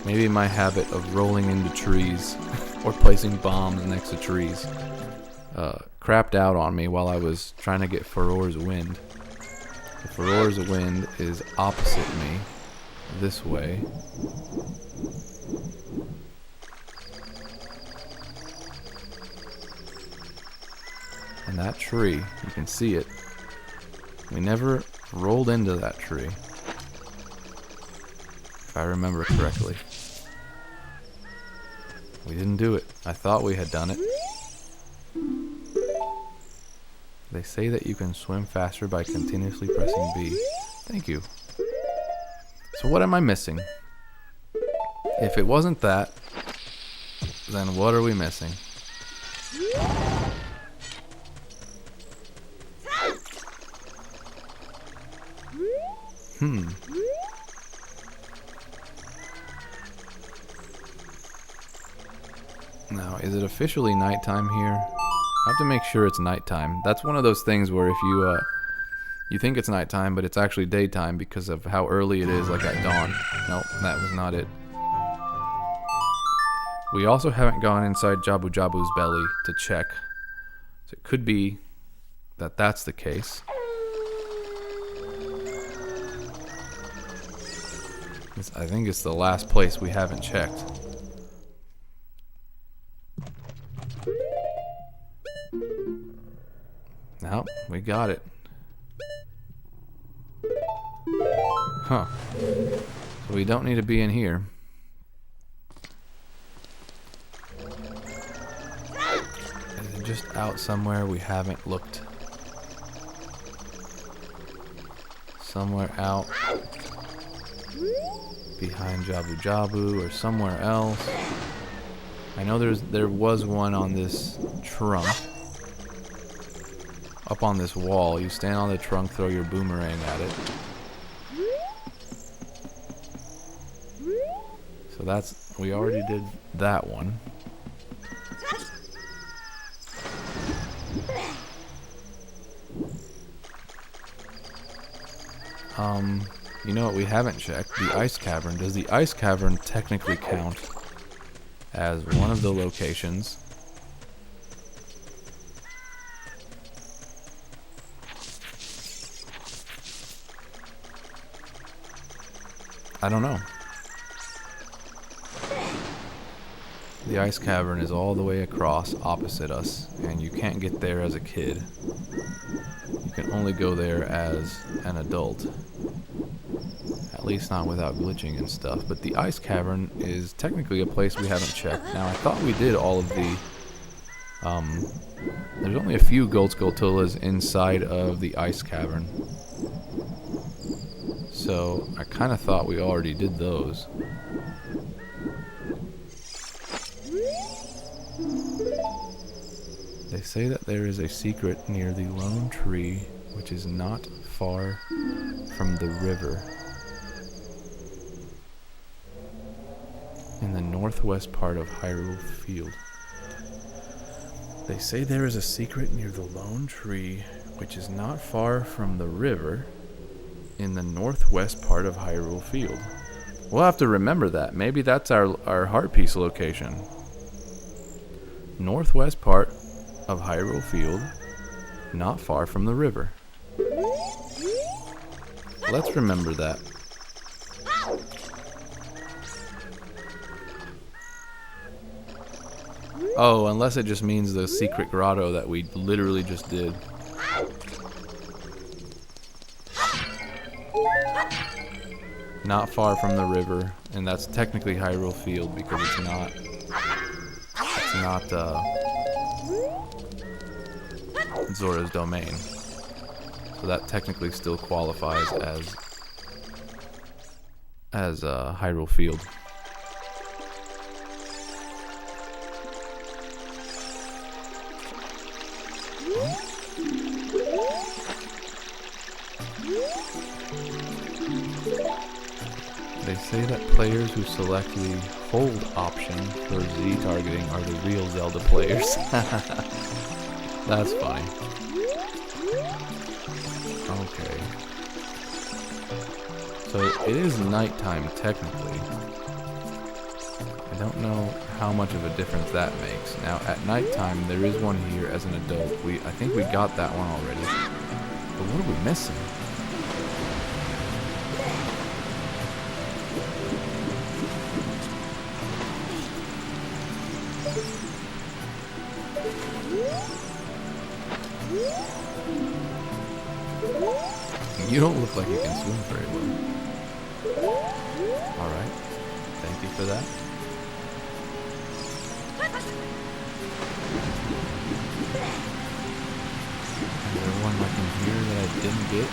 Maybe my habit of rolling into trees or placing bombs next to trees crapped out on me while I was trying to get Furor's Wind. The Furor's Wind is opposite me, this way. And that tree, you can see it. We never rolled into that tree, if I remember correctly. We didn't do it. I thought we had done it. They say that you can swim faster by continuously pressing B. Thank you. So what am I missing? If it wasn't that, then what are we missing? Now, is it officially nighttime here? I have to make sure it's nighttime. That's one of those things where if you think it's nighttime, but it's actually daytime because of how early it is, like at dawn. Nope, that was not it. We also haven't gone inside Jabu Jabu's belly to check. So it could be that that's the case. I think it's the last place we haven't checked. Nope, we got it. Huh. So we don't need to be in here. Is it just out somewhere we haven't looked? Somewhere out behind Jabu Jabu or somewhere else. I know there was one on this trunk. Up on this wall. You stand on the trunk, throw your boomerang at it. So we already did that one. You know what we haven't checked? The ice cavern. Does the ice cavern technically count as one of the locations? I don't know. The ice cavern is all the way across opposite us, and you can't get there as a kid. You can only go there as an adult. At least not without glitching and stuff. But the ice cavern is technically a place we haven't checked. Now, I thought we did all of the... there's only a few gold Skulltulas inside of the ice cavern. So, I kind of thought we already did those. They say that there is a secret near the lone tree, which is not far from the river. In the northwest part of Hyrule Field. They say there is a secret near the lone tree, which is not far from the river, in the northwest part of Hyrule Field. We'll have to remember that. Maybe that's our heart piece location. Northwest part of Hyrule Field, not far from the river. Let's remember that. Oh, unless it just means the secret grotto that we literally just did. Not far from the river, and that's technically Hyrule Field because it's not Zora's domain. So that technically still qualifies as Hyrule Field. They say that players who select the hold option for Z targeting are the real Zelda players. That's funny. Okay. So it is nighttime technically. I don't know how much of a difference that makes. Now at nighttime there is one here as an adult. I think we got that one already. But what are we missing? You don't look like you can swim very well. Alright. Thank you for that. Is there one like in here that I didn't get?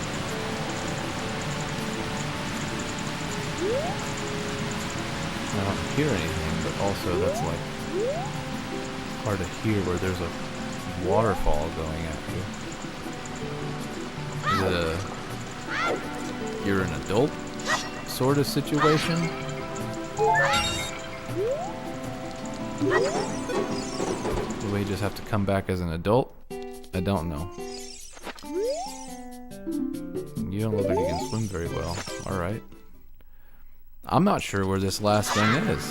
I don't hear anything, but also that's like hard to hear where there's a waterfall going at you. Is it a you're an adult sort of situation? Do we just have to come back as an adult? I don't know. You don't look like you can swim very well. Alright. I'm not sure where this last thing is.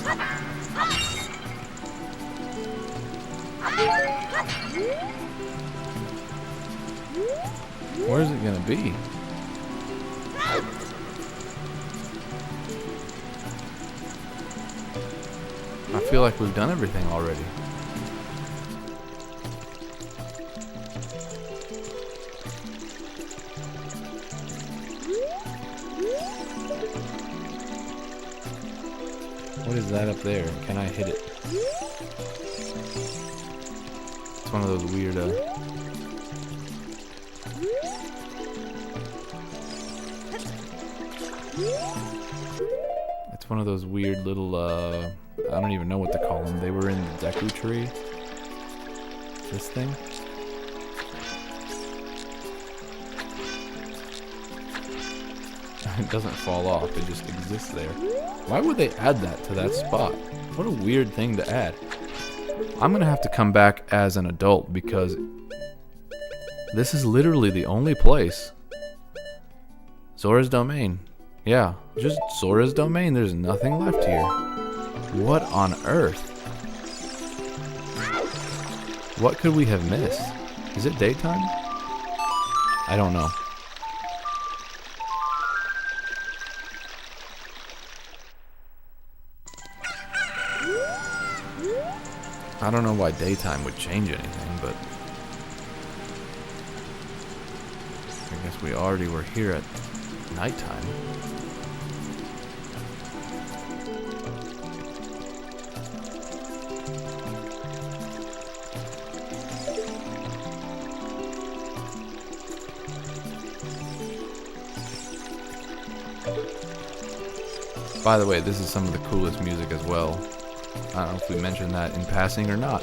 Where is it gonna be? I feel like we've done everything already. What is that up there? Can I hit it? It's one of those weird, it's one of those weird little, I don't even know what to call them. They were in the Deku tree. This thing? It doesn't fall off, it just exists there. Why would they add that to that spot? What a weird thing to add. I'm gonna have to come back as an adult because this is literally the only place. Zora's domain. Yeah, just Zora's domain. There's nothing left here. What on earth? What could we have missed? Is it daytime? I don't know. I don't know why daytime would change anything, but I guess we already were here at nighttime. By the way, this is some of the coolest music as well. I don't know if we mentioned that in passing or not.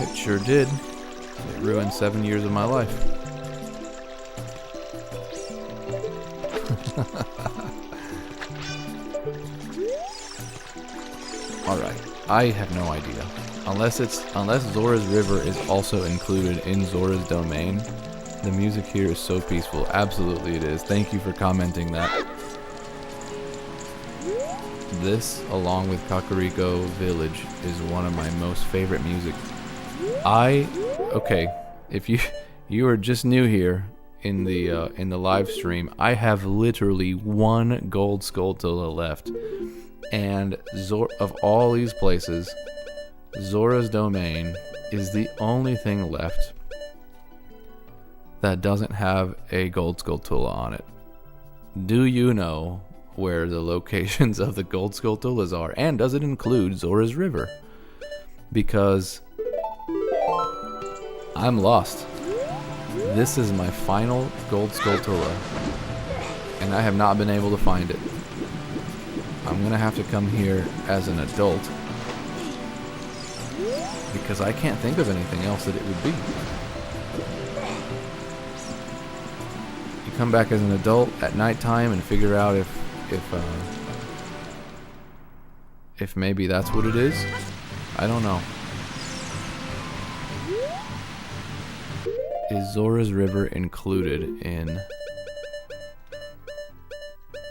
It sure did. It ruined 7 years of my life. Alright, I have no idea. Unless Zora's River is also included in Zora's domain. The music here is so peaceful. Absolutely it is. Thank you for commenting that. This, along with Kakariko Village, is one of my most favorite music. Okay, if you are just new here in the live stream, I have literally one gold Skulltula left. And of all these places, Zora's Domain is the only thing left that doesn't have a gold Skulltula on it. Do you know where the locations of the gold Skulltulas are? And does it include Zora's River? Because I'm lost. This is my final gold Skulltula, and I have not been able to find it. I'm gonna have to come here as an adult, because I can't think of anything else that it would be. You come back as an adult at nighttime and figure out if maybe that's what it is. I don't know. Is Zora's River included in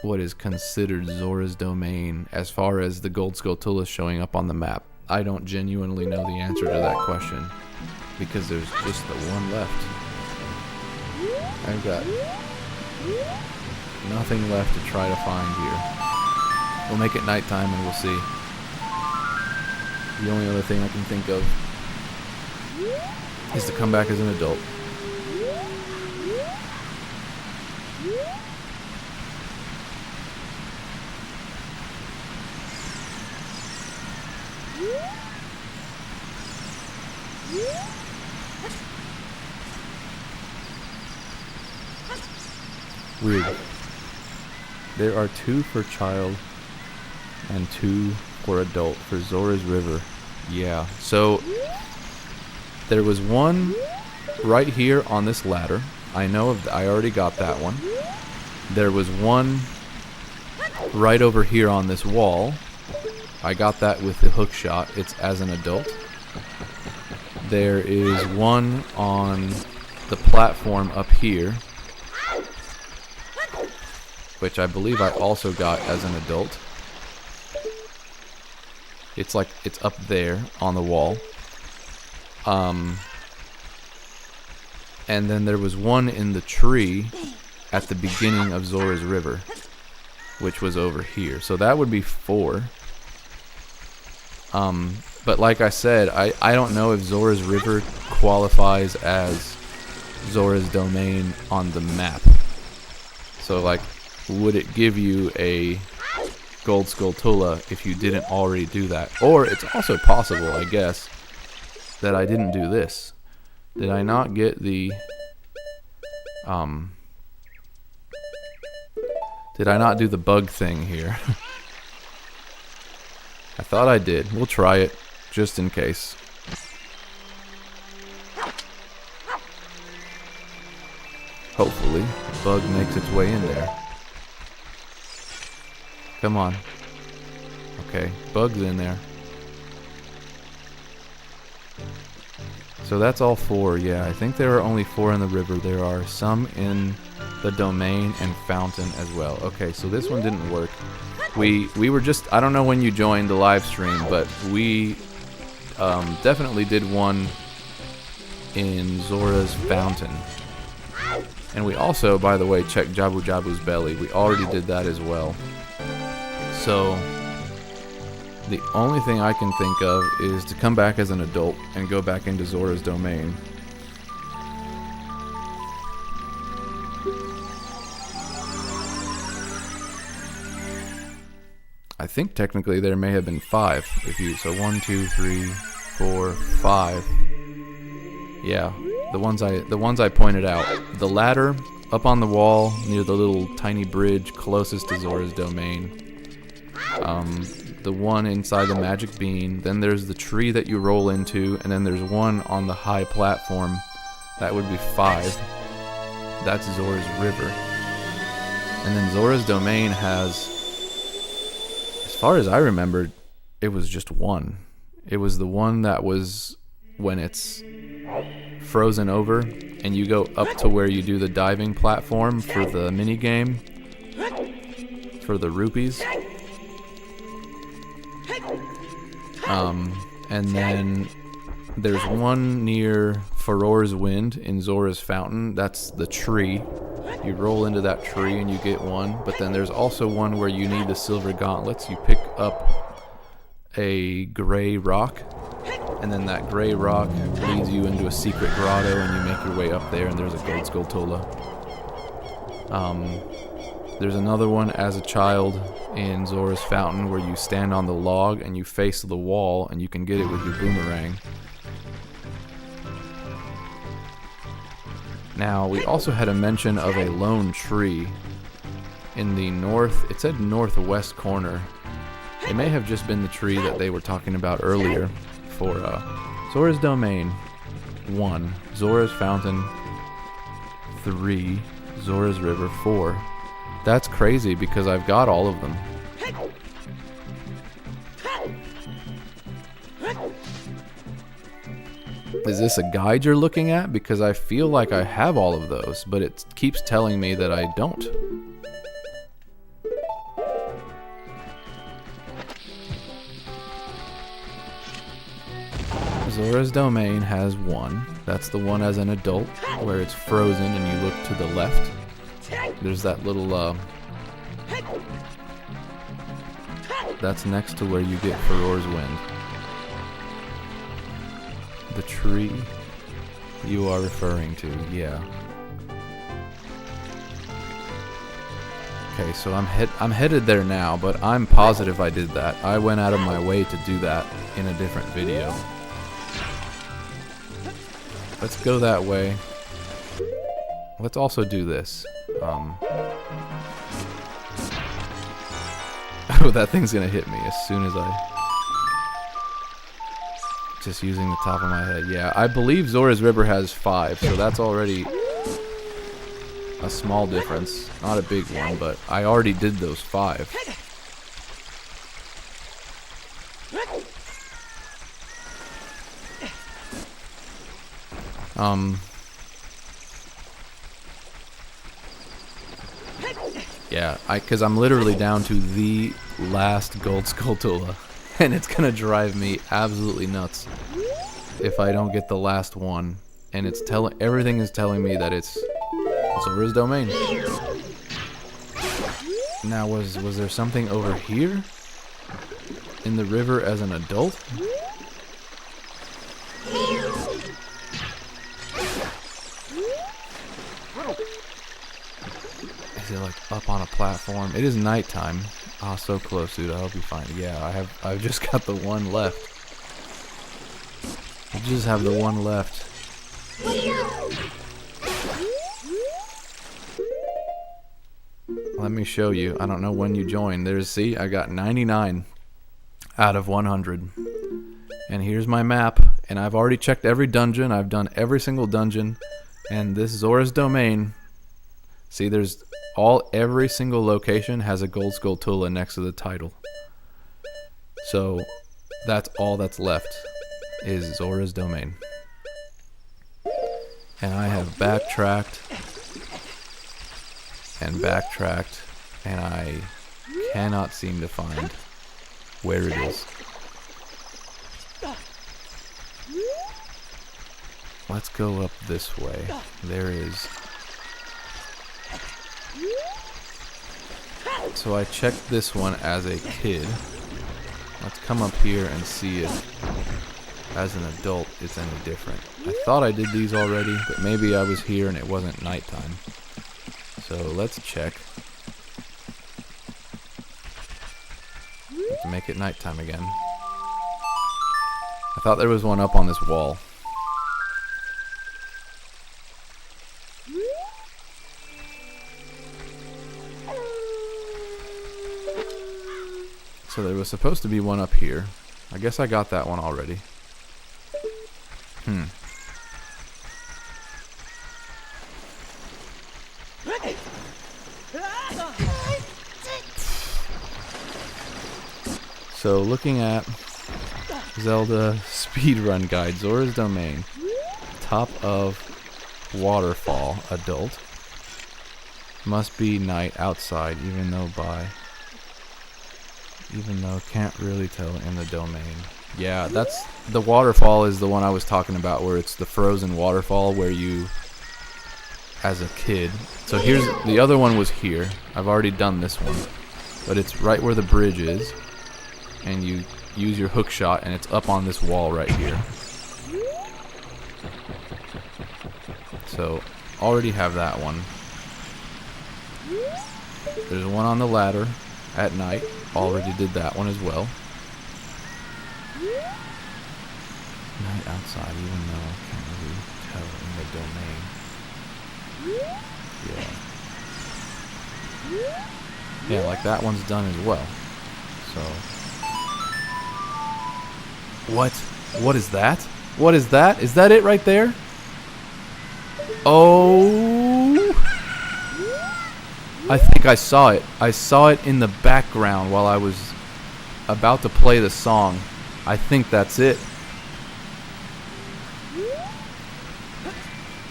what is considered Zora's Domain as far as the gold Skulltulas showing up on the map? I don't genuinely know the answer to that question, because there's just the one left. I've got nothing left to try to find here. We'll make it nighttime and we'll see. The only other thing I can think of is to come back as an adult. Weird. There are 2 for child and 2 for adult for Zora's River. Yeah, so there was one right here on this ladder. I already got that one. There was one right over here on this wall. I got that with the hook shot. It's as an adult. There is one on the platform up here, which I believe I also got as an adult. It's up there on the wall. And then there was one in the tree at the beginning of Zora's River, which was over here. So that would be 4. But like I said, I don't know if Zora's River qualifies as Zora's Domain on the map. So like, would it give you a gold Skulltula if you didn't already do that? Or it's also possible, I guess, that I didn't do this. Did I not get the did I not do the bug thing here? I thought I did. We'll try it just in case. Hopefully the bug makes its way in there. Come on. Okay, bug's in there. So that's all 4, yeah. I think there are only 4 in the river. There are some in the domain and fountain as well. Okay, so this one didn't work. We were just, I don't know when you joined the live stream, but we definitely did one in Zora's Fountain. And we also, by the way, checked Jabu Jabu's belly. We already did that as well. So the only thing I can think of is to come back as an adult and go back into Zora's Domain. I think technically there may have been 5. So 1, 2, 3, 4, 5. Yeah, the ones I pointed out. The ladder up on the wall near the little tiny bridge closest to Zora's Domain. The one inside the magic bean. Then there's the tree that you roll into, and then there's one on the high platform. That would be 5. That's Zora's River. And then Zora's Domain has, as far as I remembered, it was just 1. It was the one that was when it's frozen over and you go up to where you do the diving platform for the mini game for the rupees. And then there's one near Farore's Wind in Zora's Fountain. That's the tree. You roll into that tree and you get one, but then there's also one where you need the silver gauntlets. You pick up a gray rock, and then that gray rock leads you into a secret grotto, and you make your way up there, and there's a gold Skulltula. There's another one as a child in Zora's Fountain where you stand on the log and you face the wall, and you can get it with your boomerang. Now, we also had a mention of a lone tree in the north, it said northwest corner. It may have just been the tree that they were talking about earlier for Zora's Domain 1, Zora's Fountain 3, Zora's River 4. That's crazy because I've got all of them. Is this a guide you're looking at? Because I feel like I have all of those, but it keeps telling me that I don't. Zora's Domain has one. That's the one as an adult, where it's frozen and you look to the left. There's that little, that's next to where you get Farore's Wind. The tree you are referring to, yeah. Okay, so I'm headed there now, but I'm positive I did that. I went out of my way to do that in a different video. Let's go that way. Let's also do this. Oh, that thing's gonna hit me as soon as I... Just using the top of my head. Yeah, I believe Zora's River has 5, so that's already a small difference. Not a big one, but I already did those 5. Yeah, because I'm literally down to the last gold Skulltula, and it's gonna drive me absolutely nuts if I don't get the last one. And it's everything is telling me that it's Zora's Domain. Now, was there something over here in the river as an adult? Is it like up on a platform? It is nighttime. Ah, so close, dude. I hope you find it. Yeah, I've just got the one left. I just have the one left. Let me show you. I don't know when you joined. See, I got 99 out of 100. And here's my map. And I've already checked every dungeon. I've done every single dungeon. And this Zora's Domain. See, every single location has a gold Skulltula next to the title. So that's all that's left is Zora's Domain. And I have backtracked and backtracked, and I cannot seem to find where it is. Let's go up this way. There is. So I checked this one as a kid. Let's come up here and see if, as an adult, it's any different. I thought I did these already, but maybe I was here and it wasn't nighttime. So let's check. Let's make it nighttime again. I thought there was one up on this wall. So there was supposed to be one up here. I guess I got that one already. So looking at Zelda speedrun guide, Zora's Domain, top of waterfall, adult, must be night outside, even though can't really tell in the domain. Yeah, that's the waterfall is the one I was talking about, where it's the frozen waterfall where you as a kid. So here's the other one was here. I've already done this one, but it's right where the bridge is, and you use your hook shot, and it's up on this wall right here. So already have that one. There's one on the ladder at night. Already did that one as well. Night outside, even though I can't really tell in the domain. Yeah. Yeah, like that one's done as well. So. What? What is that? What is that? Is that it right there? Oh. I think I saw it. I saw it in the background while I was about to play the song. I think that's it.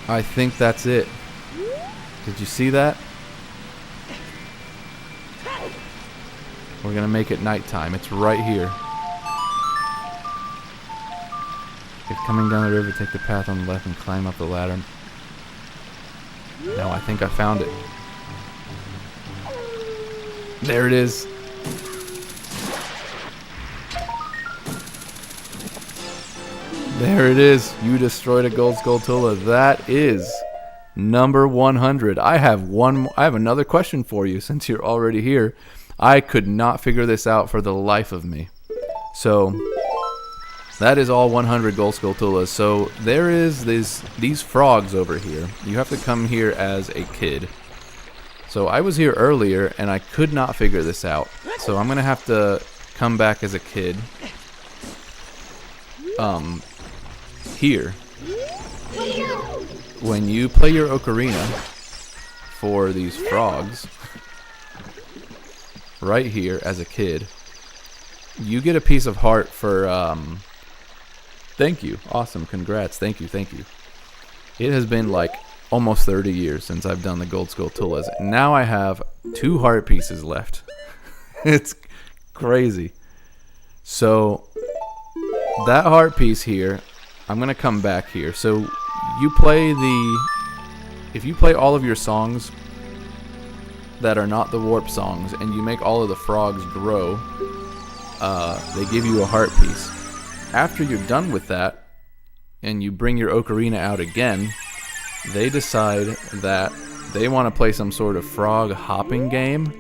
I think that's it. Did you see that? We're gonna make it nighttime. It's right here. If coming down the river, take the path on the left and climb up the ladder. No, I think I found it. There it is. There it is. You destroyed a gold Skulltula. That is number 100. I have another question for you since you're already here. I could not figure this out for the life of me. So that is all 100 gold Skulltulas. So there is these frogs over here. You have to come here as a kid. So I was here earlier and I could not figure this out. So I'm gonna have to come back as a kid. Here. When you play your ocarina for these frogs, right here as a kid, you get a piece of heart for thank you. Awesome. Congrats. Thank you. Thank you. It has been like almost 30 years since I've done the gold Skulltulas. Now I have 2 heart pieces left. It's crazy. So that heart piece here, I'm going to come back here. So if you play all of your songs that are not the warp songs and you make all of the frogs grow, they give you a heart piece. After you're done with that and you bring your ocarina out again, they decide that they want to play some sort of frog hopping game,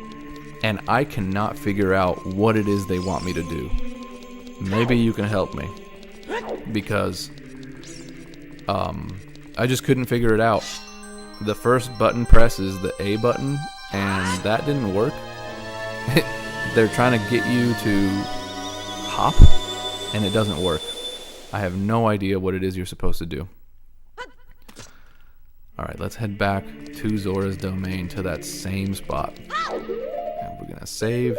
and I cannot figure out what it is they want me to do. Maybe you can help me, because I just couldn't figure it out. The first button press is the A button, and that didn't work. They're trying to get you to hop, and it doesn't work. I have no idea what it is you're supposed to do. Alright, let's head back to Zora's domain, to that same spot. And we're gonna save.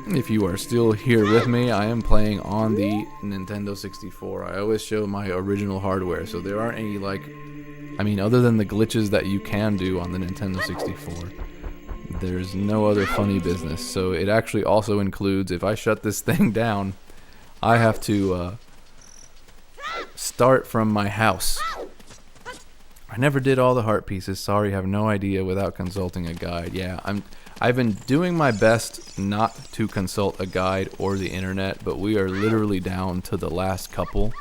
If you are still here with me, I am playing on the Nintendo 64. I always show my original hardware, so there aren't any, other than the glitches that you can do on the Nintendo 64, there's no other funny business. So it actually also includes, if I shut this thing down, I have to start from my house. I never did all the heart pieces. Sorry, have no idea without consulting a guide. Yeah, I've been doing my best not to consult a guide or the internet, but we are literally down to the last couple,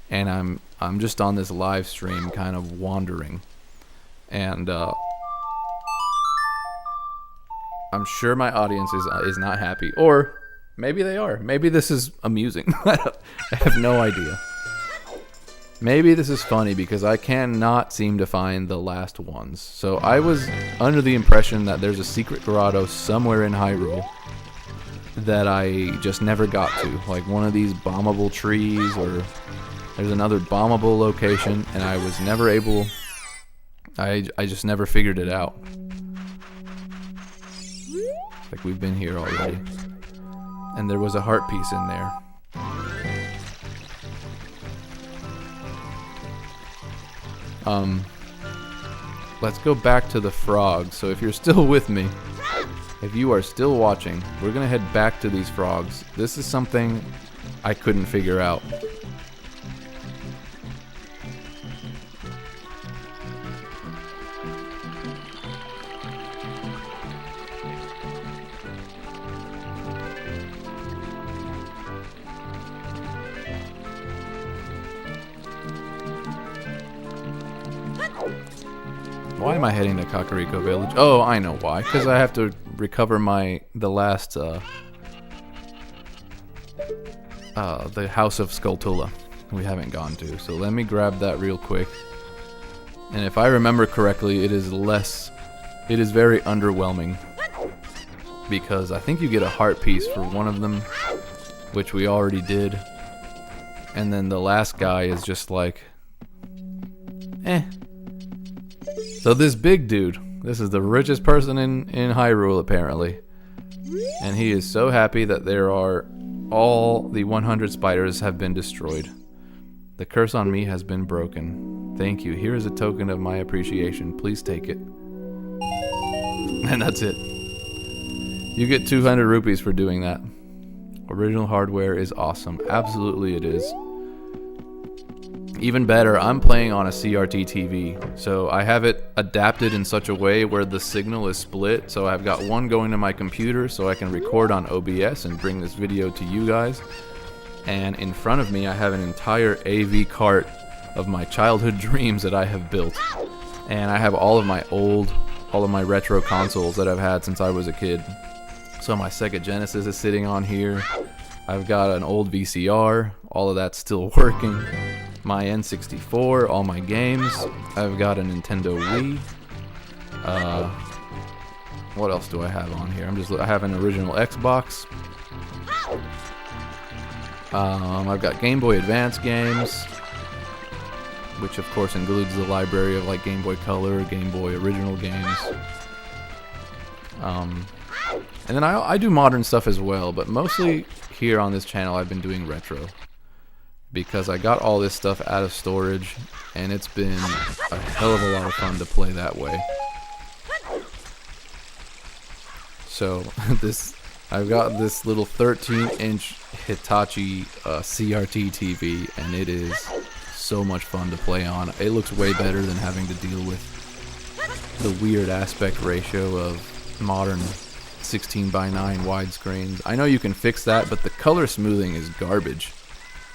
and I'm just on this live stream kind of wandering. And I'm sure my audience is not happy, or maybe they are. Maybe this is amusing. I have no idea. Maybe this is funny because I cannot seem to find the last ones. So I was under the impression that there's a secret grotto somewhere in Hyrule that I just never got to. Like one of these bombable trees, or there's another bombable location, and I was never able... I just never figured it out. Like we've been here already. And there was a heart piece in there. Let's go back to the frogs. So if you're still with me, if you are still watching, we're gonna head back to these frogs. This is something I couldn't figure out. Why am I heading to Kakariko Village? Oh, I know why. Because I have to recover the last, the House of Skulltula we haven't gone to. So let me grab that real quick. And if I remember correctly, it is very underwhelming. Because I think you get a heart piece for one of them, which we already did. And then the last guy is just like, eh. So this big dude, this is the richest person in Hyrule apparently. And he is so happy that all the 100 spiders have been destroyed. The curse on me has been broken. Thank you. Here is a token of my appreciation. Please take it. And that's it. You get 200 rupees for doing that. Original hardware is awesome. Absolutely it is. Even better, I'm playing on a CRT TV, so I have it adapted in such a way where the signal is split. So I've got one going to my computer so I can record on OBS and bring this video to you guys. And in front of me I have an entire AV cart of my childhood dreams that I have built. And I have all of my retro consoles that I've had since I was a kid. So my Sega Genesis is sitting on here. I've got an old VCR, all of that's still working. My N64, all my games. I've got a Nintendo Wii. What else do I have on here? I have an original Xbox. I've got Game Boy Advance games, which of course includes the library of like Game Boy Color, Game Boy original games. And then I do modern stuff as well, but mostly here on this channel I've been doing retro. Because I got all this stuff out of storage, and it's been a hell of a lot of fun to play that way. So I've got this little 13-inch Hitachi CRT TV, and it is so much fun to play on. It looks way better than having to deal with the weird aspect ratio of modern 16:9 widescreens. I know you can fix that, but the color smoothing is garbage.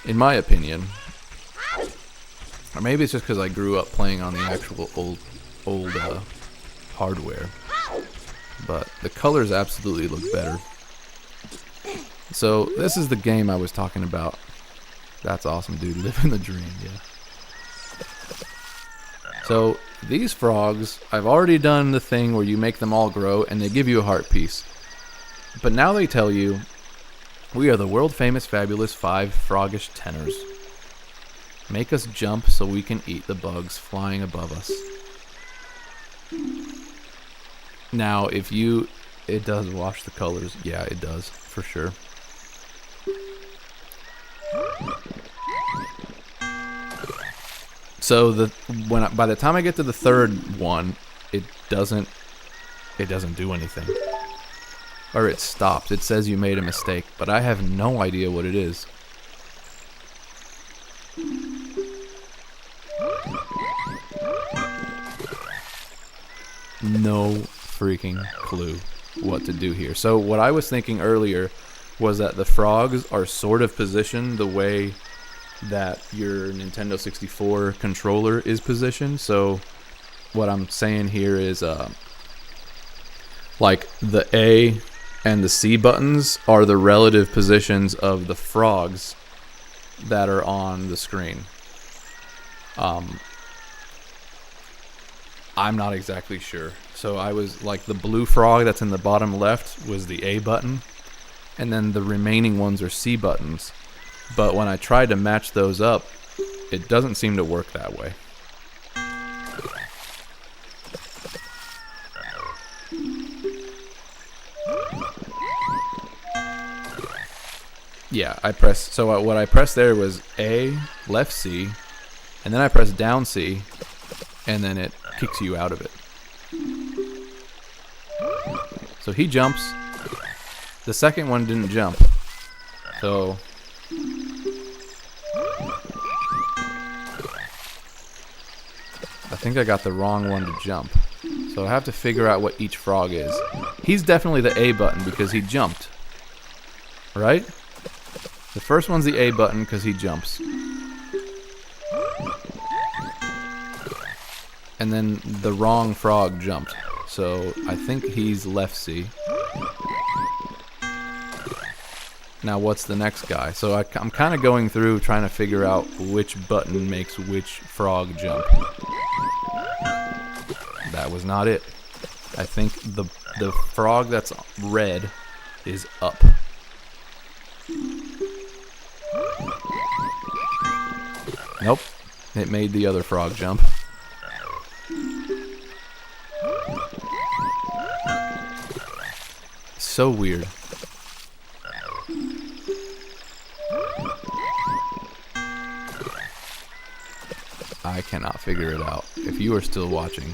In my opinion. Or maybe it's just because I grew up playing on the actual old hardware. But the colors absolutely look better. So this is the game I was talking about. That's awesome, dude. Living the dream, yeah. So these frogs, I've already done the thing where you make them all grow and they give you a heart piece. But now they tell you, we are the world famous fabulous 5 froggish tenors. Make us jump so we can eat the bugs flying above us. Now it does wash the colors. Yeah, it does, for sure. So by the time I get to the third one, it doesn't do anything. Or it stops. It says you made a mistake, but I have no idea what it is. No freaking clue what to do here. So what I was thinking earlier was that the frogs are sort of positioned the way that your Nintendo 64 controller is positioned. So what I'm saying here is like the A and the C buttons are the relative positions of the frogs that are on the screen. I'm not exactly sure. So I was like, the blue frog that's in the bottom left was the A button, and then the remaining ones are C buttons. But when I tried to match those up, it doesn't seem to work that way. Yeah, so what I pressed there was A, left C, and then I pressed down C, and then it kicks you out of it. So he jumps. The second one didn't jump. So I think I got the wrong one to jump. So I have to figure out what each frog is. He's definitely the A button because he jumped. Right? The first one's the A button because he jumps. And then the wrong frog jumped. So I think he's left C. Now what's the next guy? So I'm kind of going through trying to figure out which button makes which frog jump. That was not it. I think the frog that's red is up. Nope. It made the other frog jump. So weird. I cannot figure it out. If you are still watching.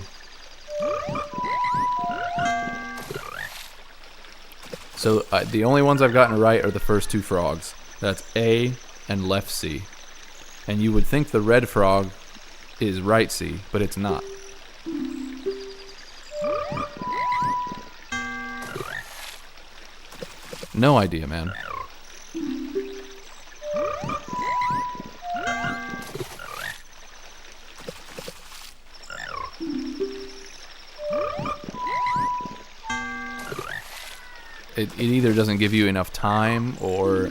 So the only ones I've gotten right are the first two frogs. That's A and left C. And you would think the red frog is right C, but it's not. No idea, man. It either doesn't give you enough time or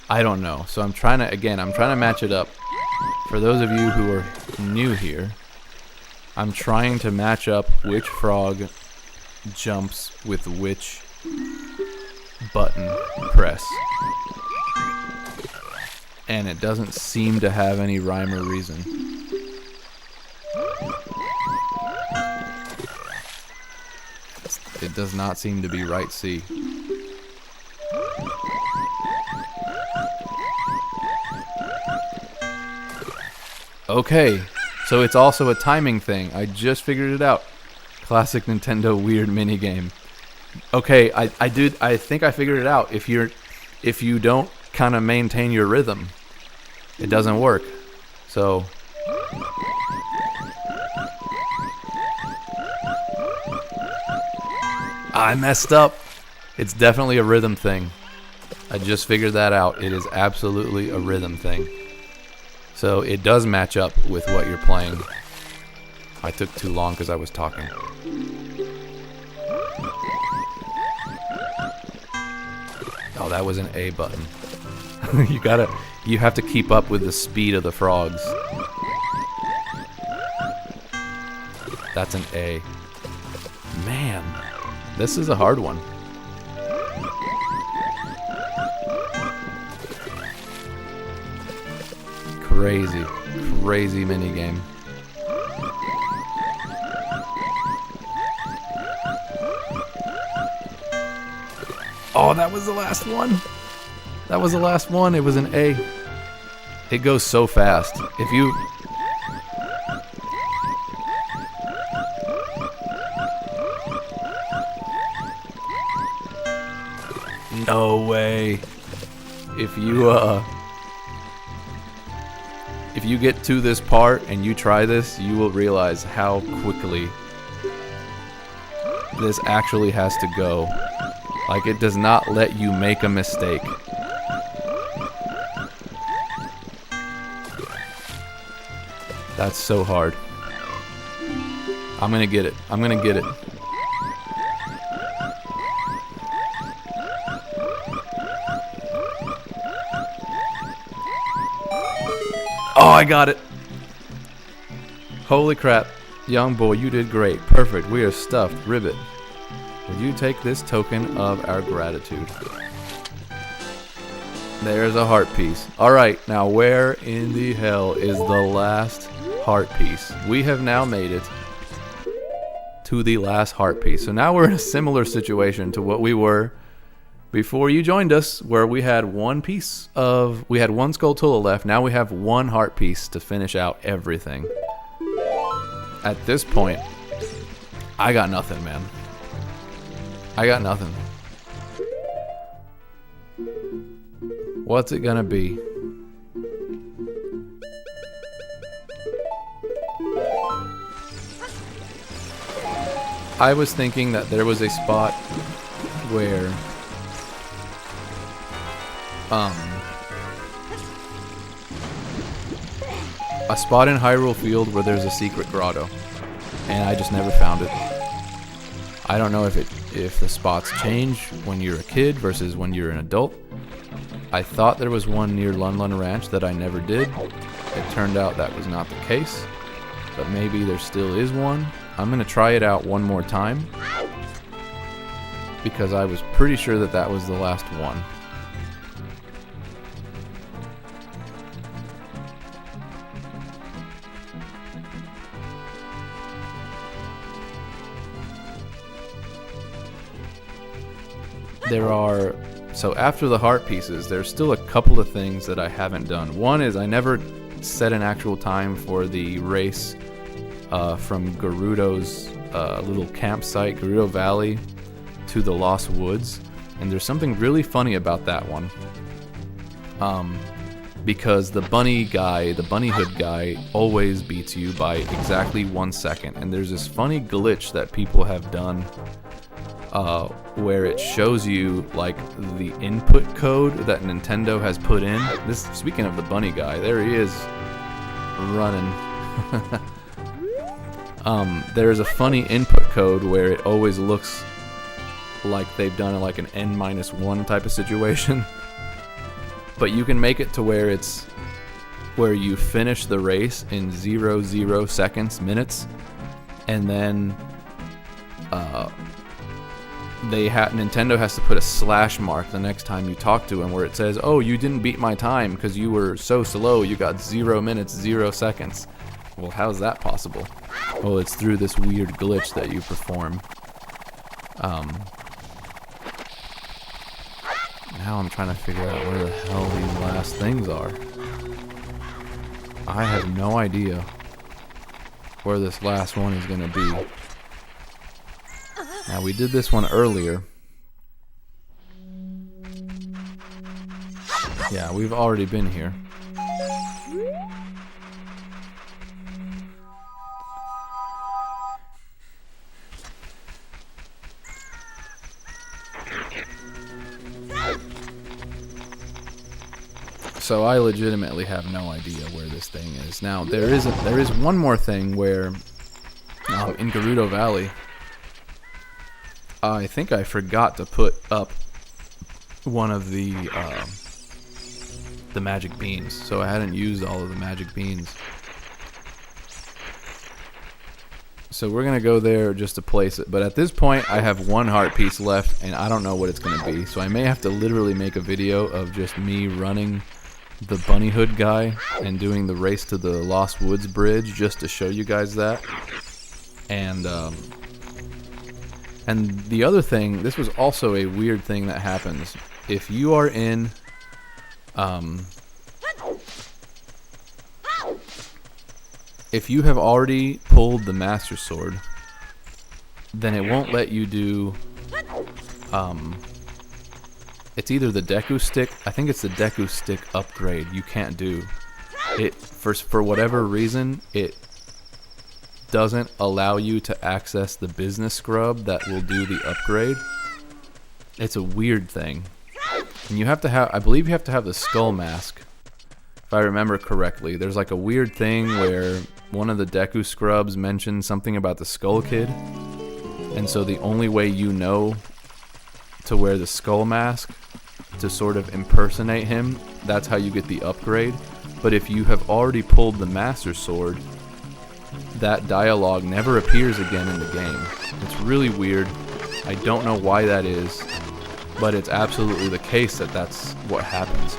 I don't know. So I'm trying to match it up. For those of you who are new here, I'm trying to match up which frog jumps with which button press. And it doesn't seem to have any rhyme or reason. It does not seem to be right C. Okay, so it's also a timing thing. I just figured it out. Classic Nintendo weird minigame. Okay, I think I figured it out. If you don't kind of maintain your rhythm, it doesn't work. So I messed up. It's definitely a rhythm thing. I just figured that out. It is absolutely a rhythm thing. So it does match up with what you're playing. I took too long because I was talking. Oh, that was an A button. You have to keep up with the speed of the frogs. That's an A. Man, this is a hard one. Crazy minigame. Oh, that was the last one. That was the last one. It was an A. It goes so fast. If you... No way. If you get to this part and you try this, you will realize how quickly this actually has to go. Like, it does not let you make a mistake. That's so hard. I'm gonna get it. I'm gonna get it. Oh, I got it. Holy crap. Young boy, you did great. Perfect. We are stuffed. Ribbit. Would you take this token of our gratitude? There's a heart piece. Alright, now where in the hell is the last heart piece? We have now made it to the last heart piece. So now we're in a similar situation to what we were before you joined us, where we had one Skulltula left. Now we have one heart piece to finish out everything. At this point, I got nothing, man. I got nothing. What's it gonna be? I was thinking that there was a spot where a spot in Hyrule Field where there's a secret grotto. and I just never found it. I don't know if the spots change when you're a kid versus when you're an adult. I thought there was one near Lun Lun Ranch that I never did. It turned out that was not the case, but maybe there still is one. I'm gonna try it out one more time because I was pretty sure that that was the last one. So after the heart pieces, there's still a couple of things that I haven't done. One is I never set an actual time for the race from Gerudo's little campsite, Gerudo Valley, to the Lost Woods. And there's something really funny about that one. Because the bunny hood guy, always beats you by exactly 1 second. And there's this funny glitch that people have done where it shows you like the input code that Nintendo has put in. Speaking of the bunny guy, there he is running. There's a funny input code where it always looks like they've done like an N-1 type of situation. But you can make it to where it's where you finish the race in 0 seconds, minutes, and then Nintendo has to put a slash mark the next time you talk to him where it says, "Oh, you didn't beat my time because you were so slow. You got 0 minutes, 0 seconds." Well, how's that possible? Well, it's through this weird glitch that you perform. Now I'm trying to figure out where the hell these last things are. I have no idea where this last one is going to be. Now, we did this one earlier. Yeah, we've already been here. So I legitimately have no idea where this thing is. Now, there is one more thing where in Gerudo Valley, I think I forgot to put up one of the magic beans, so I hadn't used all of the magic beans. So we're gonna go there just to place it, but at this point I have one heart piece left and I don't know what it's gonna be, so I may have to literally make a video of just me running the bunny hood guy and doing the race to the Lost Woods bridge just to show you guys that. And the other thing, this was also a weird thing that happens. If you are in, if you have already pulled the Master Sword, then it won't let you do, it's either the Deku Stick, I think it's the Deku Stick upgrade you can't do. For whatever reason, it doesn't allow you to access the business scrub that will do the upgrade. It's a weird thing. And you have to have, I believe you have to have the skull mask, if I remember correctly. There's like a weird thing where one of the Deku scrubs mentioned something about the Skull Kid. And so the only way you know to wear the skull mask to sort of impersonate him, that's how you get the upgrade. But if you have already pulled the Master Sword, that dialogue never appears again in the game. It's really weird. I don't know why that is, but it's absolutely the case that that's what happens.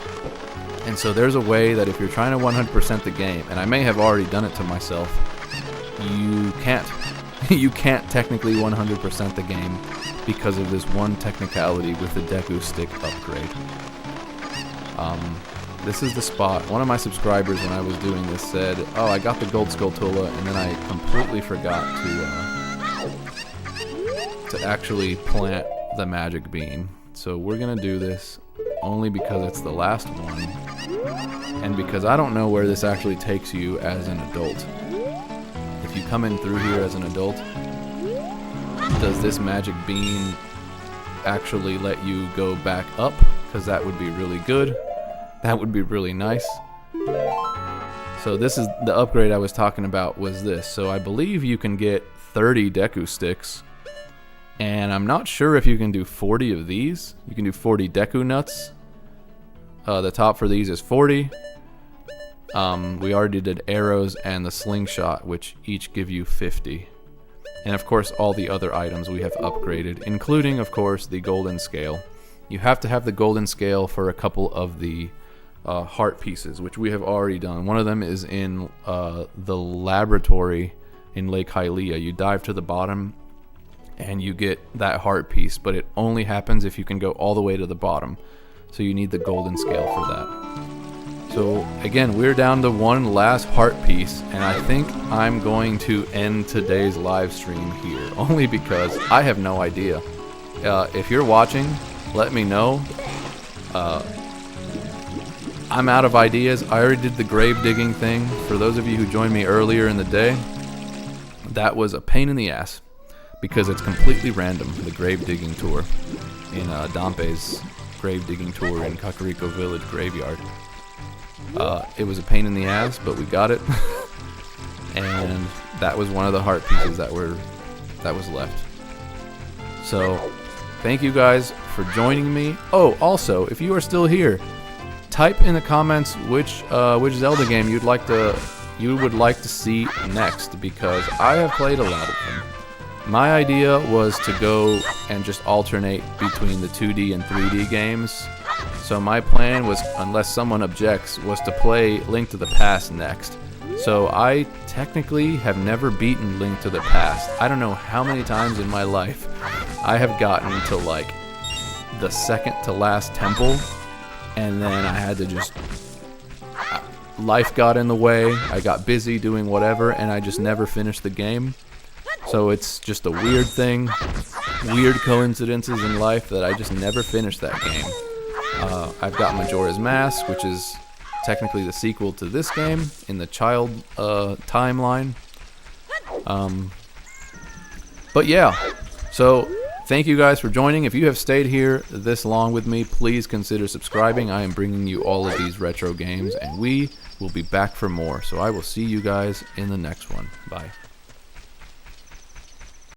And so there's a way that if you're trying to 100% the game, and I may have already done it to myself, you can't. You can't technically 100% the game because of this one technicality with the Deku Stick upgrade. This is the spot. One of my subscribers when I was doing this said, "Oh, I got the gold Skulltula," and then I completely forgot to actually plant the magic bean. So we're gonna do this only because it's the last one, and because I don't know where this actually takes you as an adult. If you come in through here as an adult, does this magic bean actually let you go back up? Because that would be really good. That would be really nice. So this is the upgrade I was talking about, was this. So I believe you can get 30 Deku sticks. And I'm not sure if you can do 40 of these. You can do 40 Deku nuts. The top for these is 40. We already did arrows and the slingshot, which each give you 50. And of course all the other items we have upgraded, including of course the golden scale. You have to have the golden scale for a couple of the heart pieces, which we have already done. One of them is in the laboratory in Lake Hylia. You dive to the bottom and you get that heart piece, but it only happens if you can go all the way to the bottom. So you need the golden scale for that. So again, we're down to one last heart piece, and I think I'm going to end today's live stream here, only because I have no idea. If you're watching, let me know. I'm out of ideas. I already did the grave digging thing. For those of you who joined me earlier in the day, that was a pain in the ass because it's completely random, the grave digging tour in Dampe's grave digging tour in Kakariko Village Graveyard. It was a pain in the ass, but we got it. And that was one of the heart pieces that was left. So thank you guys for joining me. Oh, also, if you are still here, type in the comments which Zelda game you would like to see next, because I have played a lot of them. My idea was to go and just alternate between the 2D and 3D games. So my plan was, unless someone objects, was to play Link to the Past next. So I technically have never beaten Link to the Past. I don't know how many times in my life I have gotten to like the second to last temple, and then I had to just... life got in the way, I got busy doing whatever, and I just never finished the game. So it's just a weird thing, weird coincidences in life that I just never finished that game. I've got Majora's Mask, which is technically the sequel to this game in the child timeline. But yeah, so thank you guys for joining. If you have stayed here this long with me, please consider subscribing. I am bringing you all of these retro games, and we will be back for more. So I will see you guys in the next one. Bye.